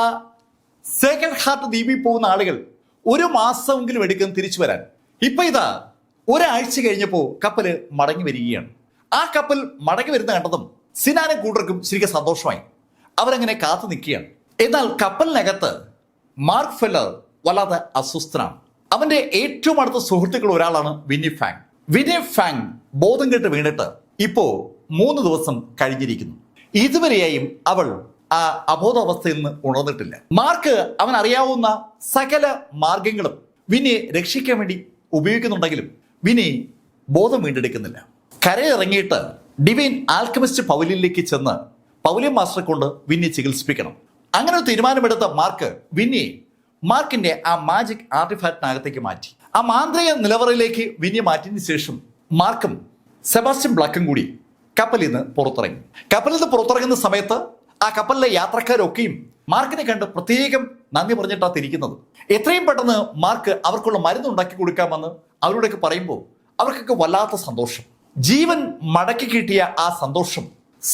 സേക്രഡ് ഹാർട്ട് ദ്വീപിൽ പോകുന്ന ആളുകൾ 1 മാസമെങ്കിലും എടുക്കും തിരിച്ചു വരാൻ. ഇപ്പൊ ഇതാ ഒരാഴ്ച കഴിഞ്ഞപ്പോൾ കപ്പല് മടങ്ങി വരികയാണ്. ആ കപ്പൽ മടങ്ങി വരുന്ന കണ്ടതും സിനാനും കൂട്ടർക്കും ശരിക്കും സന്തോഷമായി. അവരങ്ങനെ കാത്തു നിൽക്കുകയാണ്. എന്നാൽ കപ്പലിനകത്ത് മാർക്ക് ഫെല്ലർ വല്ലാതെ അസ്വസ്ഥനാണ്. അവന്റെ ഏറ്റവും അടുത്ത സുഹൃത്തുക്കൾ ഒരാളാണ് വിന്നി ഫാങ്. വിന്നി ഫാങ് ബോധം കെട്ട് വീണിട്ട് ഇപ്പോ 3 ദിവസം കഴിഞ്ഞിരിക്കുന്നു. ഇതുവരെയായും അവൾ ആ അബോധാവസ്ഥയിൽ നിന്ന് ഉണർന്നിട്ടില്ല. മാർക്ക് അവൻ അറിയാവുന്ന സകല മാർഗങ്ങളും വിനിയെ രക്ഷിക്കാൻ വേണ്ടി ഉപയോഗിക്കുന്നുണ്ടെങ്കിലും വിനി ബോധം വീണ്ടെടുക്കുന്നില്ല. കരയിറങ്ങിയിട്ട് ഡിവൈൻ ആൽക്കമിസ്റ്റ് പൗലിലേക്ക് ചെന്ന് പൗലിയൻ മാസ്റ്ററെ കൊണ്ട് വിന്നിയെ ചികിത്സിപ്പിക്കണം. അങ്ങനെ ഒരു തീരുമാനമെടുത്ത മാർക്കിന്റെ ആ മാജിക് ആർട്ടിഫാക്റ്റിനകത്തേക്ക് മാറ്റി. ആ മാന്ത്രിക നിലവറയിലേക്ക് വിനിയെ മാറ്റിയതിനു ശേഷം മാർക്കും സെബാസ്റ്റ്യൻ ബ്ലാക്കും കൂടി കപ്പലിൽ നിന്ന് പുറത്തിറങ്ങി. കപ്പലിൽ നിന്ന് പുറത്തിറങ്ങുന്ന സമയത്ത് ആ കപ്പലിലെ യാത്രക്കാരൊക്കെയും മാർക്കിനെ കണ്ട് പ്രത്യേകം നന്ദി പറഞ്ഞിട്ടാണ് തിരിക്കുന്നത്. എത്രയും പെട്ടെന്ന് മാർക്ക് അവർക്കുള്ള മരുന്ന് ഉണ്ടാക്കി കൊടുക്കാമെന്ന് അവരോടൊക്കെ പറയുമ്പോൾ അവർക്കൊക്കെ വല്ലാത്ത സന്തോഷം. ജീവൻ മടക്കി കിട്ടിയ ആ സന്തോഷം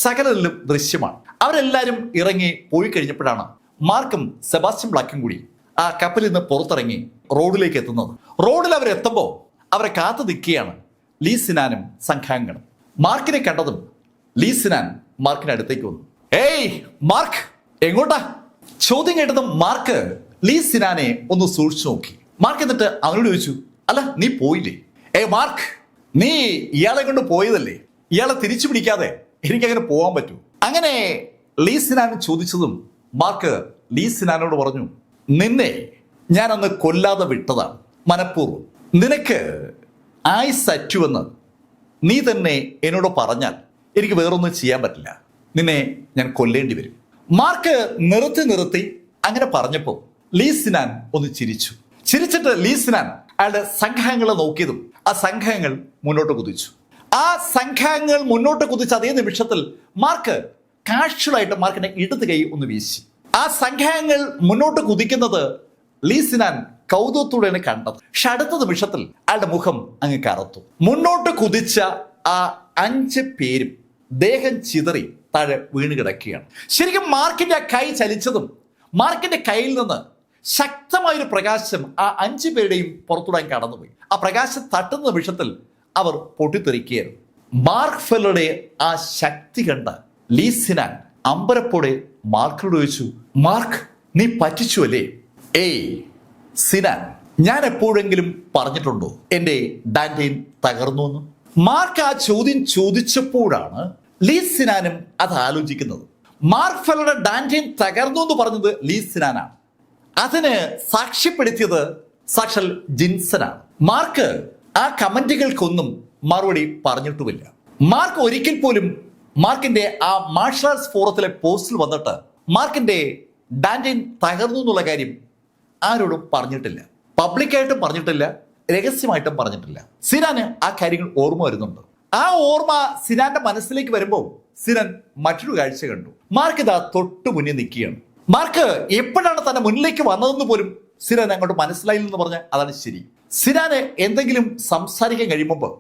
സകലരിലും ദൃശ്യമാണ്. അവരെല്ലാവരും ഇറങ്ങി പോയി കഴിഞ്ഞപ്പോഴാണ് മാർക്കും സെബാസ്റ്റ്യൻ ബ്ലാക്കും കൂടി ആ കപ്പലിൽ നിന്ന് പുറത്തിറങ്ങി റോഡിലേക്ക് എത്തുന്നത്. റോഡിൽ അവരെത്തുമ്പോൾ അവരെ കാത്തു നിൽക്കുകയാണ് ലീ സിനാനും സംഘാംഗങ്ങളും. മാർക്കിനെ കണ്ടതും ലീ സിനാൻ മാർക്കിന് അടുത്തേക്ക് വന്നു. ഏയ് മാർക്ക്, എങ്ങോട്ടാ? ചോദ്യം കേട്ടതും മാർക്ക് ലീ സിനാനെ ഒന്ന് സൂക്ഷിച്ചു നോക്കി. മാർക്ക് എന്നിട്ട് അവനോട് ചോദിച്ചു, അല്ല നീ പോയില്ലേ? മാർക്ക്, നീ ഇയാളെ കൊണ്ട് പോയതല്ലേ, ഇയാളെ തിരിച്ചു പിടിക്കാതെ എനിക്കങ്ങനെ പോകാൻ പറ്റൂ? അങ്ങനെ ലീ സിനാൻ ചോദിച്ചതും മാർക്ക് ലീ സിനാനോട് പറഞ്ഞു, നിന്നെ ഞാൻ അന്ന് കൊല്ലാതെ വിട്ടതാണ് മനഃപൂർവ്വം. നിനക്ക് ആയുസ് അറ്റുവെന്ന് നീ തന്നെ എന്നോട് പറഞ്ഞാൽ എനിക്ക് വേറൊന്നും ചെയ്യാൻ പറ്റില്ല, നിന്നെ ഞാൻ കൊല്ലേണ്ടി വരും. മാർക്ക് നിർത്തി അങ്ങനെ പറഞ്ഞപ്പോൾ ലീ സിനാൻ ഒന്ന് ചിരിച്ചിട്ട് ലീ സിനാൻ അയാളുടെ സംഘാംഗങ്ങളെ നോക്കിയതും ആ സംഘാംഗങ്ങൾ മുന്നോട്ട് കുതിച്ചു. ആ സംഘാംഗങ്ങൾ മുന്നോട്ട് കുതിച്ച അതേ നിമിഷത്തിൽ മാർക്ക് കാഷ്വലായിട്ട് മാർക്കിന്റെ ഇടത് കൈ ഒന്ന് വീശി. ആ സംഘാംഗങ്ങൾ മുന്നോട്ട് കുതിക്കുന്നത് ലീ സിനാൻ കൗതുകത്തോടെയാണ് കണ്ടത്. പക്ഷെ അടുത്ത നിമിഷത്തിൽ അയാളുടെ മുഖം അങ്ങ് കറുത്തു. മുന്നോട്ട് കുതിച്ച ആ 5 പേരും ദേഹം ചിതറി താഴെ വീണ് കിടക്കുകയാണ്. ശരിക്കും മാർക്കിന്റെ ആ കൈ ചലിച്ചതും മാർക്കിന്റെ കയ്യിൽ നിന്ന് ശക്തമായൊരു പ്രകാശം ആ 5 പേരുടെയും പുറത്തുടാൻ കടന്നുപോയി. ആ പ്രകാശം തട്ടുന്ന നിമിഷത്തിൽ അവർ പൊട്ടിത്തെറിക്കുകയായിരുന്നു. മാർക്ക് ഫെല്ലറുടെ ആ ശക്തി കണ്ട ലീ സിനാൻ അമ്പരപ്പോടെ മാർക്കിനോട് ചോദിച്ചു, മാർക്ക്, നീ പറ്റിച്ചു അല്ലേ? സിനാൻ, ഞാൻ എപ്പോഴെങ്കിലും പറഞ്ഞിട്ടുണ്ടോ എന്റെ ഡാന്റെയിൻ തകർന്നു എന്ന്? മാർക്ക് ആ ചോദ്യം ചോദിച്ചപ്പോഴാണ് ലീ സിനാനും അത് ആലോചിക്കുന്നത്. മാർക്ക് ഫെല്ലറുടെ ഡാന്റെയിൻ തകർന്നു എന്ന് പറഞ്ഞത് ലീ സിനാനാണ്. അതിന് സാക്ഷ്യപ്പെടുത്തിയത് സാക്ഷാൽ ജിൻസനാണ്. മാർക്ക് ആ കമന്റുകൾക്കൊന്നും മറുപടി പറഞ്ഞിട്ടുമില്ല. മാർക്ക് ഒരിക്കൽ പോലും മാർക്കിന്റെ ആ മാർഷൽ ആർട്സ് ഫോറത്തിലെ പോസ്റ്റിൽ വന്നിട്ട് മാർക്കിന്റെ ഡാൻറ്റൈൻ തകർന്നു എന്നുള്ള കാര്യം ആരോടും പറഞ്ഞിട്ടില്ല. പബ്ലിക്കായിട്ടും പറഞ്ഞിട്ടില്ല, രഹസ്യമായിട്ടും പറഞ്ഞിട്ടില്ല. സിനാന് ആ കാര്യങ്ങൾ ഓർമ്മ വരുന്നുണ്ട്. ആ ഓർമ്മ സിനാന്റെ മനസ്സിലേക്ക് വരുമ്പോൾ സിനാൻ മറ്റൊരു കാഴ്ച കണ്ടു. മാർക്ക് ഇതാ തൊട്ടു മുന്നിൽ നിൽക്കുകയാണ്. മാർക്ക് എപ്പോഴാണ് തന്റെ മുന്നിലേക്ക് വന്നതെന്ന് പോലും സിനാൻ അങ്ങോട്ട് മനസ്സിലായില്ലെന്ന് പറഞ്ഞാൽ അതാണ് ശരി. സിനാന് എന്തെങ്കിലും സംസാരിക്കാൻ കഴിയുമ്പോൾ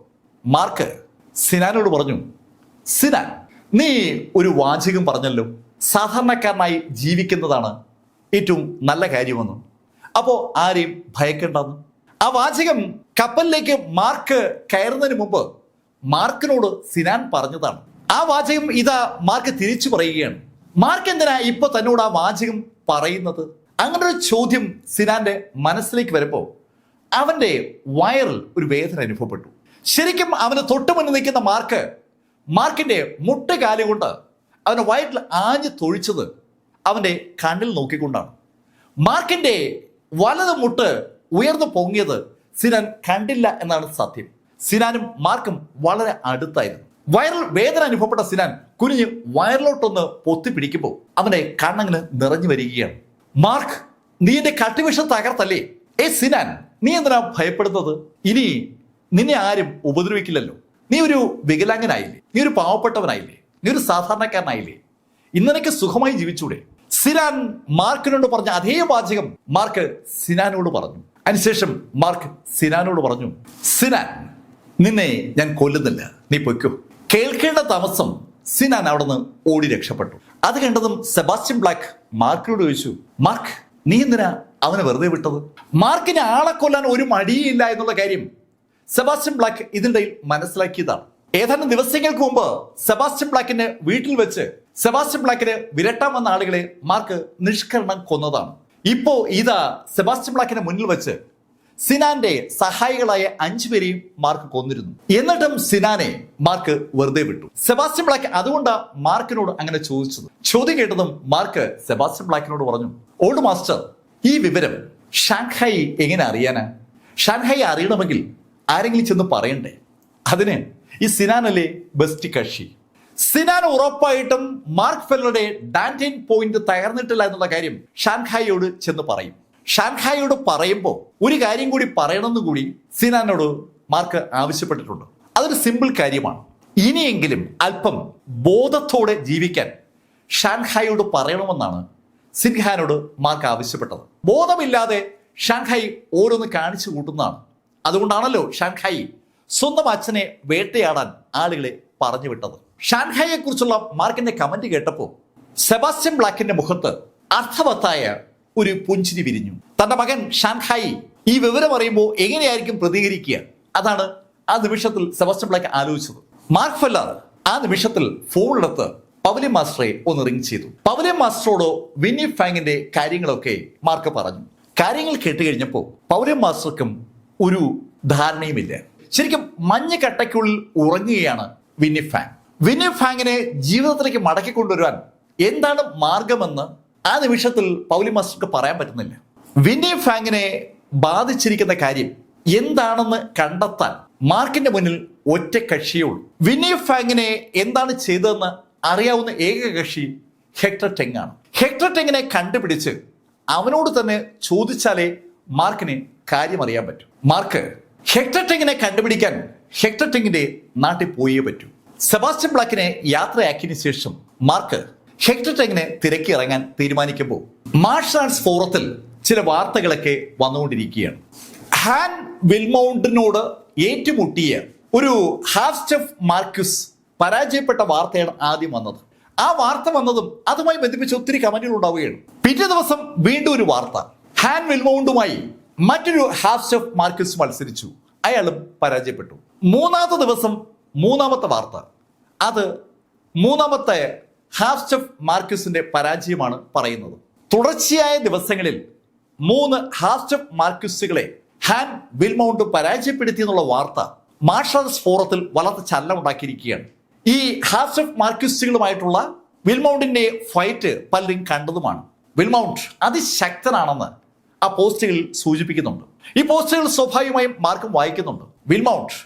മാർക്ക് സിനാനോട് പറഞ്ഞു, സിനാൻ, നീ ഒരു വാചകം പറഞ്ഞല്ലോ, സാധാരണക്കാരനായി ജീവിക്കുന്നതാണ് ഏറ്റവും നല്ല കാര്യമെന്ന്. അപ്പോ ആരെയും ഭയക്കേണ്ടെന്ന്. ആ വാചകം കപ്പലിലേക്ക് മാർക്ക് കയറുന്നതിന് മുമ്പ് മാർക്കിനോട് സിനാൻ പറഞ്ഞതാണ്. ആ വാചകം ഇതാ മാർക്ക് തിരിച്ചു പറയുകയാണ്. മാർക്ക് എന്തിനാ ഇപ്പൊ തന്നോട് ആ വാചകം പറയുന്നത്? അങ്ങനെ ഒരു ചോദ്യം സിനാന്റെ മനസ്സിലേക്ക് വരുമ്പോൾ അവന്റെ വയറിൽ ഒരു വേദന അനുഭവപ്പെട്ടു. ശരിക്കും അവന് തൊട്ടു മുന്നിൽ നിൽക്കുന്ന മാർക്കിന്റെ മുട്ടുകാല് കൊണ്ട് അവന്റെ വയറ്റിൽ ആഞ്ഞു തൊഴിച്ചത് അവന്റെ കണ്ണിൽ നോക്കിക്കൊണ്ടാണ്. മാർക്കിന്റെ വലത് മുട്ട് ഉയർന്നു പൊങ്ങിയത് സിനാൻ കണ്ടില്ല എന്നാണ് സത്യം. സിനാനും മാർക്കും വളരെ അടുത്തായിരുന്നു. വയറിൽ വേദന അനുഭവപ്പെട്ട സിനാൻ കുനിഞ്ഞ് വയറിലോട്ടൊന്ന് പൊത്തിപ്പിടിക്കുമ്പോൾ അവന്റെ കണ്ണങ്ങനെ നിറഞ്ഞു വരികയാണ്. മാർക്ക്, നീ എന്റെ കട്ടിവിഷം തകർത്തല്ലേ? സിനാൻ, നീ എന്തിനാ ഭയപ്പെടുന്നത്? ഇനി നിന്നെ ആരും ഉപദ്രവിക്കില്ലല്ലോ. നീ ഒരു വികലാംഗനായില്ലേ? നീ ഒരു പാവപ്പെട്ടവനായില്ലേ? നീ ഒരു സാധാരണക്കാരനായില്ലേ? ഇന്നെനിക്ക് സുഖമായി ജീവിച്ചൂടെ? സിനാൻ മാർക്കിനോട് പറഞ്ഞ അതേ വാചകം മാർക്ക് സിനാനോട് പറഞ്ഞു. അതിനുശേഷം മാർക്ക് സിനാനോട് പറഞ്ഞു, സിനാൻ, നിന്നെ ഞാൻ കൊല്ലുന്നില്ല, നീ പൊയ്ക്കോ. കേൾക്കേണ്ട താമസം സിനാൻ അവിടെ നിന്ന് ഓടി രക്ഷപ്പെട്ടു. അത് കണ്ടതും സെബാസ്റ്റ്യൻ ബ്ലാക്ക് മാർക്കിനോട് ചോദിച്ചു, മാർക്ക്, നീ എന്തിനാ അവനെ വെറുതെ വിട്ടത്? മാർക്കിന് ആളെ കൊല്ലാൻ ഒരു മടിയില്ല എന്നുള്ള കാര്യം സെബാസ്റ്റ്യൻ ബ്ലാക്ക് ഇതിനിടയിൽ മനസ്സിലാക്കിയതാണ്. ഏതാനും ദിവസങ്ങൾക്ക് മുമ്പ് സെബാസ്റ്റ്യൻ ബ്ലാക്കിന്റെ വീട്ടിൽ വെച്ച് സെബാസ്റ്റ്യൻ ബ്ലാക്കിന് വിരട്ടാൻ വന്ന ആളുകളെ മാർക്ക് നിഷ്കരണം കൊന്നതാണ്. ഇപ്പോ ഇതാ സെബാസ്റ്റ്യൻ ബ്ലാക്കിന്റെ മുന്നിൽ വെച്ച് സിനാന്റെ സഹായികളായ 5 പേരെയും മാർക്ക് കൊന്നിരുന്നു. എന്നിട്ടും സിനാനെ മാർക്ക് വെറുതെ വിട്ടു. സെബാസ്റ്റ്യൻ ബ്ലാക്ക് അതുകൊണ്ടാ മാർക്കിനോട് അങ്ങനെ ചോദിച്ചത്. ചോദ്യം കേട്ടതും മാർക്ക് സെബാസ്റ്റ്യൻ ബ്ലാക്കിനോട് പറഞ്ഞു, ഓൾഡ് മാസ്റ്റർ, ഈ വിവരം ഷാങ്ഹായി എങ്ങനെ അറിയാനാ? ഷാങ്ഹായി അറിയണമെങ്കിൽ ആരെങ്കിലും ചെന്ന് പറയണ്ടേ? അതിന് ഈ സിനാനല്ലേ ബെസ്റ്റ് കക്ഷി. സിനാൻ ഉറപ്പായിട്ടും മാർക്ക് ഫെല്ലറുടെ ഡാൻറ്റൈൻ പോയിന്റ് തകർന്നിട്ടില്ല എന്നുള്ള കാര്യം ഷാങ്ഹായിയോട് ചെന്ന് പറയും. ഷാങ്ഹായിയോട് പറയുമ്പോൾ ഒരു കാര്യം കൂടി പറയണമെന്ന് കൂടി സിനാനോട് മാർക്ക് ആവശ്യപ്പെട്ടിട്ടുണ്ട്. അതൊരു സിമ്പിൾ കാര്യമാണ്. ഇനിയെങ്കിലും അല്പം ബോധത്തോടെ ജീവിക്കാൻ ഷാങ്ഹായിയോട് പറയണമെന്നാണ് സിൻഹാനോട് മാർക്ക് ആവശ്യപ്പെട്ടത്. ബോധമില്ലാതെ ഷാങ്ഹായി ഓരോന്ന് കാണിച്ചു കൂട്ടുന്നതാണ്. അതുകൊണ്ടാണല്ലോ ഷാങ്ഹായി സ്വന്തം അച്ഛനെ വേട്ടയാടാൻ ആളുകളെ പറഞ്ഞു വിട്ടത്. ഷാങ്ഹായിയെ കുറിച്ചുള്ള മാർക്കിന്റെ കമന്റ് കേട്ടപ്പോൾ സെബാസ്റ്റ്യൻ ബ്ലാക്കിന്റെ മുഖത്ത് അർത്ഥവത്തായ ഒരു പുഞ്ചിരി വിരിഞ്ഞു. തന്റെ മകൻ ഷാങ്ഹായി ഈ വിവരം അറിയുമ്പോൾ എങ്ങനെയായിരിക്കും പ്രതികരിക്കുക? അതാണ് ആ നിമിഷത്തിൽ സെബാസ്റ്റ്യൻ ബ്ലാക്ക് ആലോചിച്ചത്. മാർക്ക് ഫെല്ലർ ആ നിമിഷത്തിൽ ഫോണെടുത്ത് പവലിയൻ മാസ്റ്ററെ ഒന്ന് റിംഗ് ചെയ്തു. പവലിയൻ മാസ്റ്ററോട് വിന്നി ഫാങ്ങിന്റെ കാര്യങ്ങളൊക്കെ മാർക്ക് പറഞ്ഞു. കാര്യങ്ങൾ കേട്ട് കഴിഞ്ഞപ്പോൾ പവലിയൻ മാസ്റ്റർക്കും ഒരു ധാരണയുമില്ല. ശരിക്കും മഞ്ഞക്കട്ടയ്ക്കുള്ളിൽ ഉറങ്ങുകയാണ് വിന്നി ഫാങ്. വിന്നി ഫാങ്ങിനെ ജീവിതത്തിലേക്ക് മടക്കി കൊണ്ടുവരാൻ എന്താണ് മാർഗമെന്ന് ആ നിമിഷത്തിൽ പവലിയൻ മാസ്റ്റർക്ക് പറയാൻ പറ്റുന്നില്ല. വിന്നി ഫാങ്ങിനെ ബാധിച്ചിരിക്കുന്ന കാര്യം എന്താണെന്ന് കണ്ടെത്താൻ മാർക്കിന്റെ മുന്നിൽ ഒറ്റ കക്ഷിയുള്ളൂ. വിന്നി ഫാങ്ങിനെ എന്താണ് ചെയ്തതെന്ന് അറിയാവുന്ന ഏക കക്ഷി ഹെക്ടർ ടെങ് ആണ്. ഹെക്ടർ ടെങ്ങിനെ കണ്ടുപിടിച്ച് അവനോട് തന്നെ ചോദിച്ചാലേ മാർക്കിന് കാര്യം അറിയാൻ പറ്റും. മാർക്ക് ഹെക്ടർ ടെങ്ങിനെ കണ്ടുപിടിക്കാൻ ഹെക്ടർ ടെങ്ങിന്റെ നാട്ടിൽ പോയേ പറ്റൂ. സെബാസ്റ്റ്യൻ ബ്ലാക്കിനെ യാത്രയാക്കിയതിനു ശേഷം മാർക്ക് ഹെക്ടർ ടെങ്ങിനെ തിരക്കി ഇറങ്ങാൻ തീരുമാനിക്കുമ്പോൾ മാർഷൽ ആർട്സ് ഫോറത്തിൽ ചില വാർത്തകളൊക്കെ വന്നുകൊണ്ടിരിക്കുകയാണ്. ഹാൻ വിൽമൗണ്ടിനോട് ഏറ്റുമുട്ടിയ ഒരു ഹാഫ് സ്റ്റെഫ് മാർക്യൂസ് പരാജയപ്പെട്ട വാർത്തയാണ് ആദ്യം വന്നത്. ആ വാർത്ത വന്നതും അതുമായി ബന്ധിപ്പിച്ച് ഒത്തിരി കമന്റുകൾ ഉണ്ടാവുകയാണ്. പിറ്റേ ദിവസം വീണ്ടും ഒരു വാർത്ത, ഹാൻ വിൽമൗണ്ടുമായി മറ്റൊരു ഹാഫ് സ്റ്റെഫ് മാർക്യൂസ് മത്സരിച്ചു, അയാളും പരാജയപ്പെട്ടു. മൂന്നാമത്തെ ദിവസം മൂന്നാമത്തെ വാർത്ത, അത് മൂന്നാമത്തെ ഹാഫ് സ്റ്റെഫ് മാർക്യൂസിന്റെ പരാജയമാണ് പറയുന്നത്. തുടർച്ചയായ ദിവസങ്ങളിൽ 3 ഹാഫ് സ്റ്റെഫ് മാർക്യൂസുകളെ ഹാൻ വിൽമൗണ്ട് പരാജയപ്പെടുത്തി എന്നുള്ള വാർത്ത മാർഷൽ ആർട്സ് ഫോറത്തിൽ വളരെ ചലനമുണ്ടാക്കിയിരിക്കുകയാണ്. ഈ ഹാഫ് സ്റ്റെഫ് മാർക്യൂസുകളുമായിട്ടുള്ള വിൽമൗണ്ടിന്റെ ഫൈറ്റ് പലരും കണ്ടതുമാണ്. വിൽമൗണ്ട് അതിശക്തനാണെന്ന് ആ പോസ്റ്റുകളിൽ സൂചിപ്പിക്കുന്നുണ്ട്. ഈ പോസ്റ്റുകൾ സ്വാഭാവികമായും മാർക്കും വായിക്കുന്നുണ്ട്. വിൽമൗണ്ട്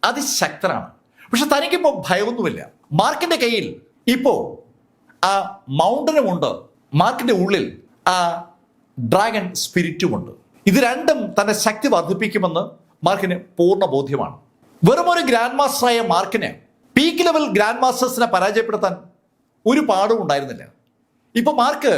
അതിശക്തനാണ്, പക്ഷെ തനിക്കിപ്പോൾ ഭയമൊന്നുമില്ല. മാർക്കിന്റെ കയ്യിൽ ഇപ്പോ ആ മൗണ്ടനുമുണ്ട്, മാർക്കിന്റെ ഉള്ളിൽ ആ ഡ്രാഗൺ സ്പിരിറ്റുമുണ്ട്. ഇത് രണ്ടും തന്റെ ശക്തി വർദ്ധിപ്പിക്കുമെന്ന് മാർക്കിന് പൂർണ്ണ ബോധ്യമാണ്. വെറും ഒരു ഗ്രാൻഡ് മാസ്റ്ററായ മാർക്കിന് പീക്ക് ലെവൽ ഗ്രാൻഡ് മാസ്റ്റേഴ്സിനെ പരാജയപ്പെടുത്താൻ ഒരു പാടും ഉണ്ടായിരുന്നില്ല. ഇപ്പൊ mark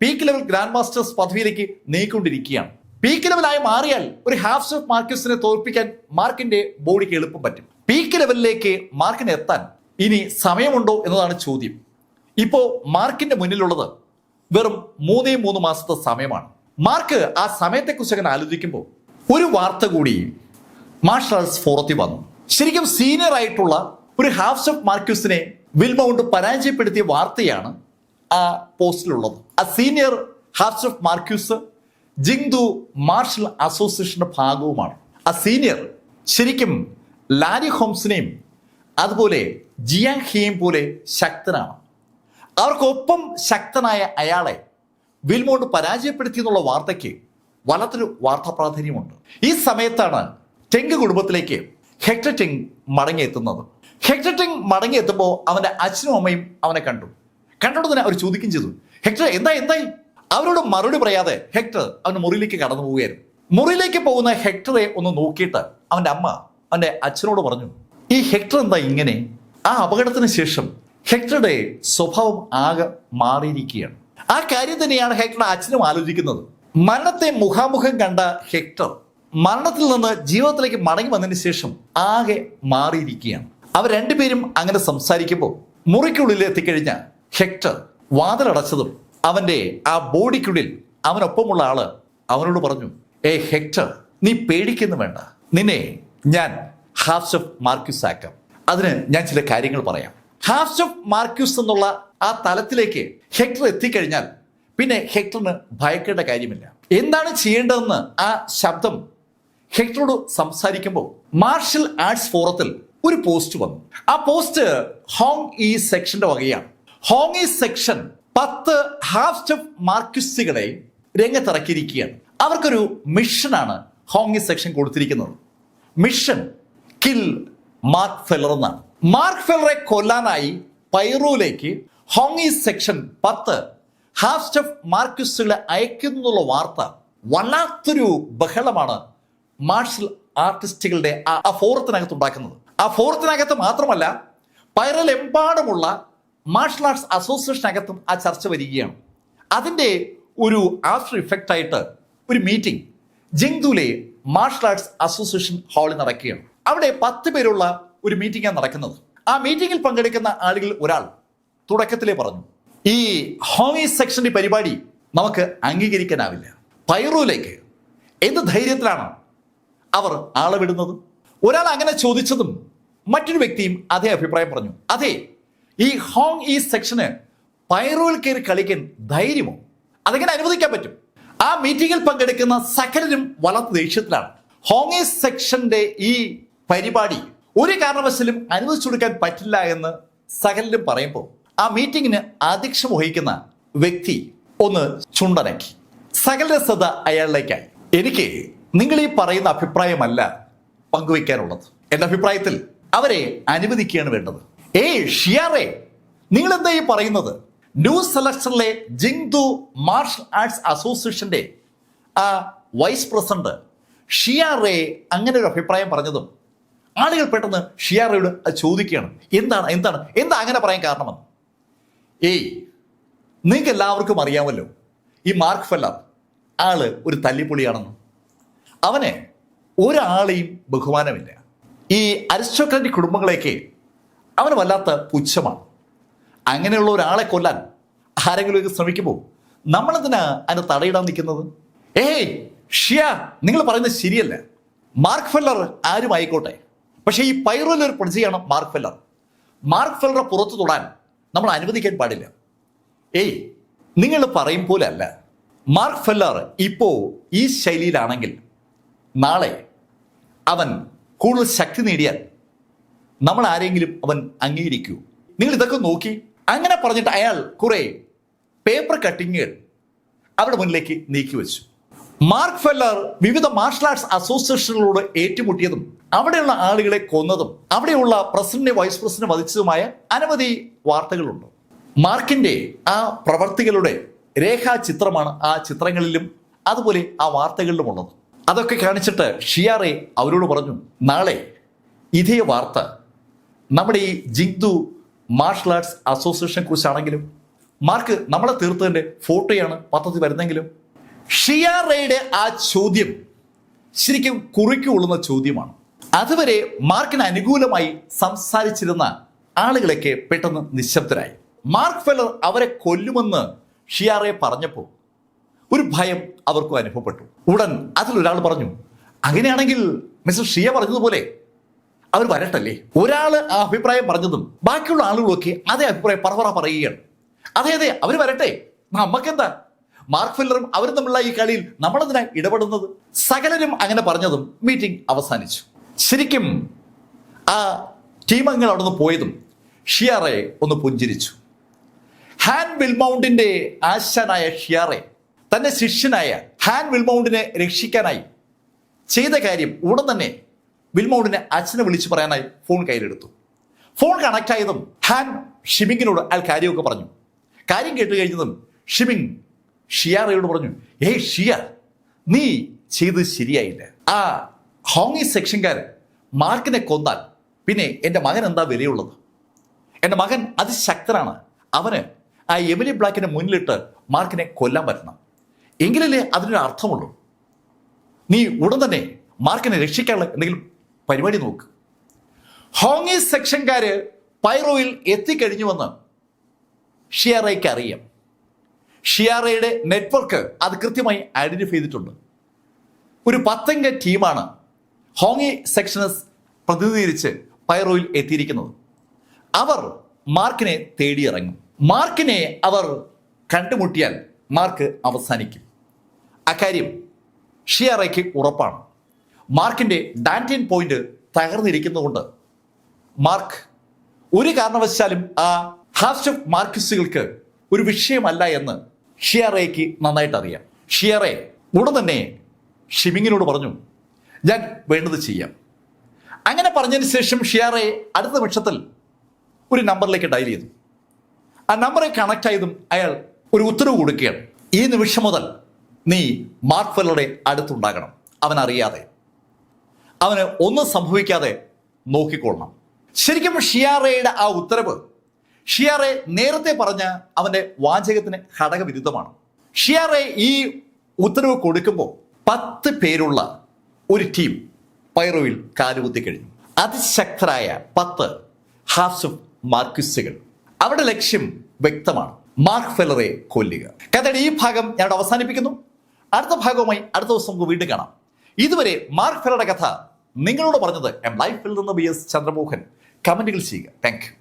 peak level grand masters പദവിയിലേക്ക് നീങ്ങിക്കൊണ്ടിരിക്കുകയാണ്. പീക്ക് ലെവലായി മാറിയാൽ ഒരു ഹാഫ് സ്റ്റെപ്പ് മാർക്കസിനെ തോൽപ്പിക്കാൻ മാർക്കിന്റെ ബോഡിക്ക് എളുപ്പം പറ്റും. പീക്ക് ലെവലിലേക്ക് മാർക്കിന് എത്താൻ ഇനി സമയമുണ്ടോ എന്നതാണ് ചോദ്യം. ഇപ്പോ മാർക്കിന്റെ മുന്നിലുള്ളത് വെറും 3 മാസത്തെ സമയമാണ്. മാർക്ക് ആ സമയത്തെക്കുറിച്ച് അങ്ങനെ ആലോചിക്കുമ്പോൾ ഒരു വാർത്ത കൂടി മാർഷൽ ആർട്സ് ഫോറത്തിൽ വന്നു. ശരിക്കും സീനിയർ ആയിട്ടുള്ള ഒരു ഹാഫ് സ്റ്റെപ്പ് മാർക്യൂസിനെ വിൽമൗണ്ട് പരാജയപ്പെടുത്തിയ വാർത്തയാണ് ആ പോസ്റ്റിലുള്ളത്. ആ senior half step Marquis Jingdu martial അസോസിയേഷന്റെ ഭാഗവുമാണ്. ആ സീനിയർ ശരിക്കും ലാരി ഹോംസിനെയും അതുപോലെ ജിയാങ് ഹിയെയും പോലെ ശക്തനാണ്. അവർക്കൊപ്പം ശക്തനായ അയാളെ വിൽമോണ്ട് പരാജയപ്പെടുത്തി എന്നുള്ള വാർത്തയ്ക്ക് വല്ലാത്തൊരു വാർത്താ പ്രാധാന്യമുണ്ട്. ഈ സമയത്താണ് ടെങ് കുടുംബത്തിലേക്ക് ഹെക്ടർ ടെങ് മടങ്ങിയെത്തുന്നത്. ഹെക്ടർ ടെങ് മടങ്ങിയെത്തുമ്പോൾ അവന്റെ അച്ഛനും അമ്മയും അവനെ കണ്ടോണ്ട് തന്നെ അവർ ചോദിക്കുകയും ചെയ്തു, ഹെക്ടർ എന്തായി? അവരോട് മറുപടി പറയാതെ ഹെക്ടർ അവന്റെ മുറിയിലേക്ക് കടന്നു പോവുകയായിരുന്നു. മുറിയിലേക്ക് പോകുന്ന ഹെക്ടറെ ഒന്ന് നോക്കിയിട്ട് അവന്റെ അമ്മ അവന്റെ അച്ഛനോട് പറഞ്ഞു, ഈ ഹെക്ടർ എന്താ ഇങ്ങനെ? ആ അപകടത്തിന് ശേഷം ഹെക്ടറുടെ സ്വഭാവം ആകെ മാറിയിരിക്കുകയാണ്. ആ കാര്യം തന്നെയാണ് ഹെക്ടറുടെ അച്ഛനും ആലോചിക്കുന്നത്. മരണത്തെ മുഖാമുഖം കണ്ട ഹെക്ടർ മരണത്തിൽ നിന്ന് ജീവിതത്തിലേക്ക് മടങ്ങി വന്നതിന് ശേഷം ആകെ മാറിയിരിക്കുകയാണ്. അവർ രണ്ടുപേരും അങ്ങനെ സംസാരിക്കുമ്പോൾ മുറിക്കുള്ളിൽ എത്തിക്കഴിഞ്ഞ ഹെക്ടർ വാതിലടച്ചതും അവന്റെ ആ ബോഡിക്കുള്ളിൽ അവനൊപ്പമുള്ള ആള് അവനോട് പറഞ്ഞു, ഹെക്ടർ, നീ പേടിക്കുന്നു വേണ്ട, നിന്നെ ഞാൻ ഹാഫ് സ്റ്റെപ്പ് മാർക്യൂസ് ആക്കാം. അതിന് ഞാൻ ചില കാര്യങ്ങൾ പറയാം. ഹാഫ് സ്റ്റെപ്പ് മാർക്യൂസ് എന്നുള്ള ആ തലത്തിലേക്ക് ഹെക്ടർ എത്തിക്കഴിഞ്ഞാൽ പിന്നെ ഹെക്ടറിന് ഭയക്കേണ്ട കാര്യമില്ല. എന്താണ് ചെയ്യേണ്ടതെന്ന് ആ ശബ്ദം ഹെക്ടറോട് സംസാരിക്കുമ്പോൾ മാർഷൽ ആർട്സ് ഫോറത്തിൽ ഒരു പോസ്റ്റ് വന്നു. ആ പോസ്റ്റ് ഹോങ് ഈ സെക്ഷന്റെ വകയാണ്. ഹോങ് ഈ സെക്ഷൻ 10 ഹാഫ് സ്റ്റെപ്പ് മാർക്യൂസുകളെ രംഗത്തിറക്കിയിരിക്കുകയാണ്. അവർക്കൊരു മിഷനാണ് ഹോങ് ഈ സെക്ഷൻ കൊടുത്തിരിക്കുന്നത്. മിഷൻ കിൽ മാർക്ക് ഫെല്ലർ എന്നാണ്. മാർക്ക് ഫെല്ലറെ കൊല്ലാനായി പൈറോയിലേക്ക് ഹോങ് ഈ സെക്ഷൻ 10 ഹാഫ് സ്റ്റെപ്പ് മാർക്യൂസുകളെ അയക്കുന്നുള്ള വാർത്ത വല്ലാത്തൊരു ബഹളമാണ് മാർഷൽ ആർട്ടിസ്റ്റുകളുടെ ആ ഫോറത്തിനകത്ത് ഉണ്ടാക്കുന്നത്. ആ ഫോറത്തിനകത്ത് മാത്രമല്ല, പൈറലെമ്പാടുമുള്ള മാർഷൽ ആർട്സ് അസോസിയേഷനകത്തും ആ ചർച്ച വരികയാണ്. അതിൻ്റെ ഒരു ആഫ്റ്റർ ഇഫക്റ്റ് ആയിട്ട് ഒരു മീറ്റിംഗ് ജിങ്ദുലെ മാർഷൽ ആർട്സ് അസോസിയേഷൻ ഹാളിൽ നടക്കുകയാണ്. അവിടെ 10 പേരുള്ള ഒരു മീറ്റിംഗാണ് നടക്കുന്നത്. ആ മീറ്റിംഗിൽ പങ്കെടുക്കുന്ന ആളുകൾ ഒരാൾ തുടക്കത്തിലേ പറഞ്ഞു, ഈ ഹോങ് സെക്ഷന്റെ പരിപാടി നമുക്ക് അംഗീകരിക്കാനാവില്ല. പൈറോയിലേക്ക് എന്ത് ധൈര്യത്തിലാണ് അവർ ആളെ വിടുന്നത്? ഒരാൾ അങ്ങനെ ചോദിച്ചതും മറ്റൊരു വ്യക്തിയും അതേ അഭിപ്രായം പറഞ്ഞു. അതെ, ഈ ഹോങ് ഈ സെക്ഷന് പൈറോയിൽ കയറി കളിക്കാൻ ധൈര്യമോ? അതെങ്ങനെ അനുവദിക്കാൻ പറ്റും? ആ മീറ്റിംഗിൽ പങ്കെടുക്കുന്ന സകലരും വല്ലാത്ത ദേഷ്യത്തിലാണ്. ഹോങ് ഈ സെക്ഷന്റെ ഈ പരിപാടി ഒരു കാരണവശാലും അനുവദിച്ചു കൊടുക്കാൻ പറ്റില്ല എന്ന് സകലരും പറയുമ്പോൾ ആ മീറ്റിംഗിന് അധ്യക്ഷം വഹിക്കുന്ന വ്യക്തി ഒന്ന് ചുണ്ടനക്കി. സകലരുടെ ശ്രദ്ധ അയാളിലേക്കായി. എനിക്ക് നിങ്ങൾ ഈ പറയുന്ന അഭിപ്രായമല്ല പങ്കുവയ്ക്കാനുള്ളത്. എന്റെ അഭിപ്രായത്തിൽ അവരെ അനുവദിക്കുകയാണ് വേണ്ടത്. ഷിയാറെ, നിങ്ങൾ എന്താ ഈ പറയുന്നത്? ന്യൂ സെലക്ഷനിലെ ജിങ്ദു മാർഷൽ ആർട്സ് അസോസിയേഷന്റെ ആ വൈസ് പ്രസിഡന്റ് ഷിയാറെ അങ്ങനെ ഒരു അഭിപ്രായം പറഞ്ഞതും ആളുകൾ പെട്ടെന്ന് ഷിയാറയോട് ചോദിക്കുകയാണ്, എന്താ അങ്ങനെ പറയാൻ കാരണമെന്ന്. നിങ്ങൾക്ക് എല്ലാവർക്കും അറിയാമല്ലോ, ഈ മാർക്ക് ഫെല്ലർ ആള് ഒരു തല്ലിപ്പൊളിയാണെന്ന്. അവന് ഒരാളെയും ബഹുമാനമില്ല. ഈ അരിസ്റ്റോക്രാറ്റിക് കുടുംബങ്ങളെയൊക്കെ അവന് വല്ലാത്ത പുച്ഛമാണ്. അങ്ങനെയുള്ള ഒരാളെ കൊല്ലാൻ ആരെങ്കിലും ശ്രമിക്കുമ്പോൾ നമ്മളെന്തിനാ അതിനെ തടയിടാൻ നിൽക്കുന്നത്? ഷിയ, നിങ്ങൾ പറയുന്നത് ശരിയല്ല. മാർക്ക് ഫെല്ലർ ആരും ആയിക്കോട്ടെ, പക്ഷേ ഈ പൈറോയിലെ ഒരു പ്രജയാണ് മാർക്ക് ഫെല്ലർ. മാർക്ക് ഫെല്ലറെ പുറത്തു തൊടാൻ നമ്മൾ അനുവദിക്കാൻ പാടില്ല. നിങ്ങൾ പറയും പോലെ അല്ല. മാർക്ക് ഫെല്ലർ ഇപ്പോൾ ഈ ശൈലിയിലാണെങ്കിൽ നാളെ അവൻ കൂടുതൽ ശക്തി നേടിയാൽ നമ്മൾ ആരെങ്കിലും അവൻ അംഗീകരിക്കൂ? നിങ്ങൾ ഇതൊക്കെ നോക്കി. അങ്ങനെ പറഞ്ഞിട്ട് അയാൾ കുറെ പേപ്പർ കട്ടിങ്ങുകൾ അവരുടെ മുന്നിലേക്ക് നീക്കി വെച്ചു. മാർക്ക് ഫെല്ലർ വിവിധ മാർഷൽ ആർട്സ് അസോസിയേഷനുകളോട് ഏറ്റുമുട്ടിയതും അവിടെയുള്ള ആളുകളെ കൊന്നതും അവിടെയുള്ള പ്രസിഡന്റിനെ വൈസ് പ്രസിഡന്റ് വധിച്ചതുമായ അനവധി വാർത്തകളുണ്ട്. മാർക്കിന്റെ ആ പ്രവർത്തികളുടെ രേഖാചിത്രമാണ് ആ ചിത്രങ്ങളിലും അതുപോലെ ആ വാർത്തകളിലും ഉള്ളത്. അതൊക്കെ കാണിച്ചിട്ട് ഷിയാറെ അവരോട് പറഞ്ഞു, നാളെ ഇതേ വാർത്ത നമ്മുടെ ഈ ജിങ്ദു മാർഷൽ ആർട്സ് അസോസിയേഷനെ കുറിച്ചാണെങ്കിലും മാർക്ക് നമ്മളെ തീർത്തതിന്റെ ഫോട്ടോയാണ് പത്രത്തിൽ വരുന്നെങ്കിലും. ഷിയാറയുടെ ആ ചോദ്യം ശരിക്കും കുറിക്കൊള്ളുന്ന ചോദ്യമാണ്. അതുവരെ മാർക്കിന് അനുകൂലമായി സംസാരിച്ചിരുന്ന ആളുകളൊക്കെ പെട്ടെന്ന് നിശബ്ദരായി. മാർക്ക് ഫെല്ലർ അവരെ കൊല്ലുമെന്ന് ഷിയാറെ പറഞ്ഞപ്പോൾ ഒരു ഭയം അവർക്കും അനുഭവപ്പെട്ടു. ഉടൻ അതിലൊരാൾ പറഞ്ഞു, അങ്ങനെയാണെങ്കിൽ മിസ്റ്റർ ഷിയ പറഞ്ഞതുപോലെ അവർ വരട്ടല്ലേ. ഒരാള് ആ അഭിപ്രായം പറഞ്ഞതും ബാക്കിയുള്ള ആളുകളൊക്കെ അതേ അഭിപ്രായം പറവറ പറയുകയാണ്. അതെ അതെ, അവർ വരട്ടെ, നമുക്കെന്താ, മാർക്ക് ഫെല്ലറും അവരും തമ്മിലുള്ള ഈ കളിയിൽ നമ്മളെന്തിനാ ഇടപെടുന്നത്. സകലരും അങ്ങനെ പറഞ്ഞതും മീറ്റിംഗ് അവസാനിച്ചു. ശരിക്കും ആ ടീം അംഗങ്ങൾ അവിടെ നിന്ന് പോയതും ഷിയാറെ ഒന്ന് പുഞ്ചിരിച്ചു. ഹാൻ വിൽമൗണ്ടിന്റെ ആശാനായ ഷിയാറെ തന്റെ ശിഷ്യനായ ഹാൻ വിൽമൗണ്ടിനെ രക്ഷിക്കാനായി ചെയ്ത കാര്യം ഉടൻ തന്നെ വിൽമൗണ്ടിനെ അച്ഛനെ വിളിച്ചു പറയാനായി ഫോൺ കയ്യിലെടുത്തു. ഫോൺ കണക്ട് ആയതും ഹാൻ ഷിമിങ്ങിനോട് അയാൾ കാര്യമൊക്കെ പറഞ്ഞു. കാര്യം കേട്ട് കഴിഞ്ഞതും ഷിമിങ് ഷിയാറയോട് പറഞ്ഞു, ഏയ് ഷിയ, നീ ചെയ്ത് ശരിയായില്ല. ആ ഹോങ്ങി സെക്ഷൻകാരൻ മാർക്കിനെ കൊന്നാൽ പിന്നെ എൻ്റെ മകൻ എന്താ വിലയുള്ളത്? എൻ്റെ മകൻ അതിശക്തനാണ്. അവന് ആ എമിലി ബ്ലാക്കിനെ മുന്നിലിട്ട് മാർക്കിനെ കൊല്ലാൻ പറ്റണം. എങ്കിലല്ലേ അതിനൊരു അർത്ഥമുള്ളൂ. നീ ഉടൻ തന്നെ മാർക്കിനെ രക്ഷിക്കാനുള്ള എന്തെങ്കിലും പരിപാടി നോക്ക്. ഹോങ്ങി സെക്ഷൻകാര് പൈറോയിൽ എത്തിക്കഴിഞ്ഞുവെന്ന് ഷിയാറയ്ക്ക് അറിയാം. ഷിയാറയുടെ നെറ്റ്വർക്ക് അത് കൃത്യമായി ഐഡന്റിഫൈ ചെയ്തിട്ടുണ്ട്. ഒരു 10 അംഗ ടീമാണ് ഹോങ്ങി സെക്ഷനസ് പ്രതിനിധീകരിച്ച് പൈറോയിൽ എത്തിയിരിക്കുന്നത്. അവർ മാർക്കിനെ തേടിയിറങ്ങും. മാർക്കിനെ അവർ കണ്ടുമുട്ടിയാൽ മാർക്ക് അവസാനിക്കും. അക്കാര്യം ഷിയാറയ്ക്ക് ഉറപ്പാണ്. മാർക്കിന്റെ ഡാന്റിയൻ പോയിന്റ് തകർന്നിരിക്കുന്നതുകൊണ്ട് മാർക്ക് ഒരു കാരണവശാലും ആ ഹാഫ് മാർക്കിസ്റ്റുകൾക്ക് ഒരു വിഷയമല്ല എന്ന് ഷിയാറയ്ക്ക് നന്നായിട്ട് അറിയാം. ഷിയാറെ ഉടൻ തന്നെ ഷിമിങ്ങിനോട് പറഞ്ഞു, ഞാൻ വേണ്ടത് ചെയ്യാം. അങ്ങനെ പറഞ്ഞതിന് ശേഷം ഷിയാറെ അടുത്ത നിമിഷത്തിൽ ഒരു നമ്പറിലേക്ക് ഡയൽ ചെയ്തു. ആ നമ്പറെ കണക്ട് ആയതും അയാൾ ഒരു ഉത്തരവ് കൊടുക്കുകയാണ്, ഈ നിമിഷം മുതൽ നീ മാർക്ക് ഫെല്ലറുടെ അടുത്തുണ്ടാകണം. അവൻ അറിയാതെ, അവന് ഒന്നും സംഭവിക്കാതെ നോക്കിക്കൊള്ളണം. ശരിക്കും ഷിയാറയുടെ ആ ഉത്തരവ് ഷിയാറെ നേരത്തെ പറഞ്ഞ അവന്റെ വാചകത്തിന് ഘടകവിരുദ്ധമാണ്. ഷിയാറെ ഈ ഉത്തരവ് കൊടുക്കുമ്പോൾ 10 പേരുള്ള ഒരു ടീം പൈറോയിൽ കാലുകുത്തി കഴിഞ്ഞു. അതിശക്തരായ 10 ഹാഫ് മാർക്കിസ്റ്റുകൾ. അവരുടെ ലക്ഷ്യം വ്യക്തമാണ്, മാർക്ക് ഫെല്ലറെ കൊല്ലുക. കഥയുടെ ഈ ഭാഗം ഞാൻ അവസാനിപ്പിക്കുന്നു. അടുത്ത ഭാഗവുമായി അടുത്ത ദിവസം നമുക്ക് വീണ്ടും കാണാം. ഇതുവരെ മാർക്ക് ഫെല്ലറുടെ കഥ നിങ്ങളോട് പറഞ്ഞത് എം ലൈഫിൽ നിന്ന് BS ചന്ദ്രമോഹൻ. കമന്റുകൾ ചെയ്യുക. Thank you.